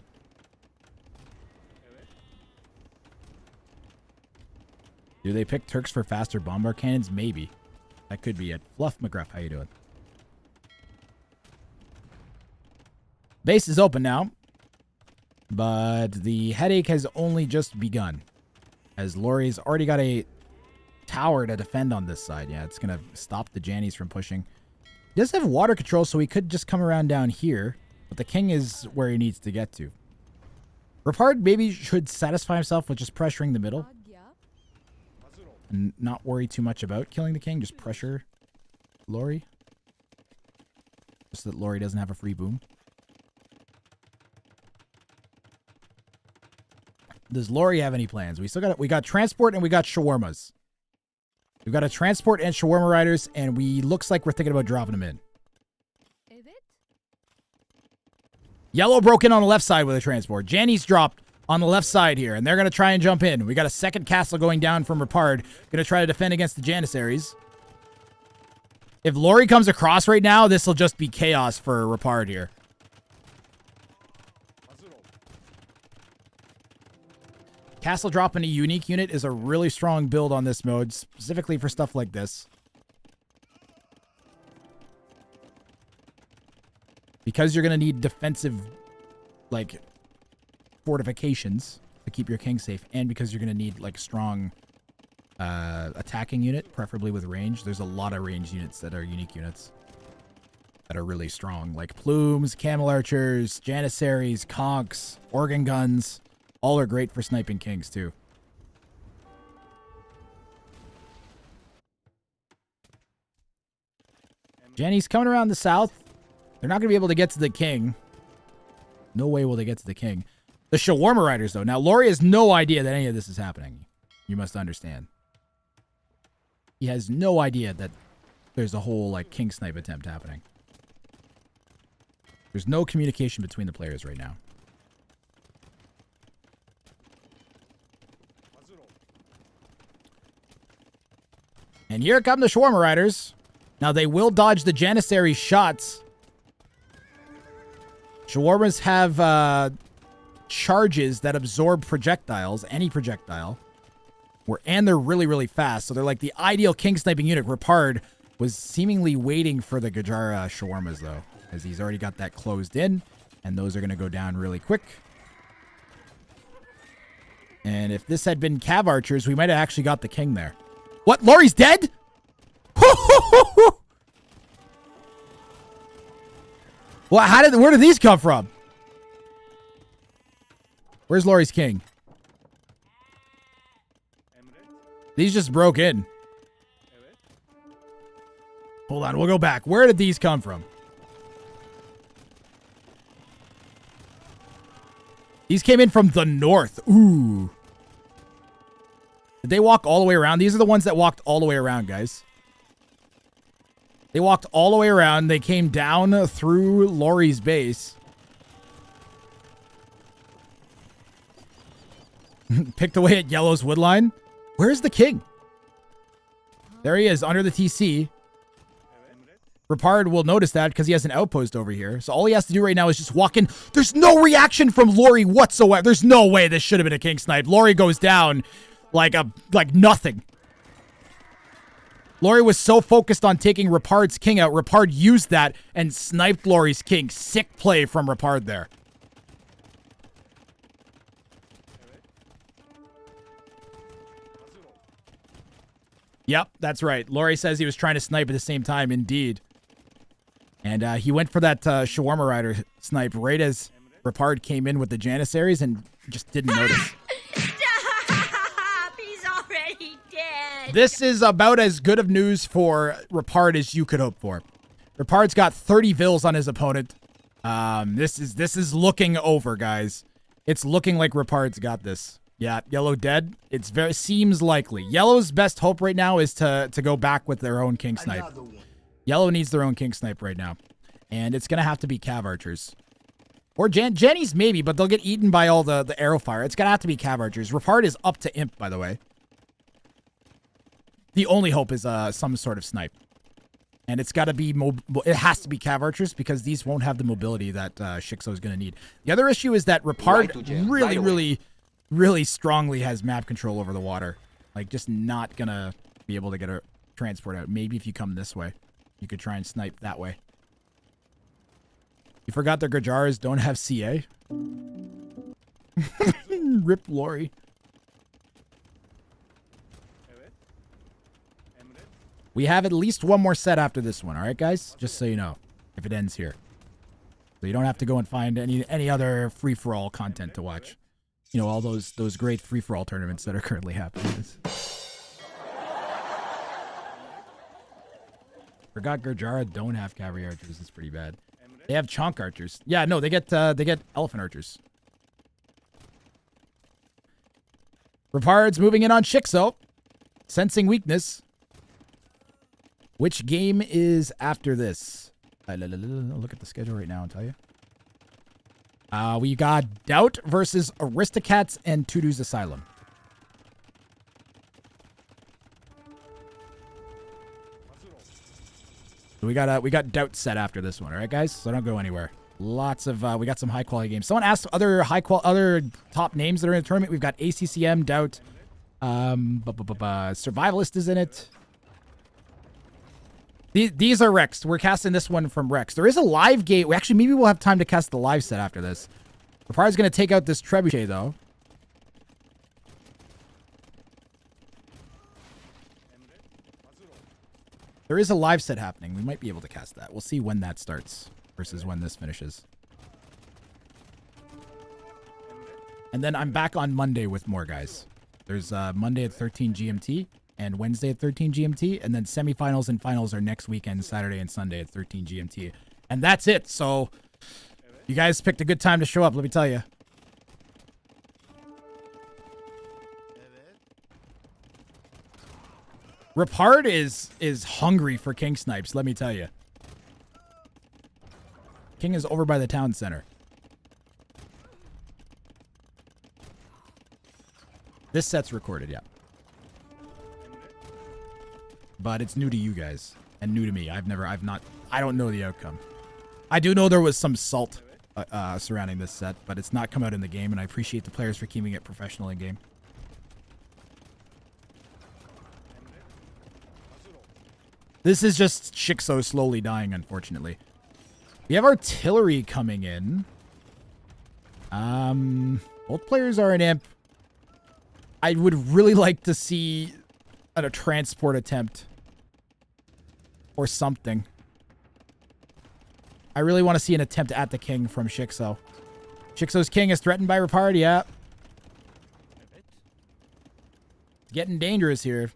Speaker 1: Do they pick Turks for faster bombard cannons? Maybe. That could be it. Fluff McGruff, how you doing? Base is open now. But the headache has only just begun. As Lorhey's already got a tower to defend on this side. Yeah, it's going to stop the Jannies from pushing. He does have water control, so he could just come around down here. But the king is where he needs to get to. Repard maybe should satisfy himself with just pressuring the middle. And not worry too much about killing the king. Just pressure Lorhey. Just so that Lorhey doesn't have a free boom. Does Lorhey have any plans? We got transport and we got shawarmas. We've got a transport and shawarma riders, and looks like we're thinking about dropping them in. Yellow broke in on the left side with a transport. Janny's dropped on the left side here, and they're going to try and jump in. We got a second castle going down from Repard. Going to try to defend against the Janissaries. If Lorhey comes across right now, this will just be chaos for Repard here. Castle dropping a unique unit is a really strong build on this mode, specifically for stuff like this. Because you're going to need defensive, like, fortifications to keep your king safe, and because you're going to need, like, strong attacking unit, preferably with range. There's a lot of range units that are unique units that are really strong, like plumes, camel archers, janissaries, conchs, organ guns. All are great for sniping kings, too. Jenny's coming around the south. They're not going to be able to get to the king. No way will they get to the king. The shawarma riders, though. Now, Lorhey has no idea that any of this is happening. You must understand. He has no idea that there's a whole, like, king snipe attempt happening. There's no communication between the players right now. And here come the shawarma riders. Now, they will dodge the Janissary shots. Shawarmas have charges that absorb projectiles, any projectile. And they're really, really fast. So they're like the ideal king sniping unit. Repard was seemingly waiting for the Gajara shawarmas, though, as he's already got that closed in. And those are going to go down really quick. And if this had been Cav archers, we might have actually got the king there. What? Lorhey's dead? Well, where did these come from? Where's Lorhey's king? These just broke in. Hold on, we'll go back. Where did these come from? These came in from the north. Ooh. Did they walk all the way around? These are the ones that walked all the way around, guys. They walked all the way around. They came down through Lorhey's base. Picked away at Yellow's woodline. Where's the king? There he is, under the TC. Repard will notice that because he has an outpost over here. So all he has to do right now is just walk in. There's no reaction from Lorhey whatsoever. There's no way this should have been a king snipe. Lorhey goes down. Like nothing. Lorhey was so focused on taking Repard's king out. Repard used that and sniped Lorhey's king. Sick play from Repard there. Yep, that's right. Lorhey says he was trying to snipe at the same time, indeed. And he went for that Shawarma Rider snipe right as Repard came in with the Janissaries and just didn't notice.
Speaker 3: Stop! He's already dead.
Speaker 1: This is about as good of news for Repard as you could hope for. Repard's got 30 vills on his opponent. This is looking over, guys. It's looking like Repard's got this. Yeah, yellow dead. It's seems likely. Yellow's best hope right now is to go back with their own king snipe. Yellow needs their own king snipe right now. And it's going to have to be Cav Archers. Or Jenny's maybe, but they'll get eaten by all the arrow fire. It's going to have to be Cav Archers. Repard is up to Imp, by the way. The only hope is some sort of snipe. And it's got to be, it has to be Cav Archers because these won't have the mobility that Shix0 is going to need. The other issue is that Repard really strongly has map control over the water. Like, just not going to be able to get a transport out. Maybe if you come this way, you could try and snipe that way. You forgot the Gajars don't have CA? Rip Lorhey. We have at least one more set after this one, all right, guys? Just so you know, if it ends here. So you don't have to go and find any other free-for-all content to watch. You know, all those great free-for-all tournaments that are currently happening. Forgot Gurjara don't have cavalry archers. It's pretty bad. They have chonk archers. Yeah, no, they get elephant archers. Repard's moving in on Shix0. Sensing weakness. Which game is after this? I'll look at the schedule right now and tell you. We got Doubt versus Aristocats and Tudu's Asylum. So we got Doubt set after this one, all right, guys? So don't go anywhere. Lots of we got some high quality games. Someone asked other top names that are in the tournament. We've got ACCM, Doubt, Survivalist is in it. These are Rex. We're casting this one from Rex. There is a live gate. Actually, maybe we'll have time to cast the live set after this. Repard's going to take out this Trebuchet, though. There is a live set happening. We might be able to cast that. We'll see when that starts versus when this finishes. And then I'm back on Monday with more, guys. There's Monday at 13 GMT. And Wednesday at 13 GMT, and then semifinals and finals are next weekend, Saturday and Sunday at 13 GMT. And that's it. So you guys picked a good time to show up, let me tell you. Repard is hungry for king snipes, let me tell you. King is over by the town center. This set's recorded, yeah. But it's new to you guys and new to me. I don't know the outcome. I do know there was some salt surrounding this set, but it's not come out in the game, and I appreciate the players for keeping it professional in game. This is just Shix0 slowly dying, unfortunately. We have artillery coming in. Both players are an imp. I would really like to see a transport attempt or something. I really want to see an attempt at the king from Shix0. Shix0's king is threatened by Repard, yeah. Getting dangerous here.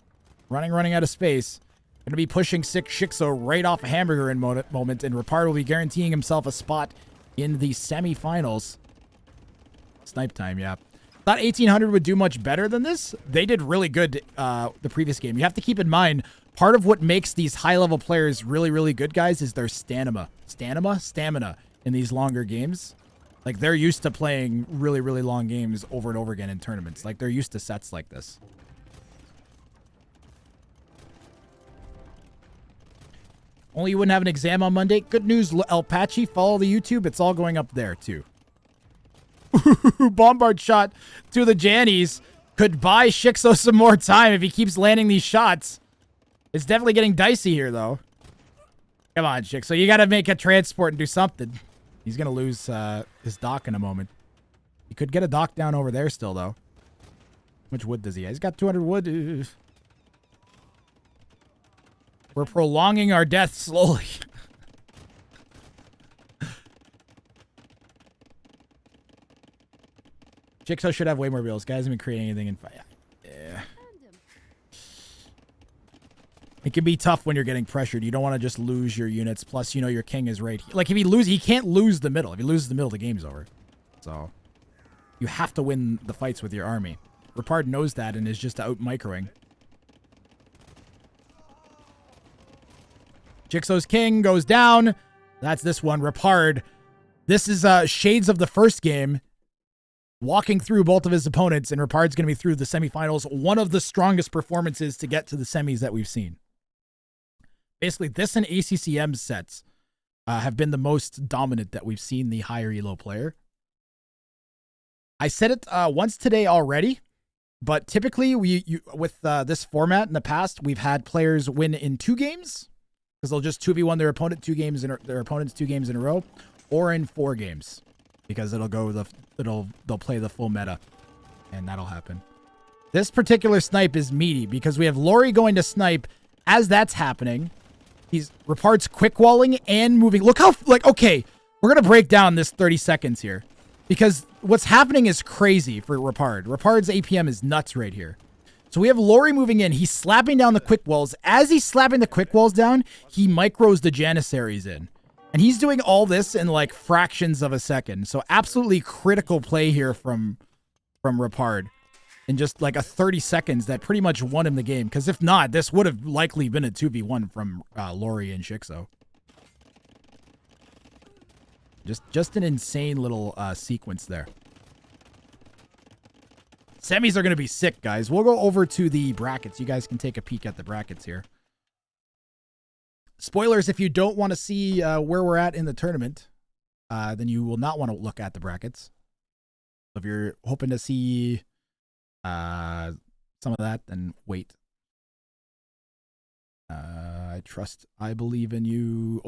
Speaker 1: Running out of space. Going to be pushing Shix0 right off a hamburger in moment, and Repard will be guaranteeing himself a spot in the semifinals. Snipe time, yeah. Thought 1800 would do much better than this. They did really good the previous game. You have to keep in mind, part of what makes these high-level players really, really good, guys, is their stamina. Stamina in these longer games. Like, they're used to playing really, really long games over and over again in tournaments. Like, they're used to sets like this. Only you wouldn't have an exam on Monday. Good news, El Pachi. Follow the YouTube. It's all going up there, too. Bombard shot to the Jannies. Could buy Shix0 some more time if he keeps landing these shots. It's definitely getting dicey here, though. Come on, Shix0. You got to make a transport and do something. He's going to lose his dock in a moment. He could get a dock down over there still, though. How much wood does he have? He's got 200 wood. We're prolonging our death slowly. Shix0 should have way more bills. Guys have been creating anything in fight. Yeah. It can be tough when you're getting pressured. You don't want to just lose your units. Plus, you know, your king is right. Like, if he can't lose the middle. If he loses the middle, the game's over. So, you have to win the fights with your army. Repard knows that and is just out microing. Shix0's king goes down. That's this one, Repard. This is shades of the first game. Walking through both of his opponents, and Repard's going to be through the semifinals. One of the strongest performances to get to the semis that we've seen. Basically, this and ACCM sets have been the most dominant that we've seen the higher elo player. I said it once today already, but typically with this format in the past, we've had players win in 2 games because they'll just 2v1 their opponent 2 games in their opponents 2 games in a row, or in 4 games because they'll play the full meta, and that'll happen. This particular snipe is meaty because we have Lorhey going to snipe. As that's happening, Repard's quick walling and moving. Look how, okay, we're going to break down this 30 seconds here because what's happening is crazy for Repard. Repard's APM is nuts right here. So we have Lorhey moving in. He's slapping down the quick walls. As he's slapping the quick walls down, he micros the Janissaries in. And he's doing all this in like fractions of a second. So absolutely critical play here from Repard. In just like a 30 seconds that pretty much won him the game. Because if not, this would have likely been a 2v1 from Lorhey and Shix0. Just an insane little sequence there. Semis are going to be sick, guys. We'll go over to the brackets. You guys can take a peek at the brackets here. Spoilers, if you don't want to see where we're at in the tournament, then you will not want to look at the brackets. So if you're hoping to see some of that, then wait. I believe in you.